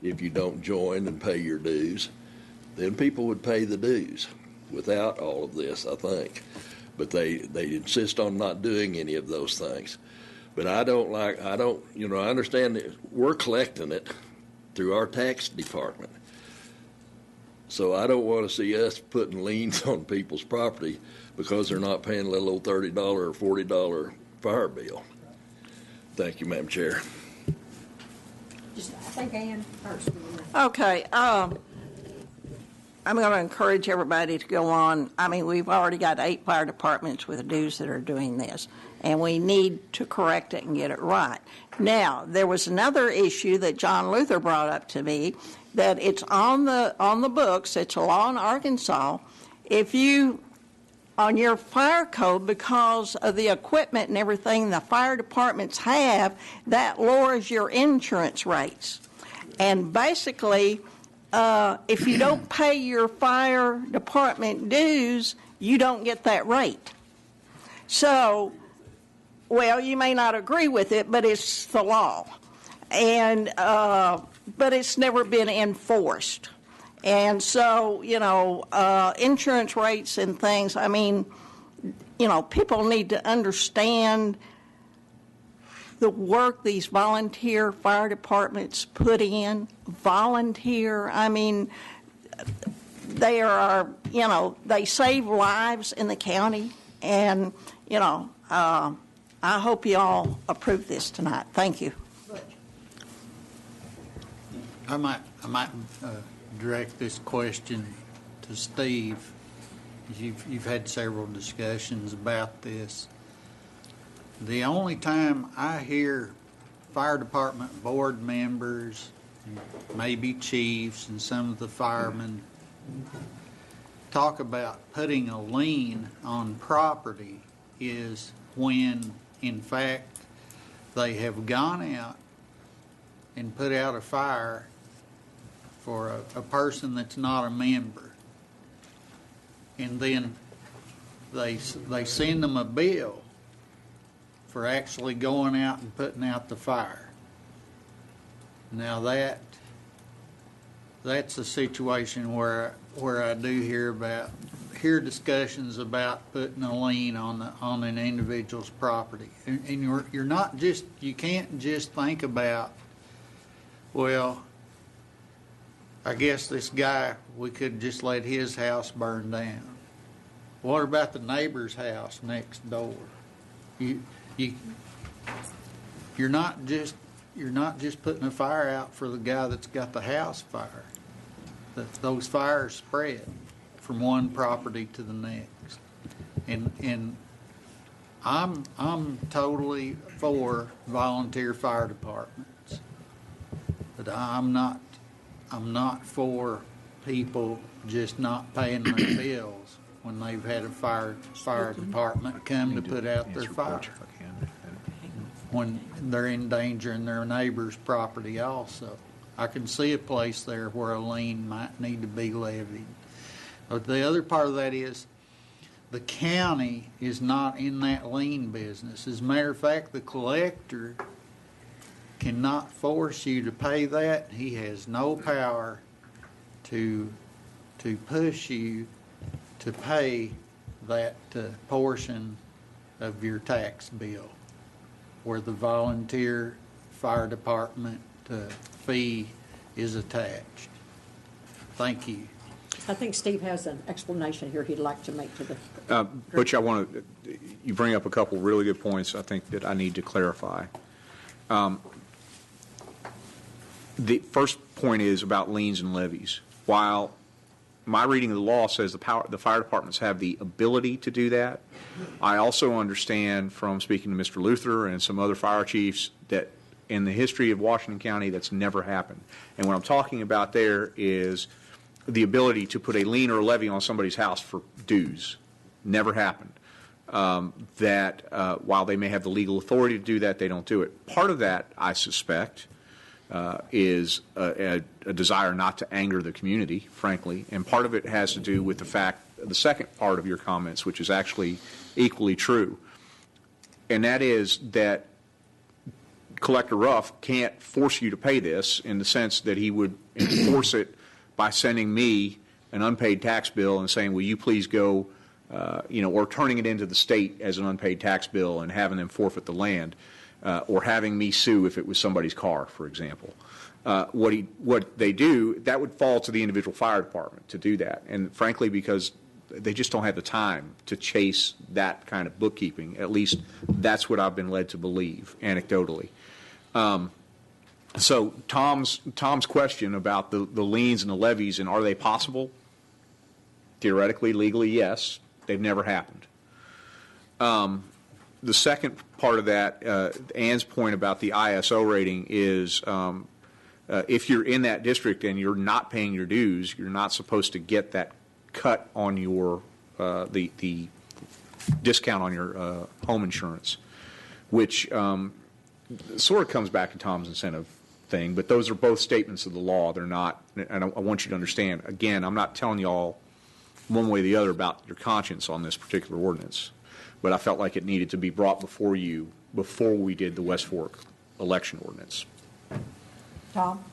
if you don't join and pay your dues, then people would pay the dues without all of this, I think. But they insist on not doing any of those things. But I understand that we're collecting it through our tax department. So I don't want to see us putting liens on people's property because they're not paying a little old $30 or $40 fire bill. Thank you, Madam Chair. I think Ann first. Okay. I'm going to encourage everybody to go on. I mean, we've already got 8 fire departments with dues that are doing this, and we need to correct it and get it right. Now, there was another issue that John Luther brought up to me, that it's on the books, it's a law in Arkansas, if you, on your fire code, because of the equipment and everything the fire departments have, that lowers your insurance rates. And basically, if you don't pay your fire department dues, you don't get that rate. So, well, you may not agree with it, but it's the law. And, but it's never been enforced. And so, insurance rates and things, I mean, people need to understand the work these volunteer fire departments put in. Volunteer, I mean, they are, they save lives in the county. And, I hope you all approve this tonight. Thank you. I might direct this question to Steve. You've had several discussions about this. The only time I hear fire department board members, maybe chiefs and some of the firemen, talk about putting a lien on property is when, in fact, they have gone out and put out a fire for a person that's not a member. And then they send them a bill for actually going out and putting out the fire. Now that's a situation where I do hear discussions about putting a lien on an individual's property. And you can't just think about, well, I guess this guy, we could just let his house burn down. What about the neighbor's house next door? You're not just putting a fire out for the guy that's got the house fire. Those fires spread from one property to the next, and I'm totally for volunteer fire departments, but I'm not for people just not paying their bills when they've had a fire department come to put out their fire. When they're endangering their neighbor's property also. I can see a place there where a lien might need to be levied. But the other part of that is the county is not in that lien business. As a matter of fact, the collector cannot force you to pay that. He has no power to push you to pay that portion of your tax bill where the volunteer fire department fee is attached. Thank you. I think Steve has an explanation here he'd like to make to the. Butch, you bring up a couple really good points I think that I need to clarify. The first point is about liens and levies. While my reading of the law says the fire departments have the ability to do that, I also understand from speaking to Mr. Luther and some other fire chiefs that in the history of Washington County that's never happened. And what I'm talking about there is the ability to put a lien or a levy on somebody's house for dues. Never happened. While they may have the legal authority to do that, they don't do it. Part of that, I suspect, is a desire not to anger the community, frankly, and part of it has to do with the second part of your comments, which is actually equally true, and that is that Collector Ruff can't force you to pay this in the sense that he would enforce it by sending me an unpaid tax bill and saying, will you please go, or turning it into the state as an unpaid tax bill and having them forfeit the land. Or having me sue if it was somebody's car, for example. What they do, that would fall to the individual fire department to do that. And frankly, because they just don't have the time to chase that kind of bookkeeping. At least that's what I've been led to believe, anecdotally. So Tom's question about the liens and the levies and are they possible? Theoretically, legally, yes. They've never happened. The second part of that, Ann's point about the ISO rating is if you're in that district and you're not paying your dues, you're not supposed to get that cut on your the discount on your home insurance, which sort of comes back to Tom's incentive thing. But those are both statements of the law. They're not, and I want you to understand, again, I'm not telling you all one way or the other about your conscience on this particular ordinance. But I felt like it needed to be brought before you before we did the West Fork election ordinance. Tom?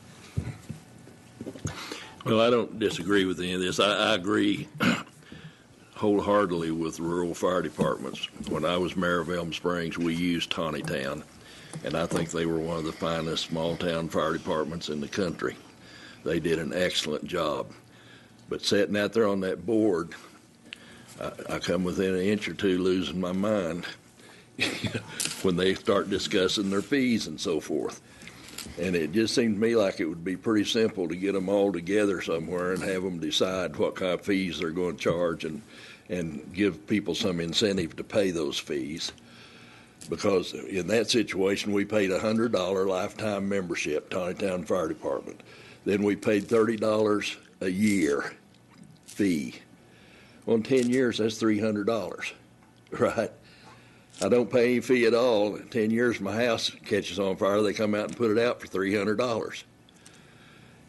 Well, I don't disagree with any of this. I agree wholeheartedly with rural fire departments. When I was mayor of Elm Springs, we used Tawnytown, and I think they were one of the finest small-town fire departments in the country. They did an excellent job. But sitting out there on that board, I come within an inch or two losing my mind when they start discussing their fees and so forth. And it just seemed to me like it would be pretty simple to get them all together somewhere and have them decide what kind of fees they're going to charge and give people some incentive to pay those fees. Because in that situation, we paid a $100 lifetime membership, Tawnytown Fire Department. Then we paid $30 a year fee. Well, in 10 years, that's $300, right? I don't pay any fee at all. In 10 years, my house catches on fire. They come out and put it out for $300.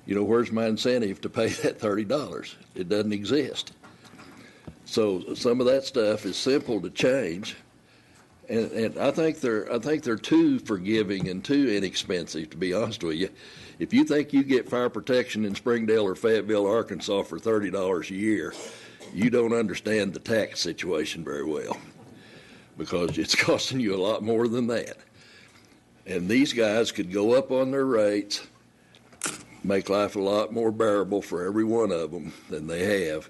You know, where's my incentive to pay that $30? It doesn't exist. So some of that stuff is simple to change, and I think they're too forgiving and too inexpensive, to be honest with you. If you think you get fire protection in Springdale or Fayetteville, Arkansas for $30 a year, you don't understand the tax situation very well, because it's costing you a lot more than that. And these guys could go up on their rates, make life a lot more bearable for every one of them than they have,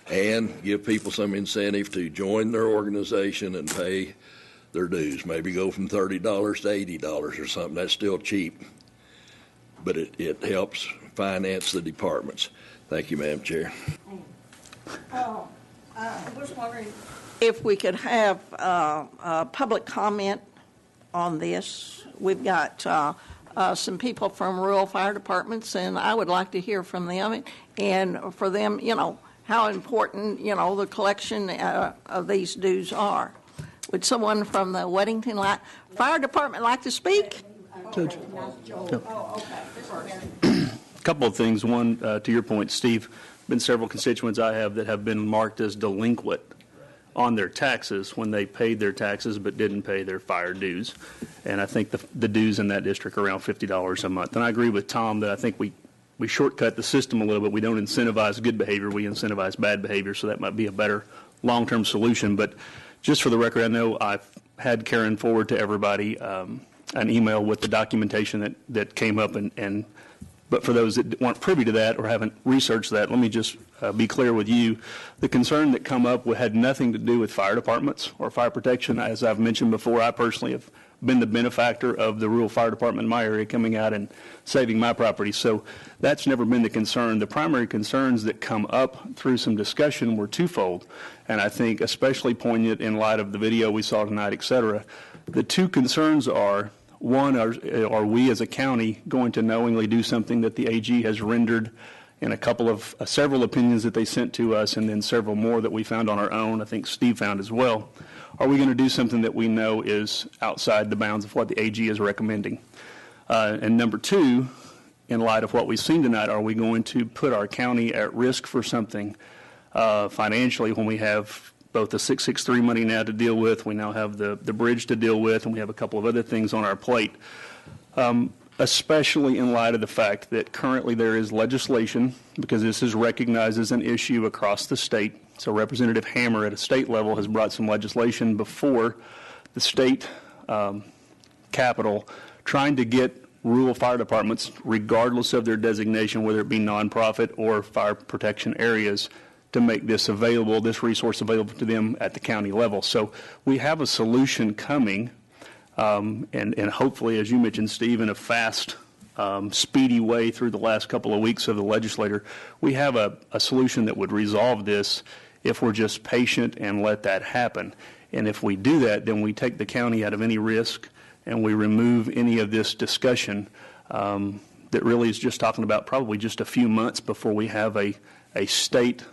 and give people some incentive to join their organization and pay their dues. Maybe go from $30 to $80 or something. That's still cheap, but it helps finance the departments. Thank you, Madam Chair. I was wondering if we could have public comment on this. We've got some people from rural fire departments, and I would like to hear from them, and for them, how important, the collection of these dues are. Would someone from the Weddington Fire Department like to speak? Judge. A couple of things. One, to your point, Steve, been several constituents I have that have been marked as delinquent on their taxes when they paid their taxes but didn't pay their fire dues. And I think the dues in that district are around $50 a month. And I agree with Tom that I think we shortcut the system a little bit. We don't incentivize good behavior. We incentivize bad behavior, so that might be a better long-term solution. But just for the record, I know I've had Karen forward to everybody an email with the documentation that came up, but for those that weren't privy to that or haven't researched that, let me just be clear with you. The concern that come up had nothing to do with fire departments or fire protection. As I've mentioned before, I personally have been the benefactor of the rural fire department in my area coming out and saving my property. So that's never been the concern. The primary concerns that come up through some discussion were twofold, and I think especially poignant in light of the video we saw tonight, et cetera. The two concerns are, one, are we as a county going to knowingly do something that the AG has rendered in a couple of several opinions that they sent to us, and then several more that we found on our own, I think Steve found as well. Are we going to do something that we know is outside the bounds of what the AG is recommending? And number two, in light of what we've seen tonight, are we going to put our county at risk for something financially when we have both the 663 money now to deal with, we now have the bridge to deal with, and we have a couple of other things on our plate, especially in light of the fact that currently there is legislation, because this is recognized as an issue across the state. So Representative Hammer at a state level has brought some legislation before the state capitol trying to get rural fire departments, regardless of their designation, whether it be nonprofit or fire protection areas, to make this available, this resource available to them at the county level. So we have a solution coming, and hopefully, as you mentioned, Steve, in a fast, speedy way through the last couple of weeks of the legislature, we have a solution that would resolve this if we're just patient and let that happen. And if we do that, then we take the county out of any risk and we remove any of this discussion that really is just talking about probably just a few months before we have a state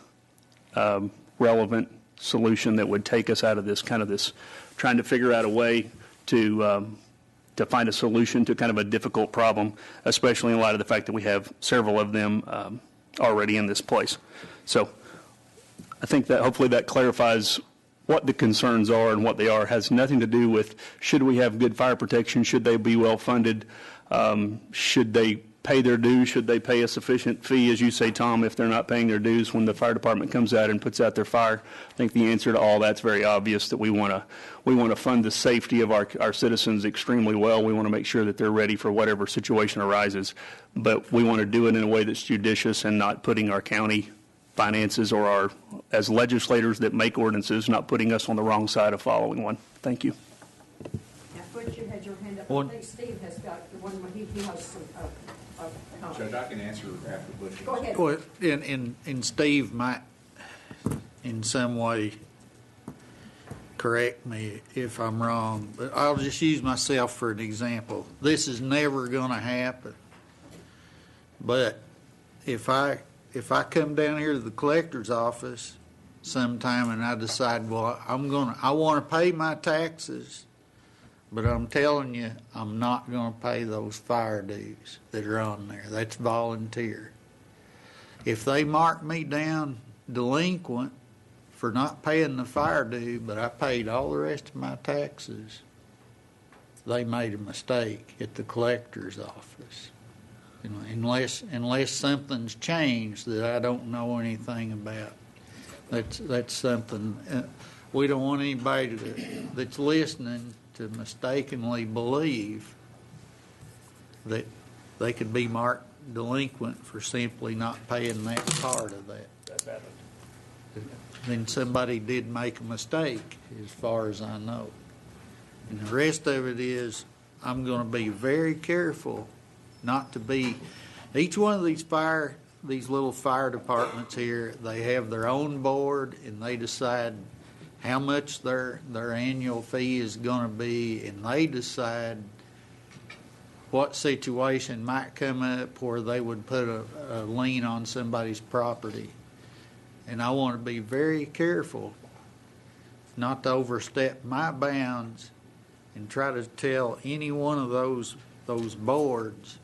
relevant solution that would take us out of this trying to figure out a way to find a solution to kind of a difficult problem, especially in light of the fact that we have several of them already in this place. So I think that hopefully that clarifies what the concerns are and what they are. It has nothing to do with should we have good fire protection, should they be well funded, should they pay their dues, should they pay a sufficient fee, as you say, Tom, if they're not paying their dues when the fire department comes out and puts out their fire. I think the answer to all that's very obvious, that we want to fund the safety of our citizens extremely well. We want to make sure that they're ready for whatever situation arises, but we want to do it in a way that's judicious and not putting our county finances or as legislators that make ordinances, not putting us on the wrong side of following one. Thank you. Now, Butch, you had your hand up. I think Steve has got the one where he has some comments. Judge, I can answer after Butch. Go ahead. Well, and Steve might in some way correct me if I'm wrong, but I'll just use myself for an example. This is never going to happen. But if I come down here to the collector's office sometime and I decide, well, I want to pay my taxes, but I'm telling you, I'm not going to pay those fire dues that are on there. That's volunteer. If they mark me down delinquent for not paying the fire due, but I paid all the rest of my taxes, they made a mistake at the collector's office. You know, unless something's changed that I don't know anything about. That's something we don't want anybody that's listening to mistakenly believe that they could be marked delinquent for simply not paying that part of that. Then somebody did make a mistake, as far as I know. And the rest of it is, I'm going to be very careful not to be. Each one of these fire these little fire departments here, they have their own board and they decide how much their annual fee is going to be, and they decide what situation might come up where they would put a lien on somebody's property. And I want to be very careful not to overstep my bounds and try to tell any one of those boards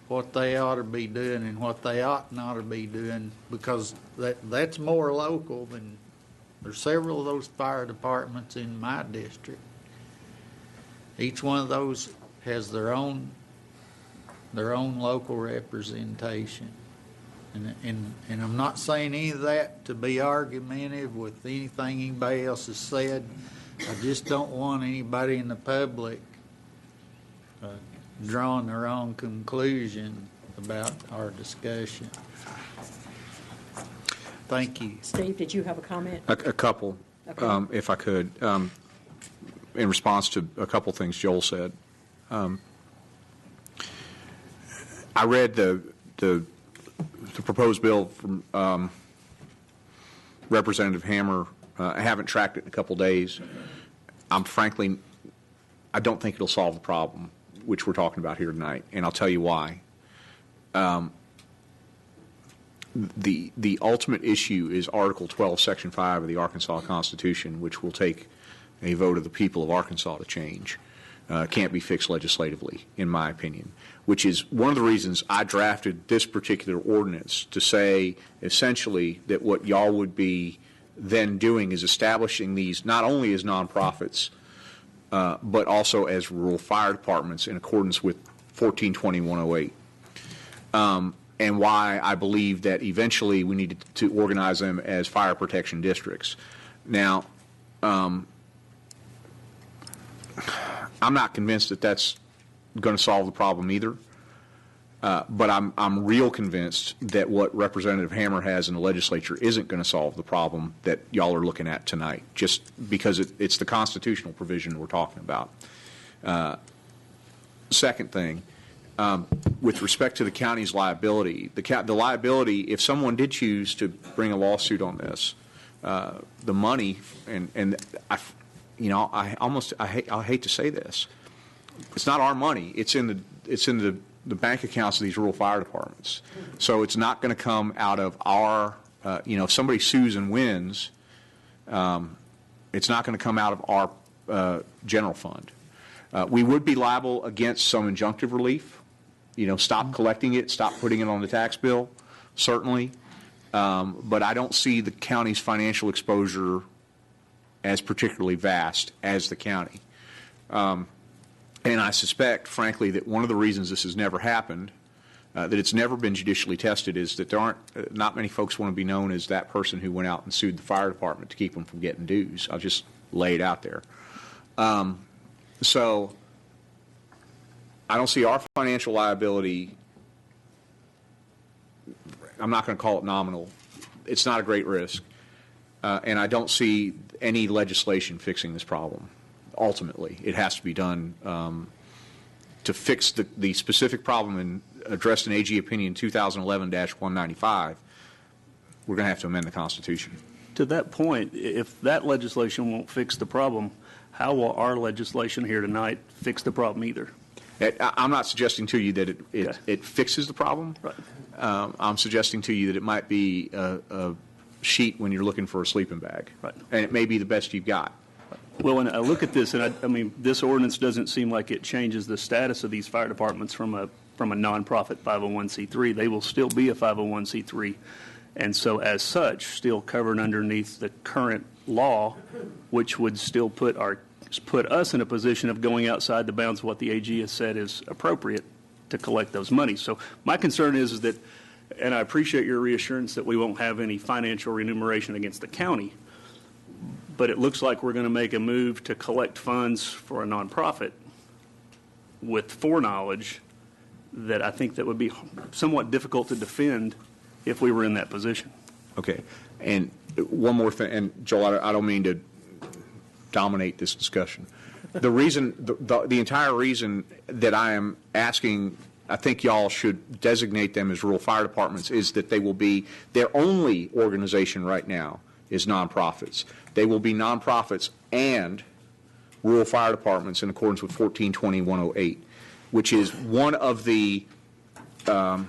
what they ought to be doing and what they ought not to be doing, because that's more local than there's several of those fire departments in my district. Each one of those has their own local representation. And I'm not saying any of that to be argumentative with anything anybody else has said. I just don't want anybody in the public drawing their own conclusion about our discussion. Thank you. Steve, did you have a comment? A couple, Okay. if I could, in response to a couple things Joel said. I read the proposed bill from Representative Hammer. I haven't tracked it in a couple days. Frankly, I don't think it'll solve the problem which we're talking about here tonight, and I'll tell you why. The ultimate issue is Article 12, Section 5 of the Arkansas Constitution, which will take a vote of the people of Arkansas to change. Can't be fixed legislatively, in my opinion, which is one of the reasons I drafted this particular ordinance, to say essentially that what y'all would be then doing is establishing these not only as nonprofits, but also as rural fire departments in accordance with 142108. And why I believe that eventually we need to organize them as fire protection districts. Now, I'm not convinced that that's going to solve the problem either, but I'm real convinced that what Representative Hammer has in the legislature isn't going to solve the problem that y'all are looking at tonight, just because it's the constitutional provision we're talking about. Second thing, with respect to the county's liability, the liability, if someone did choose to bring a lawsuit on this, the money, and I hate to say this, it's not our money. It's in the bank accounts of these rural fire departments. So it's not going to come out of our, if somebody sues and wins, it's not going to come out of our general fund. We would be liable against some injunctive relief. Stop collecting it, stop putting it on the tax bill, certainly. But I don't see the county's financial exposure as particularly vast as the county. And I suspect, frankly, that one of the reasons this has never happened, that it's never been judicially tested, is that not many folks want to be known as that person who went out and sued the fire department to keep them from getting dues. I'll just lay it out there. So I don't see our financial liability, I'm not going to call it nominal. It's not a great risk. And I don't see any legislation fixing this problem. Ultimately, it has to be done to fix the specific problem addressed in AG Opinion 2011-195. We're going to have to amend the Constitution. To that point, if that legislation won't fix the problem, how will our legislation here tonight fix the problem either? I'm not suggesting to you that it fixes the problem. Right. I'm suggesting to you that it might be a sheet when you're looking for a sleeping bag. Right. And it may be the best you've got. Well, when I look at this, and I mean, this ordinance doesn't seem like it changes the status of these fire departments from a nonprofit 501c3. They will still be a 501c3, and so as such, still covered underneath the current law, which would still put us in a position of going outside the bounds of what the AG has said is appropriate to collect those monies. So my concern is that, and I appreciate your reassurance that we won't have any financial remuneration against the county, but it looks like we're going to make a move to collect funds for a nonprofit with foreknowledge that I think that would be somewhat difficult to defend if we were in that position. Okay. And one more thing, and Joel, I don't mean to dominate this discussion. The reason, the entire reason that I am asking I think y'all should designate them as rural fire departments, is that they will be, their only organization right now is nonprofits. They will be nonprofits and rural fire departments in accordance with 1420-108, which is one of the, I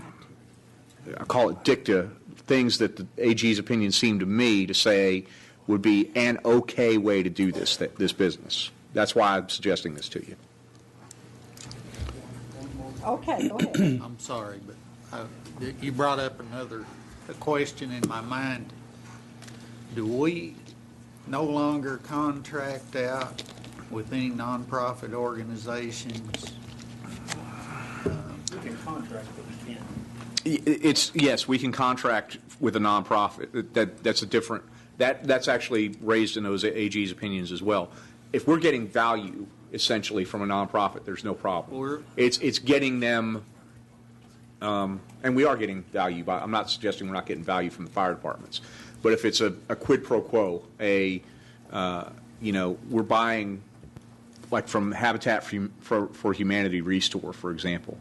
call it dicta, things that the AG's opinion seemed to me to say would be an okay way to do this business. That's why I'm suggesting this to you. Okay, go ahead. I'm sorry, but you brought up a question in my mind. Do we no longer contract out with any nonprofit organizations? We can contract, but we can't. Yes, we can contract with a nonprofit. That's a different. That's actually raised in those AG's opinions as well. If we're getting value essentially from a nonprofit, there's no problem. It's getting them, and we are getting value. I'm not suggesting we're not getting value from the fire departments, but if it's a quid pro quo, we're buying like from Habitat for Humanity Restore, for example.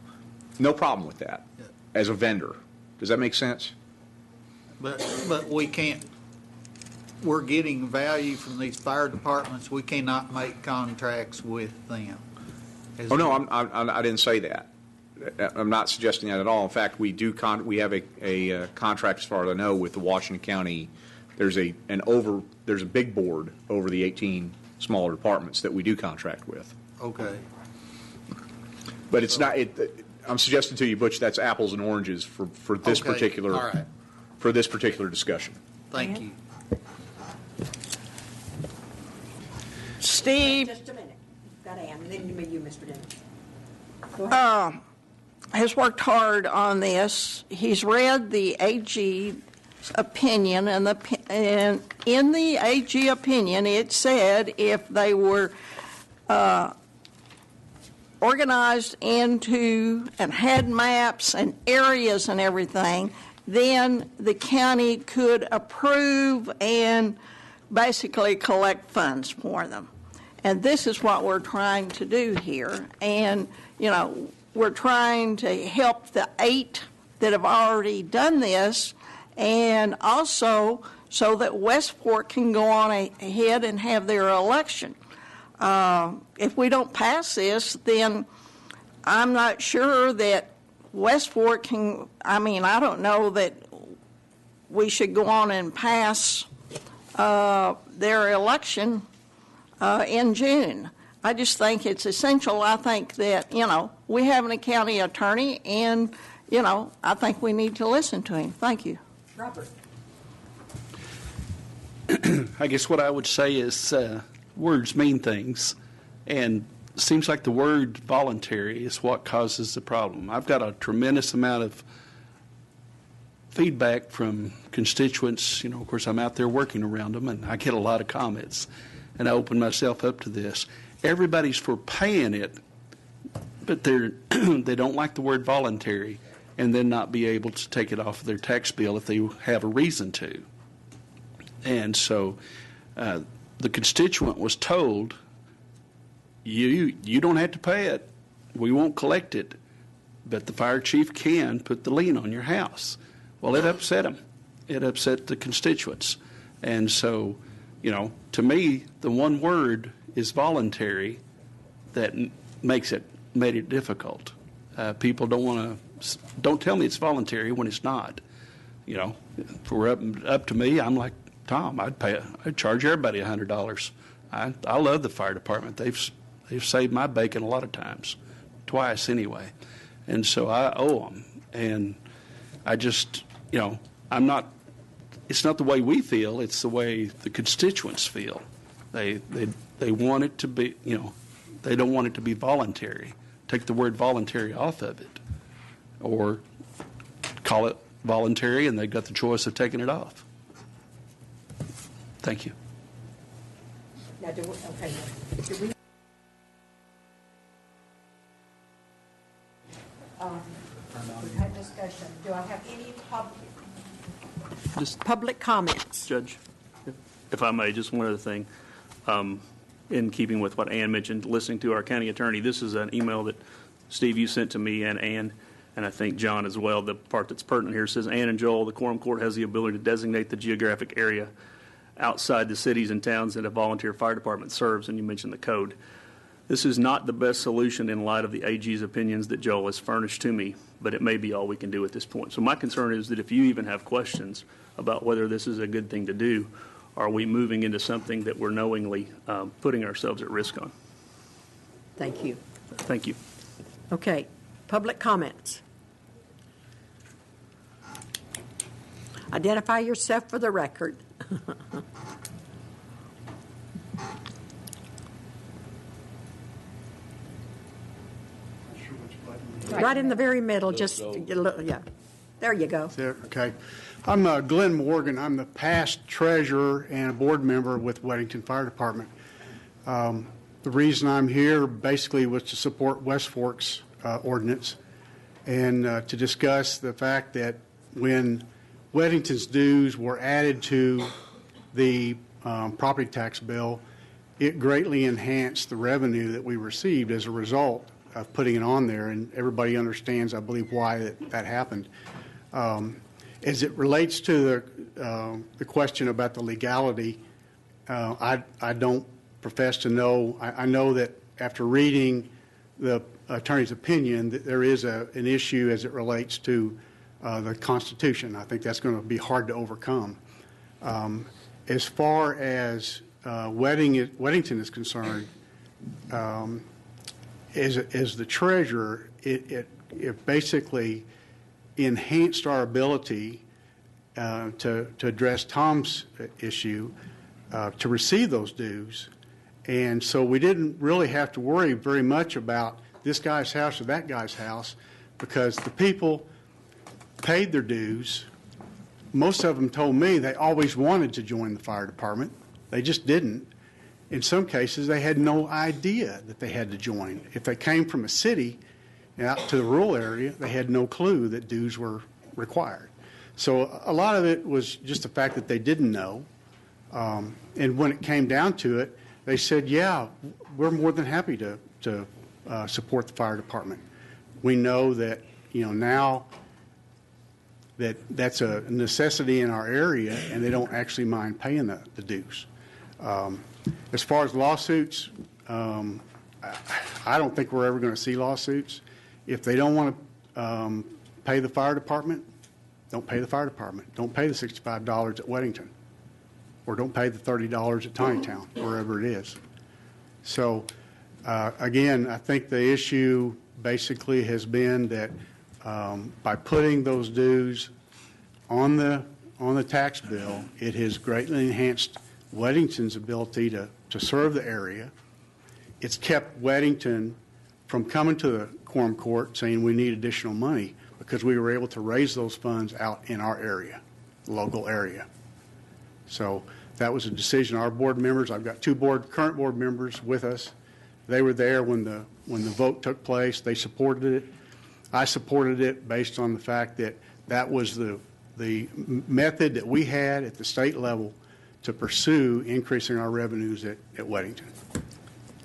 No problem with that as a vendor. Does that make sense? But we can't. We're getting value from these fire departments. We cannot make contracts with them. I didn't say that. I'm not suggesting that at all. In fact, we do. We have a contract, as far as I know, with the Washington County. There's a big board over the 18 smaller departments that we do contract with. Okay. But it's not. I'm suggesting to you, Butch, that's apples and oranges for this particular. All right. For this particular discussion. Thank you. Steve Just a minute. Got Ann, and then you, Mr. Dennis. Go ahead. Has worked hard on this. He's read the AG opinion, and in the AG opinion, it said if they were organized into and had maps and areas and everything, then the county could approve and basically collect funds for them. And this is what we're trying to do here. And, we're trying to help the 8 that have already done this, and also so that Westport can go on ahead and have their election. If we don't pass this, then I'm not sure that Westport can, I don't know that we should go on and pass their election in June. I just think it's essential. I think that, we have a county attorney, and, I think we need to listen to him. Thank you. Robert. I guess what I would say is words mean things, and it seems like the word voluntary is what causes the problem. I've got a tremendous amount of feedback from constituents. Of course, I'm out there working around them, and I get a lot of comments, and I open myself up to this. Everybody's for paying it, but they don't like the word voluntary, and then not be able to take it off of their tax bill if they have a reason to. And so the constituent was told, you don't have to pay it. We won't collect it. But the fire chief can put the lien on your house. Well, it upset them. It upset the constituents. And so, to me, the one word is voluntary that made it difficult. People don't tell me it's voluntary when it's not. If it were up to me, I'm like Tom. I'd charge everybody $100. I love the fire department. They've saved my bacon a lot of times, twice anyway, and so I owe them. And I just, I'm not. It's not the way we feel. It's the way the constituents feel. They want it to be. They don't want it to be voluntary. Take the word voluntary off of it, or call it voluntary, and they've got the choice of taking it off. Thank you. Now, do we we've had discussion. Do I have any public comments? Judge, if I may, just one other thing. In keeping with what Ann mentioned, listening to our county attorney, this is an email that, Steve, you sent to me and Ann. and I think John as well, the part that's pertinent here says, Ann and Joel, the Quorum Court has the ability to designate the geographic area outside the cities and towns that a volunteer fire department serves, and you mentioned the code. This is not the best solution in light of the AG's opinions that Joel has furnished to me, but it may be all we can do at this point. So my concern is that if you even have questions about whether this is a good thing to do, are we moving into something that we're knowingly putting ourselves at risk on? Thank you. Thank you. Okay, public comments. Identify yourself for the record. Right in the very middle, just, yeah. There you go. Okay. I'm Glenn Morgan. I'm the past treasurer and a board member with Weddington Fire Department. The reason I'm here basically was to support West Fork's ordinance and to discuss the fact that when Weddington's dues were added to the property tax bill, it greatly enhanced the revenue that we received as a result of putting it on there, and everybody understands, I believe, why that happened. As it relates to the question about the legality, I don't profess to know. I know that after reading the attorney's opinion, that there is an issue as it relates to the Constitution. I think that's going to be hard to overcome. As far as Weddington is concerned, as the treasurer, it basically enhanced our ability to address Tom's issue to receive those dues. And so we didn't really have to worry very much about this guy's house or that guy's house because the people paid their dues. Most of them told me they always wanted to join the fire department. They just didn't. In some cases, they had no idea that they had to join. If they came from a city out to the rural area, they had no clue that dues were required. So a lot of it was just the fact that they didn't know. And when it came down to it, they said, yeah, we're more than happy to support the fire department. We know that, now that that's a necessity in our area, and they don't actually mind paying the dues. As far as lawsuits, I don't think we're ever going to see lawsuits. If they don't want to pay the fire department, don't pay the fire department. Don't pay the $65 at Weddington, or don't pay the $30 at Tinytown, wherever it is. So, again, I think the issue basically has been that by putting those dues on the tax bill, it has greatly enhanced Weddington's ability to serve the area. It's kept Weddington from coming to the Quorum Court saying we need additional money because we were able to raise those funds out in our area, local area. So that was a decision. Our board members, I've got two current board members with us. They were there when the vote took place. They supported it. I supported it based on the fact that that was the method that we had at the state level to pursue increasing our revenues at Weddington.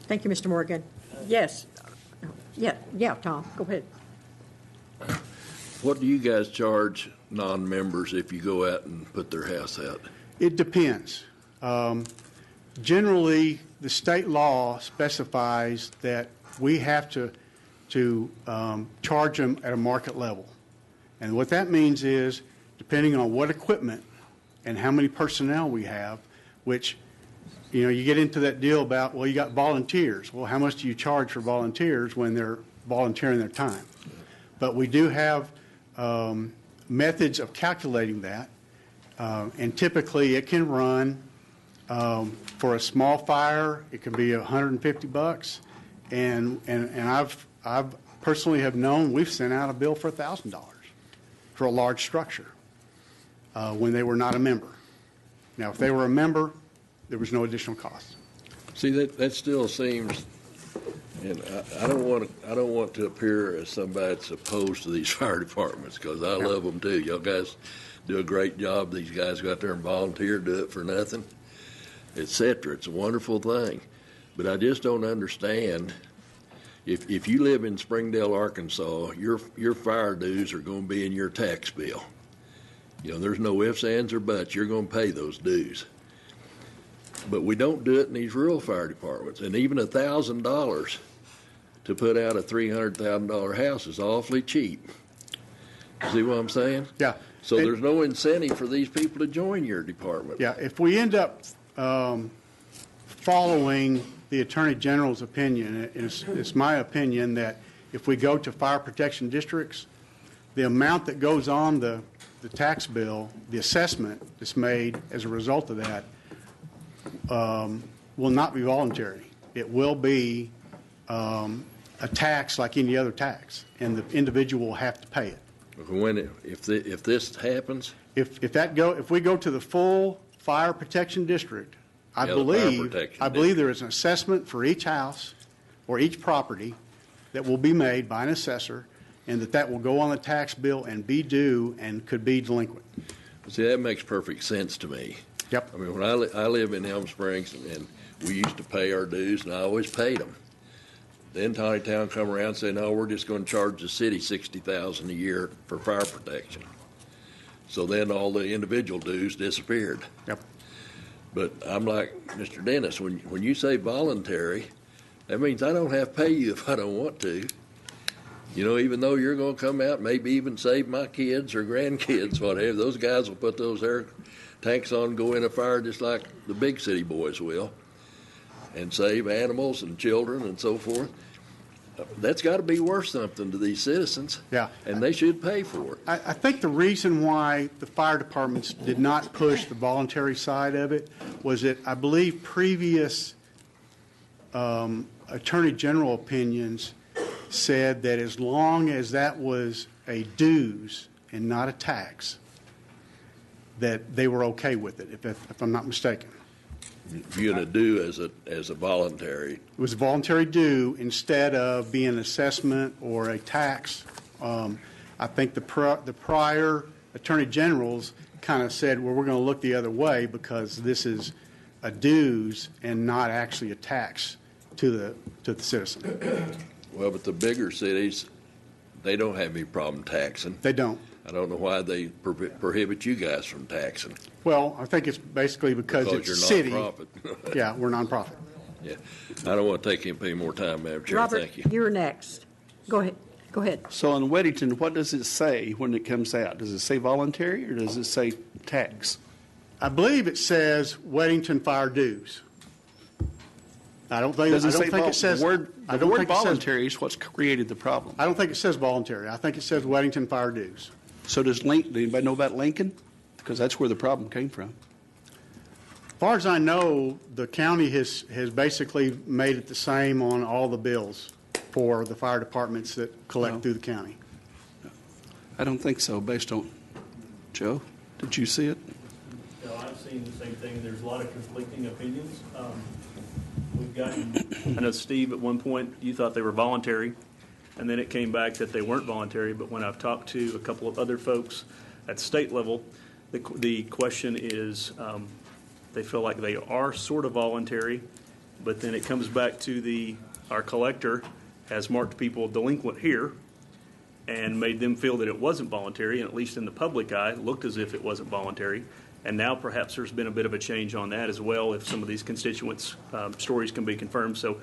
Thank you, Mr. Morgan. Yes. Yeah, Tom, go ahead. What do you guys charge non-members if you go out and put their house out? It depends. Generally, the state law specifies that we have to charge them at a market level. And what that means is, depending on what equipment and how many personnel we have, which, you get into that deal about, well, you got volunteers. Well, how much do you charge for volunteers when they're volunteering their time? But we do have methods of calculating that, and typically it can run for a small fire. It can be $150, and I've personally have known we've sent out a bill for $1,000 for a large structure when they were not a member. Now, if they were a member, there was no additional cost. See, that still seems, and I don't want to appear as somebody that's opposed to these fire departments, because I love them too. Y'all guys do a great job. These guys go out there and volunteer, do it for nothing, etc. It's a wonderful thing, but I just don't understand. If you live in Springdale, Arkansas, your fire dues are going to be in your tax bill. You know, there's no ifs, ands, or buts. You're going to pay those dues. But we don't do it in these rural fire departments. And even $1,000 to put out a $300,000 house is awfully cheap. See what I'm saying? Yeah. So there's no incentive for these people to join your department. Yeah, if we end up following the Attorney General's opinion, it's my opinion that if we go to fire protection districts, the amount that goes on the tax bill, the assessment that's made as a result of that, will not be voluntary. It will be a tax like any other tax, and the individual will have to pay it. If this happens, if we go to the full fire protection district, I believe there is an assessment for each house or each property that will be made by an assessor, and that will go on the tax bill and be due and could be delinquent. See, that makes perfect sense to me. Yep. I mean, when I live in Elm Springs, and we used to pay our dues, and I always paid them. Then Tawny Town come around and say, no, we're just going to charge the city $60,000 a year for fire protection. So then all the individual dues disappeared. Yep. But I'm like Mr. Dennis, when you say voluntary, that means I don't have to pay you if I don't want to. You know, even though you're going to come out, maybe even save my kids or grandkids, whatever, those guys will put those air tanks on and go in a fire just like the big city boys will, and save animals and children and so forth. That's got to be worth something to these citizens. Yeah. And they should pay for it. I think the reason why the fire departments did not push the voluntary side of it was that I believe previous Attorney General opinions said that as long as that was a dues and not a tax, that they were okay with it, if I'm not mistaken. Viewing a due as a voluntary. It was a voluntary due instead of being an assessment or a tax. I think the prior Attorney Generals kind of said, well, we're going to look the other way because this is a dues and not actually a tax to the citizen. Well, but the bigger cities, they don't have any problem taxing. They don't. I don't know why they prohibit you guys from taxing. Well, I think it's basically because it's you're city. Nonprofit. Yeah, we're nonprofit. Yeah, I don't want to take any more time, Madam Chair. Robert, Thank you. You're next. Go ahead. Go ahead. So in Weddington, what does it say when it comes out? Does it say voluntary or does it say tax? I believe it says Weddington fire dues. I don't think it says the word voluntary is what's created the problem. I don't think it says voluntary. I think it says Weddington fire dues. So does anybody know about Lincoln? Because that's where the problem came from. As far as I know, the county has basically made it the same on all the bills for the fire departments that collect through the county. I don't think so, based on, Joe, did you see it? No, I've seen the same thing. There's a lot of conflicting opinions. We've gotten, I know, Steve, at one point, you thought they were voluntary, and then it came back that they weren't voluntary. But when I've talked to a couple of other folks at state level, the question is they feel like they are sort of voluntary, but then it comes back to our collector has marked people delinquent here and made them feel that it wasn't voluntary, and at least in the public eye, looked as if it wasn't voluntary. And now perhaps there's been a bit of a change on that as well, if some of these constituents' stories can be confirmed. So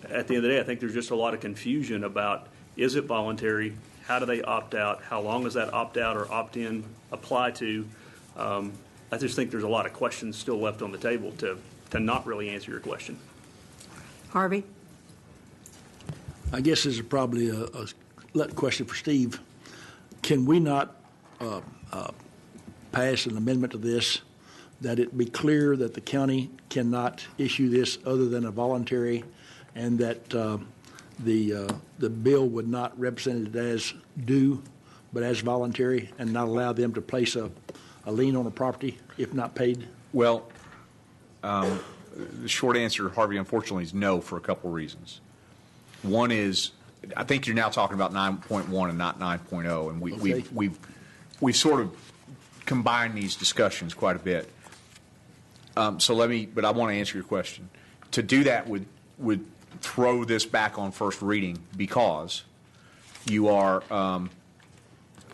at the end of the day, I think there's just a lot of confusion about, is it voluntary? How do they opt out? How long does that opt-out or opt-in apply to? I just think there's a lot of questions still left on the table to not really answer your question. Harvey? I guess this is probably a question for Steve. Can we not pass an amendment to this that it be clear that the county cannot issue this other than a voluntary, and that the bill would not represent it as due but as voluntary, and not allow them to place a lien on a property if not paid? Well, the short answer, Harvey, unfortunately, is no, for a couple of reasons. One is, I think you're now talking about 9.1 and not 9.0, and we've sort of combined these discussions quite a bit. But I want to answer your question. To do that would throw this back on first reading because you are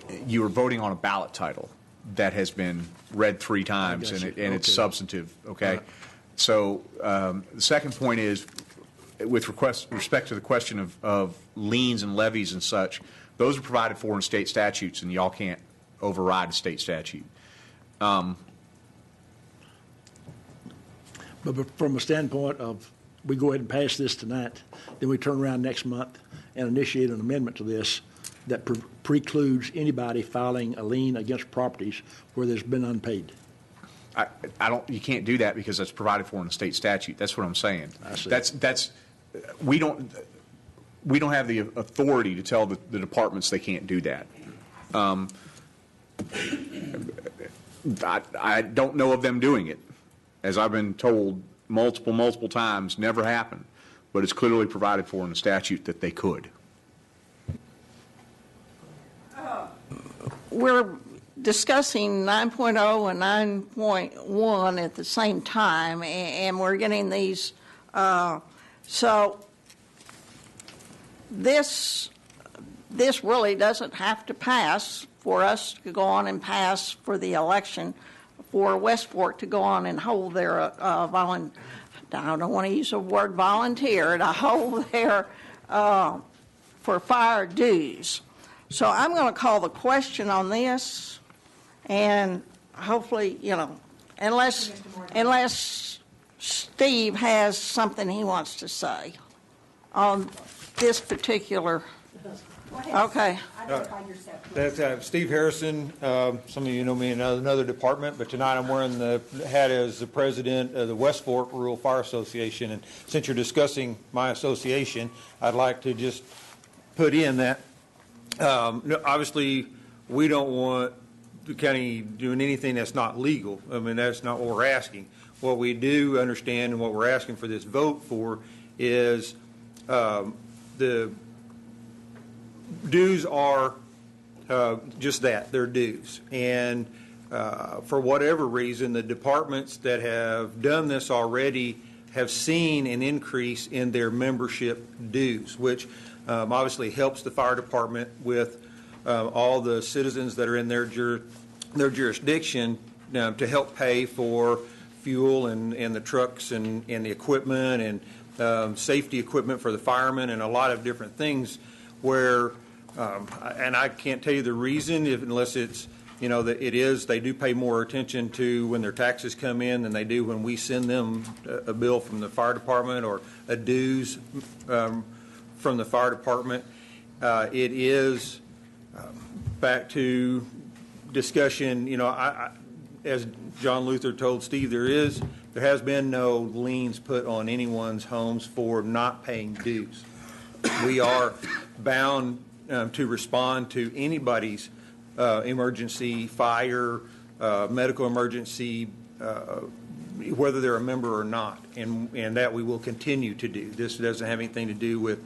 voting on a ballot title that has been read 3 times and it's substantive. Okay, so the second point is with respect to the question of liens and levies and such. Those are provided for in state statutes, and y'all can't override a state statute. But from a standpoint of we go ahead and pass this tonight, then we turn around next month and initiate an amendment to this that precludes anybody filing a lien against properties where there's been unpaid. You can't do that because that's provided for in the state statute. That's what I'm saying. I see. We don't have the authority to tell the departments they can't do that. I don't know of them doing it. As I've been told multiple times, never happened. But it's clearly provided for in the statute that they could. We're discussing 9.0 and 9.1 at the same time, and we're getting these. So this really doesn't have to pass for us to go on and pass for the election for West Fork to go on and hold their I don't want to use the word volunteer, to hold their for fire dues. So I'm going to call the question on this, and hopefully, unless Steve has something he wants to say on this particular. Okay. That's Steve Harrison. Some of you know me in another department, but tonight I'm wearing the hat as the president of the West Fork Rural Fire Association. And since you're discussing my association, I'd like to just put in that obviously we don't want the county doing anything that's not legal. I mean, that's not what we're asking. What we do understand and what we're asking for this vote for is the dues are just that, they're dues. And for whatever reason, the departments that have done this already have seen an increase in their membership dues, which obviously helps the fire department with all the citizens that are in their jurisdiction to help pay for fuel and the trucks and the equipment and safety equipment for the firemen and a lot of different things where, and I can't tell you the reason unless it's, that it is, they do pay more attention to when their taxes come in than they do when we send them a bill from the fire department or a dues from the fire department. It is back to discussion, as John Luther told Steve, there has been no liens put on anyone's homes for not paying dues. We are bound to respond to anybody's emergency, fire, medical emergency, whether they're a member or not, and that we will continue to do. This doesn't have anything to do with,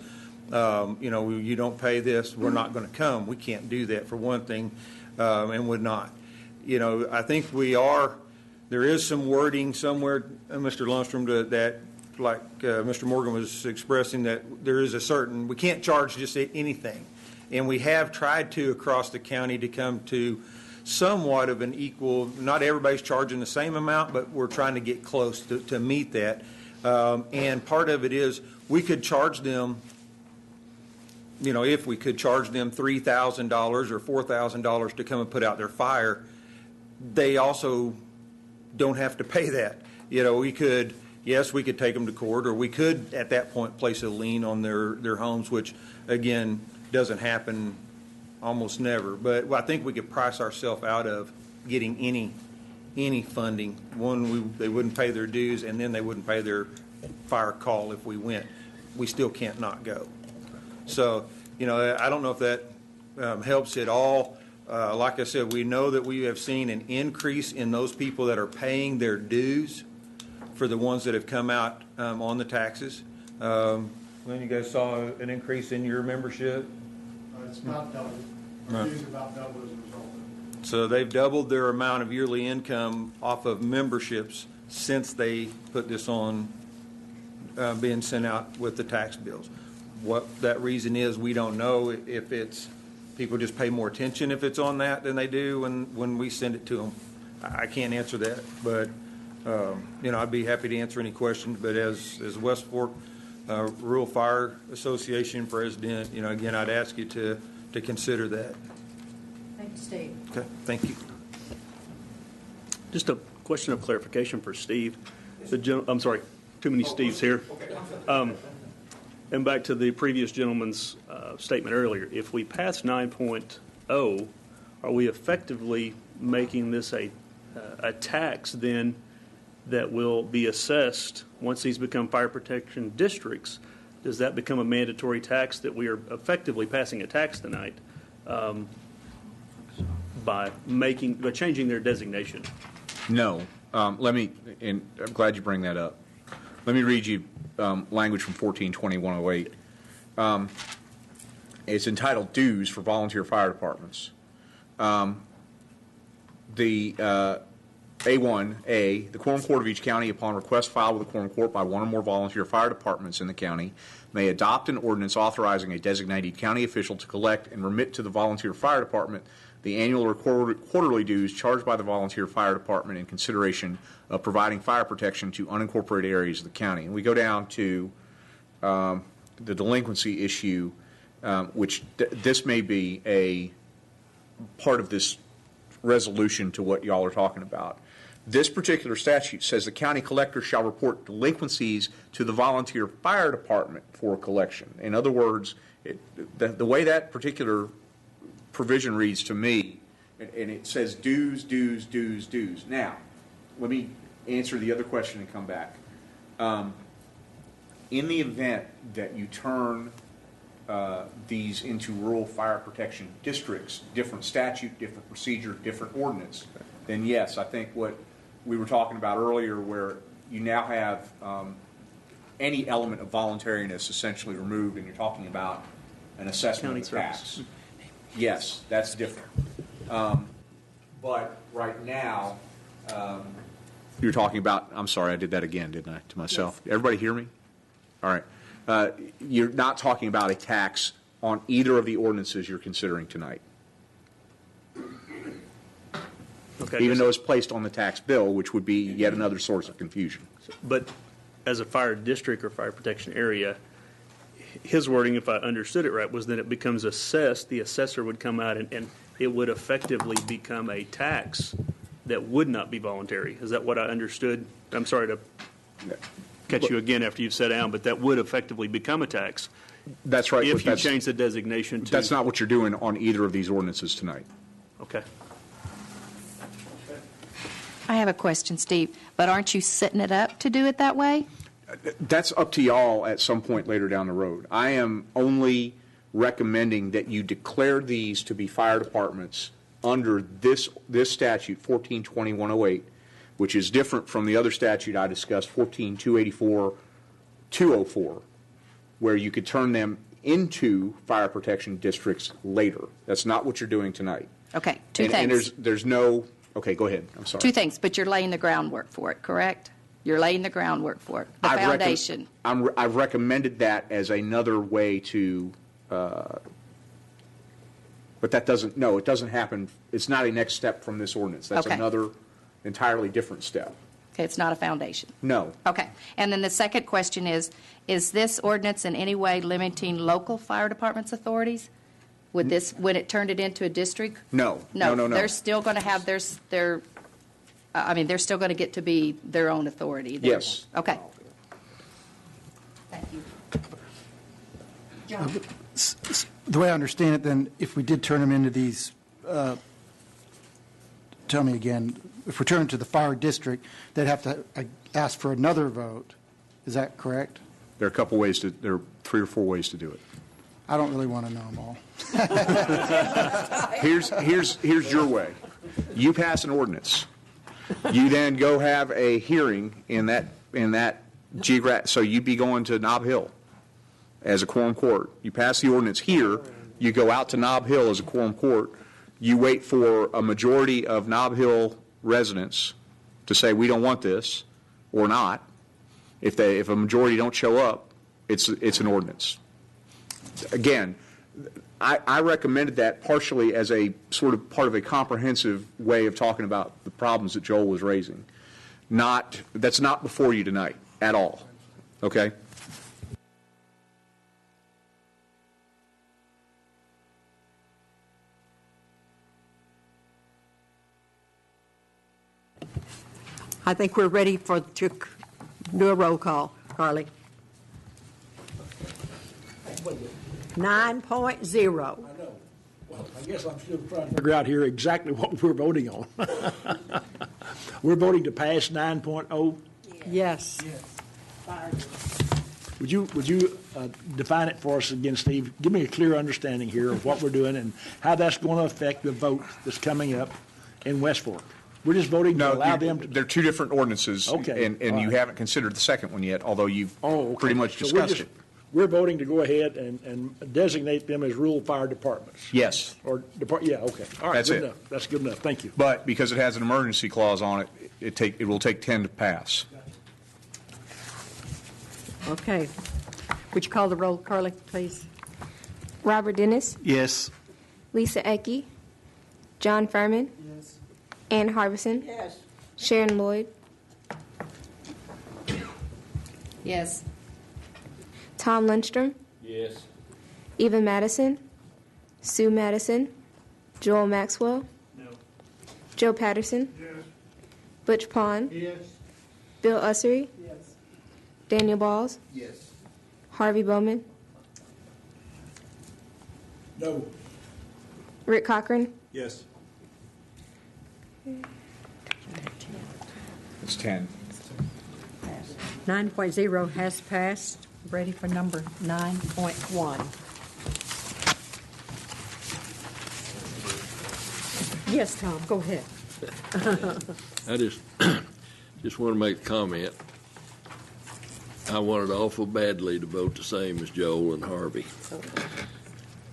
you don't pay this, we're not going to come. We can't do that for one thing, and would not. I think there is some wording somewhere, Mr. Lundstrom, that like Mr. Morgan was expressing, that there is we can't charge just anything. And we have tried to, across the county, to come to somewhat of an equal, not everybody's charging the same amount, but we're trying to get close to meet that. And part of it is we could charge them, if we could charge them $3,000 or $4,000 to come and put out their fire, they also don't have to pay that. We could take them to court, or we could at that point place a lien on their homes, which again doesn't happen almost never. But I think we could price ourselves out of getting any funding. One, they wouldn't pay their dues, and then they wouldn't pay their fire call if we went. We still can't not go. So, I don't know if that helps at all. Like I said, we know that we have seen an increase in those people that are paying their dues for the ones that have come out on the taxes. When you guys saw an increase in your membership? It's about double. Our dues are about double as a result of it. So they've doubled their amount of yearly income off of memberships since they put this on being sent out with the tax bills. What that reason is, we don't know. If it's people just pay more attention if it's on that than they do when we send it to them. I can't answer that, but I'd be happy to answer any questions. But as West Fork Rural Fire Association president, again, I'd ask you to consider that. Thank you, Steve. Okay, thank you. Just a question of clarification for Steve. I'm sorry, too many Steves here. And back to the previous gentleman's statement earlier, if we pass 9.0, are we effectively making this a tax then that will be assessed once these become fire protection districts? Does that become a mandatory tax that we are effectively passing a tax tonight by changing their designation? No. And I'm glad you bring that up. Let me read you language from 142108. It's entitled Dues for Volunteer Fire Departments. A1A, the Quorum Court of each county, upon request filed with the Quorum Court by one or more volunteer fire departments in the county, may adopt an ordinance authorizing a designated county official to collect and remit to the volunteer fire department the annual or quarterly dues charged by the volunteer fire department in consideration of providing fire protection to unincorporated areas of the county. And we go down to the delinquency issue, which this may be a part of this resolution to what y'all are talking about. This particular statute says the county collector shall report delinquencies to the volunteer fire department for collection. In other words, the way that particular provision reads to me, and it says dues. Now, let me answer the other question and come back. In the event that you turn these into rural fire protection districts, different statute, different procedure, different ordinance, then yes, I think what we were talking about earlier, where you now have any element of voluntariness essentially removed, and you're talking about an assessment of the tax. Yes, that's different. But right now, you're talking about, I'm sorry, I did that again, didn't I, to myself? Yes. Everybody hear me? All right. You're not talking about a tax on either of the ordinances you're considering tonight. Okay, even though it's placed on the tax bill, which would be yet another source of confusion. But as a fire district or fire protection area, his wording, if I understood it right, was that it becomes assessed, the assessor would come out and it would effectively become a tax that would not be voluntary. Is that what I understood? I'm sorry to catch you again after you've sat down, but that would effectively become a tax. That's right. If you change the designation to... That's not what you're doing on either of these ordinances tonight. Okay. I have a question, Steve, but aren't you setting it up to do it that way? That's up to y'all at some point later down the road. I am only recommending that you declare these to be fire departments under this statute, 142108, which is different from the other statute I discussed, 14284-204, where you could turn them into fire protection districts later. That's not what you're doing tonight. Okay, two things. And there's no... Okay, go ahead. I'm sorry. Two things, but you're laying the groundwork for it, correct? You're laying the groundwork for it, the foundation. I've recommended that as another way to, but that doesn't, no, it doesn't happen. It's not a next step from this ordinance. That's another entirely different step. Okay, it's not a foundation. No. Okay, and then the second question is this ordinance in any way limiting local fire departments' authorities? Would this, when it turned it into a district? No. They're still going to have they're still going to get to be their own authority. Yes. Okay. Thank you. John. The way I understand it, then, if we did turn them into these, tell me again, if we turn them to the fire district, they'd have to ask for another vote. Is that correct? There are a couple ways there are 3 or 4 ways to do it. I don't really want to know them all. Here's your way. You pass an ordinance. You then go have a hearing in that geographic. So you'd be going to Nob Hill as a quorum court. You pass the ordinance here. You go out to Nob Hill as a quorum court. You wait for a majority of Nob Hill residents to say we don't want this or not. If a majority don't show up, it's an ordinance. Again, I recommended that partially as a sort of part of a comprehensive way of talking about the problems that Joel was raising. That's not before you tonight at all. Okay? I think we're ready to do a roll call. Carly? 9.0. Well, I guess I'm still trying to figure out here exactly what we're voting on. We're voting to pass 9.0. Yes. Would you define it for us again, Steve? Give me a clear understanding here of what we're doing and how that's going to affect the vote that's coming up in West Fork. We're just voting to allow them to. They're two different ordinances. Okay. And you right. haven't considered the second one yet, although you've pretty much So discussed it. We're voting to go ahead and designate them as rural fire departments. Yes. Or yeah, okay. All right, That's good it. enough. That's good enough. Thank you. But because it has an emergency clause on it, it will take 10 to pass. Okay. Would you call the roll, Carly, please? Robert Dennis, Yes. Lisa Ecke, John Furman, Ann Harbison, Yes. Sharon Lloyd, Yes. Tom Lundstrom, Yes. Eva Madison, Sue Madison, Joel Maxwell, No. Joe Patterson, Butch Pond, Yes. Bill Ussery, Daniel Balls, Yes. Harvey Bowman, No. Rick Cochran, Yes. It's 10. 9.0 has passed. Ready for number 9.1. Yes, Tom, go ahead. I just want to make a comment. I wanted awful badly to vote the same as Joel and Harvey.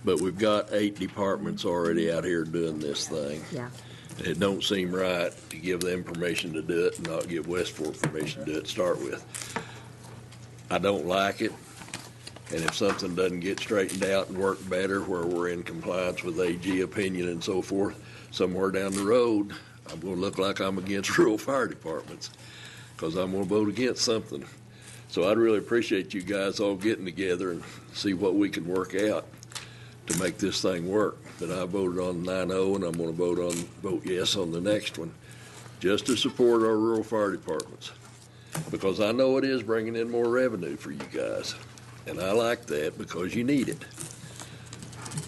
But we've got 8 departments already out here doing this thing. Yeah. It don't seem right to give them permission to do it and not give West Fork permission to do it to start with. I don't like it, and if something doesn't get straightened out and work better where we're in compliance with AG opinion and so forth, somewhere down the road, I'm going to look like I'm against rural fire departments because I'm going to vote against something. So I'd really appreciate you guys all getting together and see what we can work out to make this thing work. But I voted on 9-0, and I'm going to vote yes on the next one, just to support our rural fire departments, because I know it is bringing in more revenue for you guys, and I like that because you need it.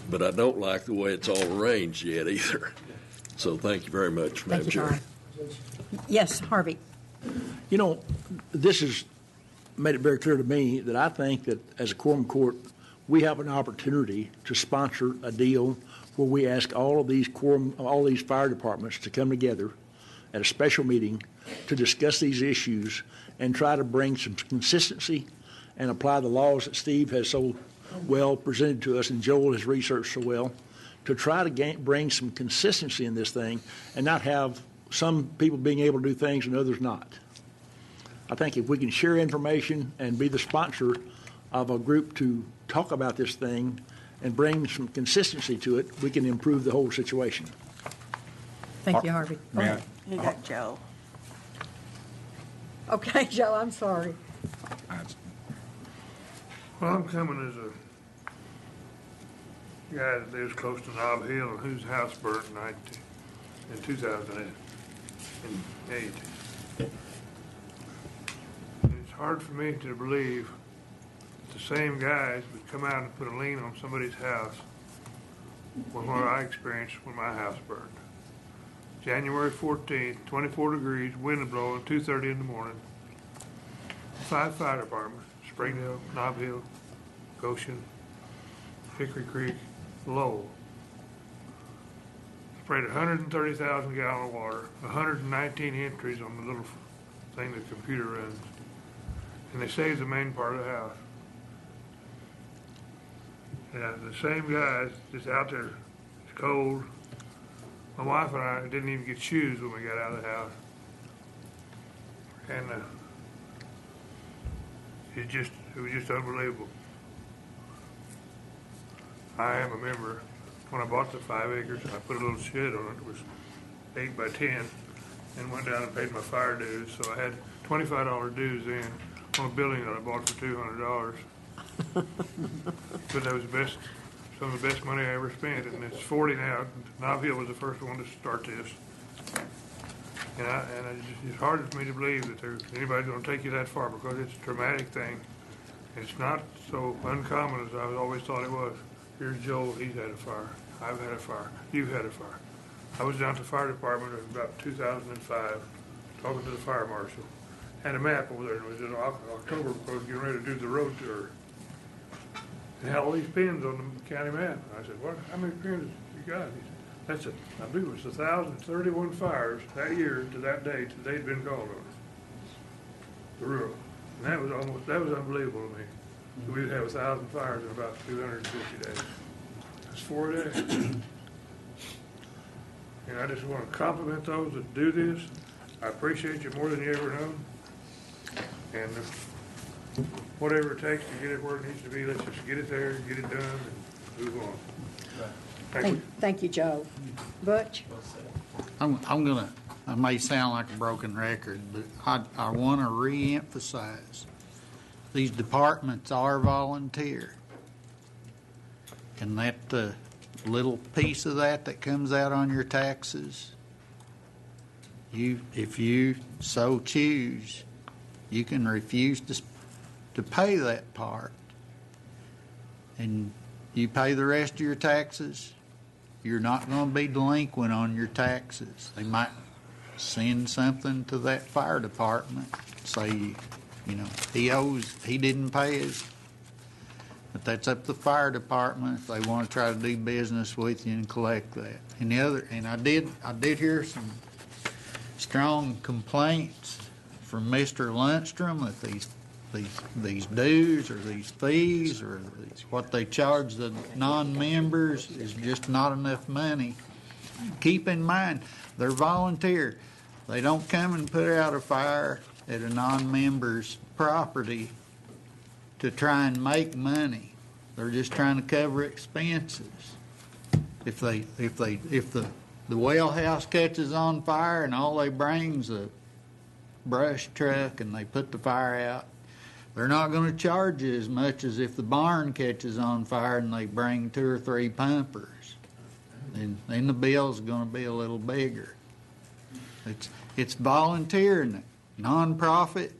But I don't like the way it's all arranged yet either. So thank you very much, Madam Chair. Tom. Yes, Harvey. You know, this has made it very clear to me that I think that as a quorum court, we have an opportunity to sponsor a deal where we ask all these fire departments to come together at a special meeting to discuss these issues and try to bring some consistency and apply the laws that Steve has so well presented to us and Joel has researched so well, to try to bring some consistency in this thing and not have some people being able to do things and others not. I think if we can share information and be the sponsor of a group to talk about this thing and bring some consistency to it, we can improve the whole situation. Thank you, Harvey. Go ahead. You got Joe. Okay, Joe, I'm sorry. Well, I'm coming as a guy that lives close to Nob Hill and whose house burned in 2008. It's hard for me to believe that the same guys would come out and put a lien on somebody's house when what I experienced when my house burned. January 14th, 24 degrees, wind blowing, 2:30 in the morning. 5 fire departments, Springdale, Nob Hill, Goshen, Hickory Creek, Lowell. Sprayed 130,000 gallon of water, 119 entries on the little thing the computer runs. And they saved the main part of the house. And the same guys just out there, it's cold. My wife and I didn't even get shoes when we got out of the house. And it was just unbelievable. I am a member. When I bought the 5 acres, I put a little shed on it. It was 8 by 10, and went down and paid my fire dues. So I had $25 dues in on a building that I bought for $200. But that was some of the best money I ever spent, and it's 40 now. Nob Hill was the first one to start this. And it's hard for me to believe that there's anybody going to take you that far, because it's a traumatic thing. It's not so uncommon as I always thought it was. Here's Joel, he's had a fire. I've had a fire. You've had a fire. I was down at the fire department in about 2005, talking to the fire marshal. Had a map over there, and it was in October because we were getting ready to do the road tour. And had all these pins on the county map. And I said, "What? How many pins you got?" He said, "That's it. I believe it was 1,031 fires that year to that date that they'd been called on. The rural." And that was unbelievable to me. So we'd have 1,000 fires in about 250 days. That's 4 days. And I just want to compliment those that do this. I appreciate you more than you ever know. And whatever it takes to get it where it needs to be, let's just get it there, get it done, and move on. Thank you. Thank you, Joe. Butch? I may sound like a broken record, but I want to reemphasize these departments are volunteer. And that little piece of that comes out on your taxes, if you so choose, you can refuse to pay that part. And you pay the rest of your taxes, you're not going to be delinquent on your taxes. They might send something to that fire department, say, he didn't pay his. But that's up to the fire department if they want to try to do business with you and collect that. And I did hear some strong complaints from Mr. Lundstrom that these dues or these fees or what they charge the non-members is just not enough money. Keep in mind, they're volunteer. They don't come and put out a fire at a non-member's property to try and make money. They're just trying to cover expenses. If the well house catches on fire and all they bring's a brush truck and they put the fire out, they're not going to charge you as much as if the barn catches on fire and they bring 2 or 3 pumpers. And then the bill's going to be a little bigger. It's volunteer and non-profit,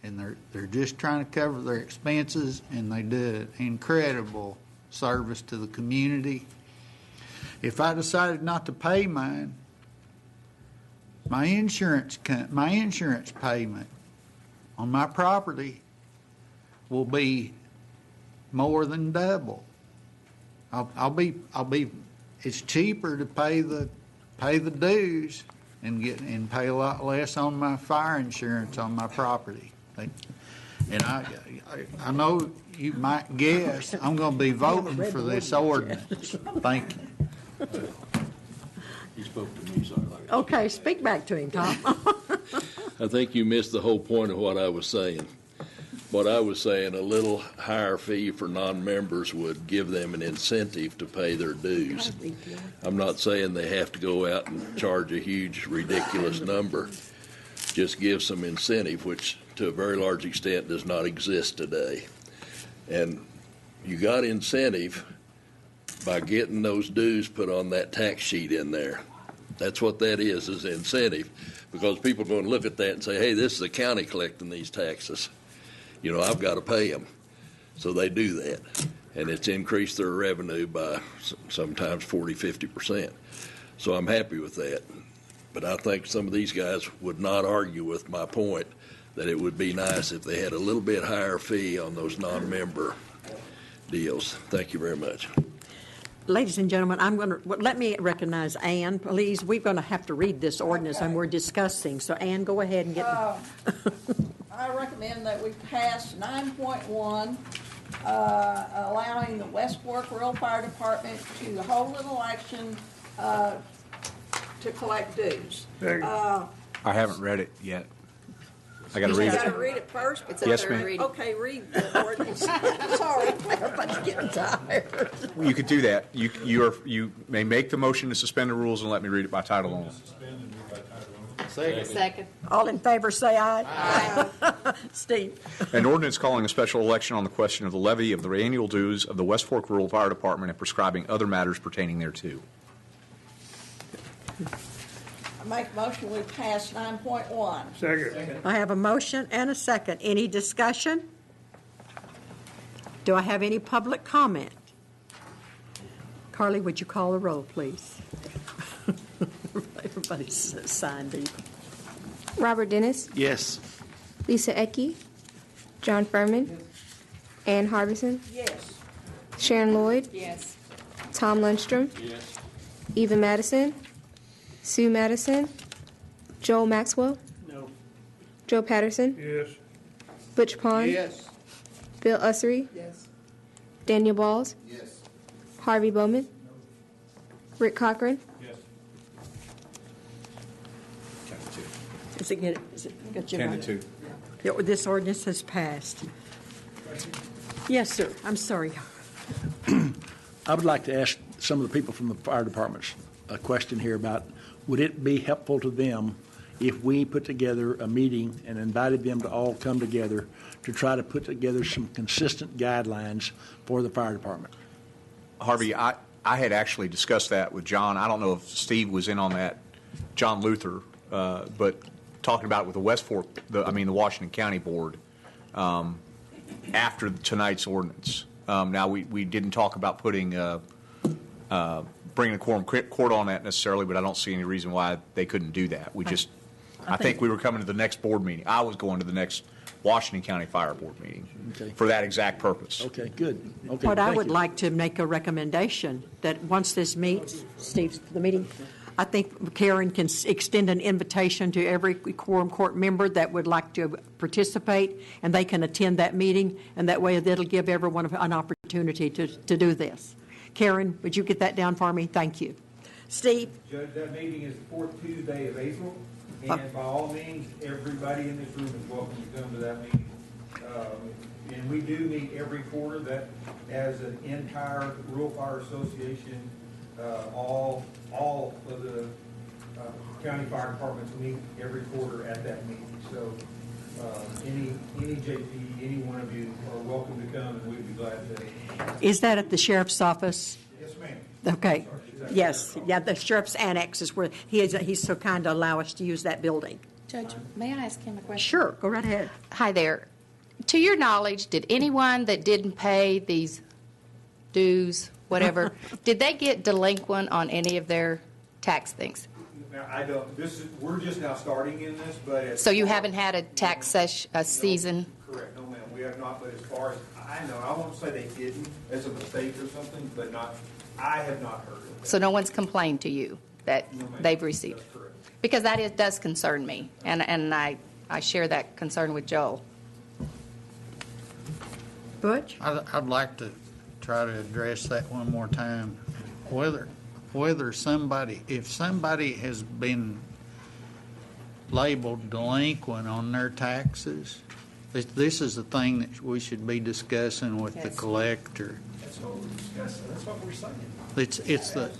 and they're just trying to cover their expenses, and they do incredible service to the community. If I decided not to pay mine, my insurance payment on my property will be more than double. It's cheaper to pay the dues and pay a lot less on my fire insurance on my property. And I know you might guess I'm going to be voting for this ordinance. Thank you. He spoke to me, so I like to Okay, speak back to him, Tom. I think you missed the whole point of what I was saying. What I was saying, a little higher fee for non-members would give them an incentive to pay their dues. I'm not saying they have to go out and charge a huge, ridiculous number. Just give some incentive, which to a very large extent does not exist today. And you got incentive by getting those dues put on that tax sheet in there. That's what that is incentive, because people are going to look at that and say, hey, this is the county collecting these taxes. I've got to pay them. So they do that. And it's increased their revenue by sometimes 40, 50%. So I'm happy with that. But I think some of these guys would not argue with my point that it would be nice if they had a little bit higher fee on those non-member deals. Thank you very much. Ladies and gentlemen, let me recognize Ann, please. We're going to have to read this ordinance, and we're discussing. So, Ann, go ahead and get... I recommend that we pass 9.1, allowing the West Fork Rural Fire Department to hold an election to collect dues. I haven't read it yet. I got to You read got to it. read it first? It's a Yes, third ma'am. reading. Okay, read the ordinance. Sorry, everybody's getting tired. You could do that. You may make the motion to suspend the rules and let me read it by title only. Second. All in favor, say aye. Aye. Steve? An ordinance calling a special election on the question of the levy of the annual dues of the West Fork Rural Fire Department and prescribing other matters pertaining thereto. I make a motion we pass 9.1. Second. I have a motion and a second. Any discussion? Do I have any public comment? Carly, would you call the roll, please? Everybody's signed in. Robert Dennis, Yes. Lisa Ecke, John Furman, Ann Harbison, Yes. Sharon Lloyd, Yes. Tom Lundstrom, Yes. Eva Madison, Sue Madison, Joel Maxwell, No. Joe Patterson, Yes. Butch Pond, Yes. Bill Ussery, Yes. Daniel Balls, Yes. Harvey Bowman, Rick Cochran, Yes. Is it got you 10 right? to 2. Yeah, this ordinance has passed. Yes, sir. I'm sorry. I would like to ask some of the people from the fire departments a question here about, would it be helpful to them if we put together a meeting and invited them to all come together to try to put together some consistent guidelines for the fire department? Harvey, I had actually discussed that with John. I don't know if Steve was in on that, John Luther, but talking about it with the West Fork, the Washington County Board, after tonight's ordinance. Now, we didn't talk about putting bringing a quorum court on that necessarily, but I don't see any reason why they couldn't do that. I think we were coming to the next board meeting. I was going to the next Washington County Fire Board meeting for that exact purpose. Okay, good. Okay, What I thank would you. like to make a recommendation, that once this meets, Steve, the meeting, I think Karen can extend an invitation to every quorum court member that would like to participate, and they can attend that meeting, and that way it'll give everyone an opportunity to do this. Karen, would you get that down for me? Thank you. Steve? Judge, that meeting is the fourth Tuesday of April, and by all means, everybody in this room is welcome to come to that meeting. And we do meet every quarter. That, as an entire Rural Fire Association, all of the county fire departments meet every quarter at that meeting. So any JP, any one of you are welcome to come, and we'd be glad to. Is that at the sheriff's office? Yes, ma'am. Okay. Yes. Yeah, the sheriff's annex is where he's so kind to allow us to use that building. Judge, may I ask him a question? Sure. Go right ahead. Hi there. To your knowledge, did anyone that didn't pay these dues, whatever, did they get delinquent on any of their tax things? Now, I don't, we're just now starting in this, but. So you haven't had a tax season? Correct, no ma'am, we have not, but as far as I know, I won't say they didn't as a mistake or something, but I have not heard of it. So no one's complained to you that No, ma'am. they've received? That's correct. Because that does concern me, and I share that concern with Joel. Butch? I'd like to try to address that one more time. Whether somebody, if somebody has been labeled delinquent on their taxes, this is the thing that we should be discussing with the collector. That's what we're discussing, that's what we're saying. It's the,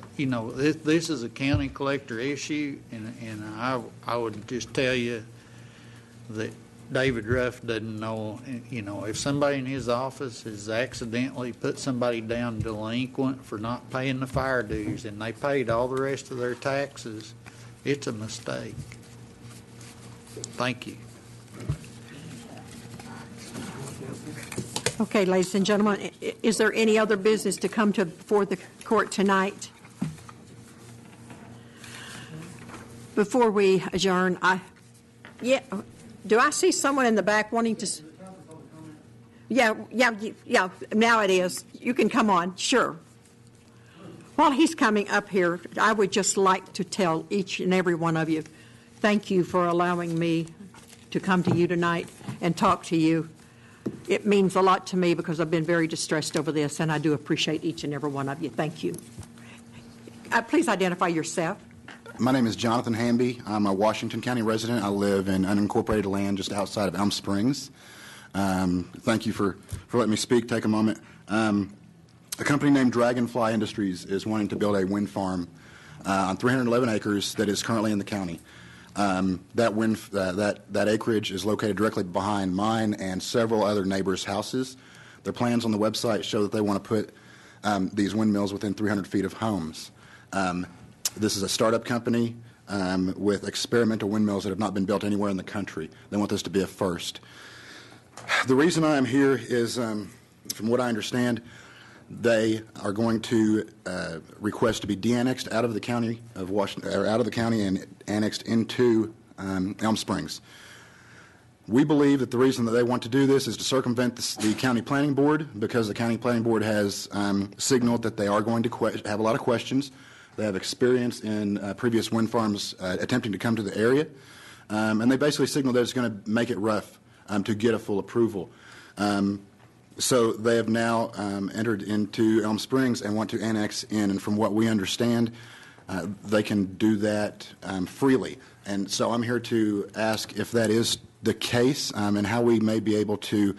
this is a county collector issue, and I would just tell you that David Ruff doesn't know, if somebody in his office has accidentally put somebody down delinquent for not paying the fire dues and they paid all the rest of their taxes, it's a mistake. Thank you. Okay, ladies and gentlemen, is there any other business to come before the court tonight? Before we adjourn, do I see someone in the back wanting to? Yeah, now it is. You can come on, sure. While he's coming up here, I would just like to tell each and every one of you, thank you for allowing me to come to you tonight and talk to you. It means a lot to me because I've been very distressed over this, and I do appreciate each and every one of you. Thank you. Please identify yourself. My name is Jonathan Hamby. I'm a Washington County resident. I live in unincorporated land just outside of Elm Springs. Thank you for letting me speak. Take a moment. A company named Dragonfly Industries is wanting to build a wind farm on 311 acres that is currently in the county. That acreage is located directly behind mine and several other neighbors' houses. Their plans on the website show that they want to put these windmills within 300 feet of homes. This is a startup company with experimental windmills that have not been built anywhere in the country. They want this to be a first. The reason I am here is, from what I understand, they are going to request to be de-annexed out of the county of Washington, or out of the county and annexed into Elm Springs. We believe that the reason that they want to do this is to circumvent the county planning board, because the county planning board has signaled that they are going to have a lot of questions. They have experience in previous wind farms attempting to come to the area, and they basically signaled that it's going to make it rough to get a full approval. So they have now entered into Elm Springs and want to annex in, and from what we understand, they can do that freely. And so I'm here to ask if that is the case and how we may be able to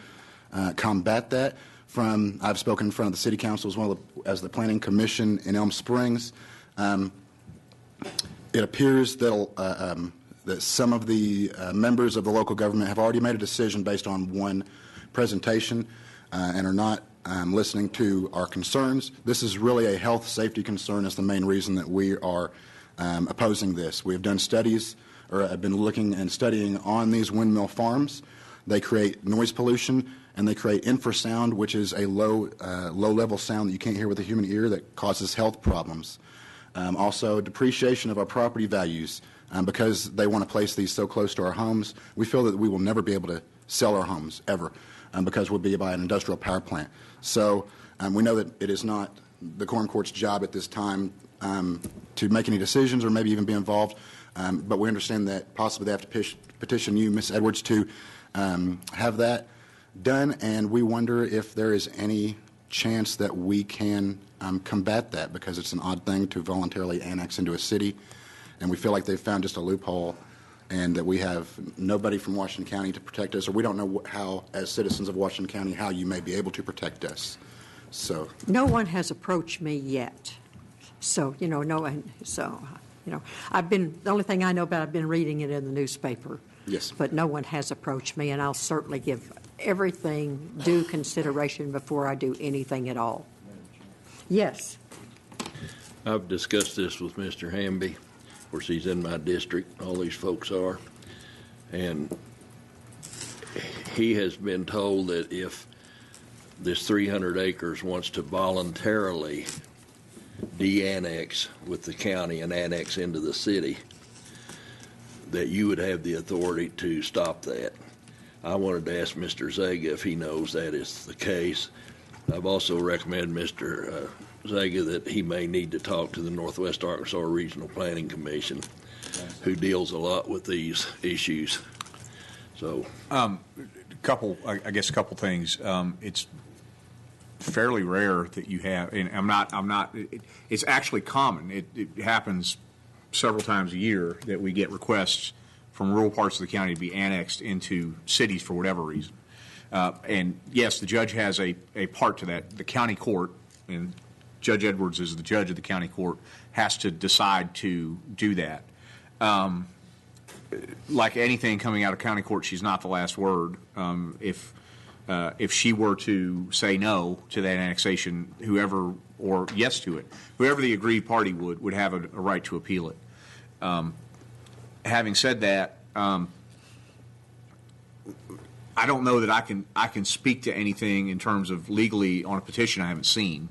combat that. I've spoken in front of the City Council as well as the Planning Commission in Elm Springs. It appears that some of the members of the local government have already made a decision based on one presentation and are not listening to our concerns. This is really a health safety concern. Is the main reason that we are opposing this. We have done studies, or have been looking and studying on these windmill farms. They create noise pollution and they create infrasound, which is a low-level sound that you can't hear with the human ear that causes health problems. Also, depreciation of our property values. Because they want to place these so close to our homes, we feel that we will never be able to sell our homes, ever, because we'll be by an industrial power plant. So we know that it is not the Quorum Court's job at this time to make any decisions or maybe even be involved, but we understand that possibly they have to petition you, Ms. Edwards, to have that done, and we wonder if there is any chance that we can combat that, because it's an odd thing to voluntarily annex into a city, and we feel like they've found just a loophole and that we have nobody from Washington County to protect us, or we don't know how, as citizens of Washington County, how you may be able to protect us. So no one has approached me yet. So, no one, the only thing I know about, I've been reading it in the newspaper. Yes. But no one has approached me, and I'll certainly give everything due consideration before I do anything at all. Yes. I've discussed this with Mr. Hamby. Of course, he's in my district. All these folks are. And he has been told that if this 300 acres wants to voluntarily de-annex with the county and annex into the city, that you would have the authority to stop that. I wanted to ask Mr. Zaga if he knows that is the case. I've also recommended Mr. Zaga that he may need to talk to the Northwest Arkansas Regional Planning Commission, who deals a lot with these issues. So, I guess a couple things. It's fairly rare that you have, and it's actually common. It happens several times a year that we get requests from rural parts of the county to be annexed into cities for whatever reason. And yes, the judge has a part to that. The county court, and Judge Edwards is the judge of the county court, has to decide to do that. Like anything coming out of county court, she's not the last word. If she were to say no to that annexation, or yes to it, whoever the aggrieved party would have a right to appeal it. Having said that, I don't know that I can speak to anything in terms of legally on a petition I haven't seen,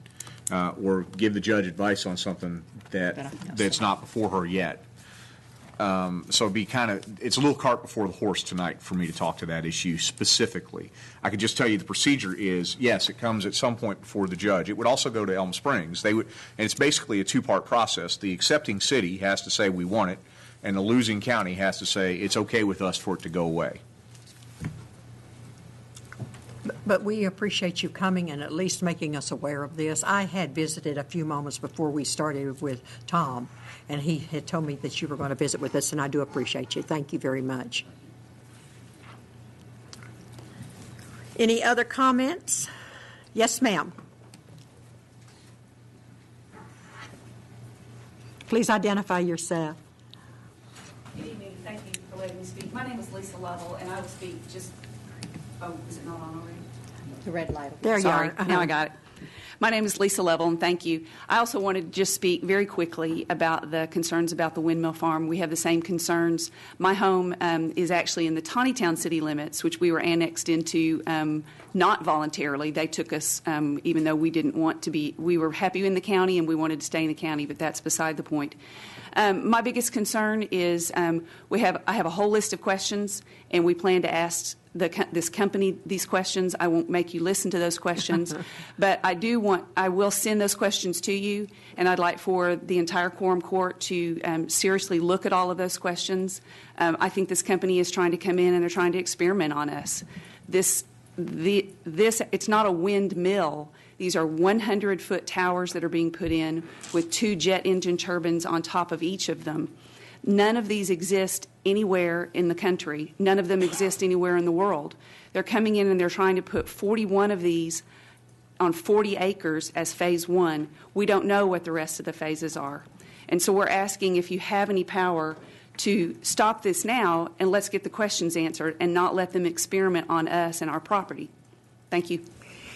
or give the judge advice on something that's not before her yet. So it'd be it's a little cart before the horse tonight for me to talk to that issue specifically. I can just tell you the procedure is, yes, it comes at some point before the judge. It would also go to Elm Springs. And it's basically a two-part process. The accepting city has to say we want it, and the losing county has to say it's okay with us for it to go away. But we appreciate you coming and at least making us aware of this. I had visited a few moments before we started with Tom, and he had told me that you were going to visit with us, and I do appreciate you. Thank you very much. Any other comments? Yes, ma'am. Please identify yourself. Good evening. Thank you for letting me speak. My name is Lisa Lovell, and I will speak just, is it not on already? The red light. There Sorry, you are. now I got it. My name is Lisa Lovell, and thank you. I also wanted to just speak very quickly about the concerns about the windmill farm. We have the same concerns. My home is actually in the Tawnytown city limits, which we were annexed into not voluntarily. They took us, even though we didn't want to be. We were happy in the county, and we wanted to stay in the county, but that's beside the point. My biggest concern is I have a whole list of questions, and we plan to ask this company these questions. I won't make you listen to those questions, but I will send those questions to you, and I'd like for the entire Quorum Court to seriously look at all of those questions. I think this company is trying to come in and they're trying to experiment on us. It's not a windmill. These are 100-foot towers that are being put in with 2 jet engine turbines on top of each of them. None of these exist anywhere in the country. None of them exist anywhere in the world. They're coming in and they're trying to put 41 of these on 40 acres as phase 1. We don't know what the rest of the phases are. And so we're asking if you have any power to stop this now and let's get the questions answered and not let them experiment on us and our property. Thank you.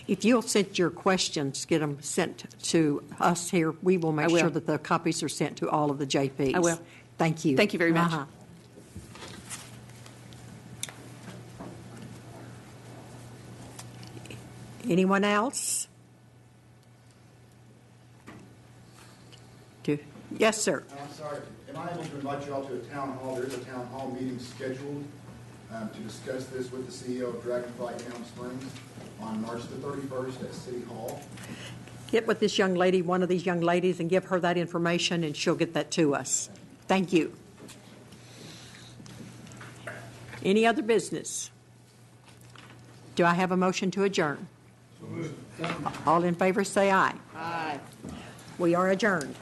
If you'll send your questions, get them sent to us here, we will make sure that the copies are sent to all of the JPs. I will. Thank you. Thank you very much. Anyone else? Yes, sir. I'm sorry. Am I able to invite you all to a town hall? There is a town hall meeting scheduled to discuss this with the CEO of Dragonfly Camp Springs on March the 31st at City Hall. Get with this young lady, one of these young ladies, and give her that information, and she'll get that to us. Thank you. Any other business? Do I have a motion to adjourn? All in favor say aye. Aye. We are adjourned.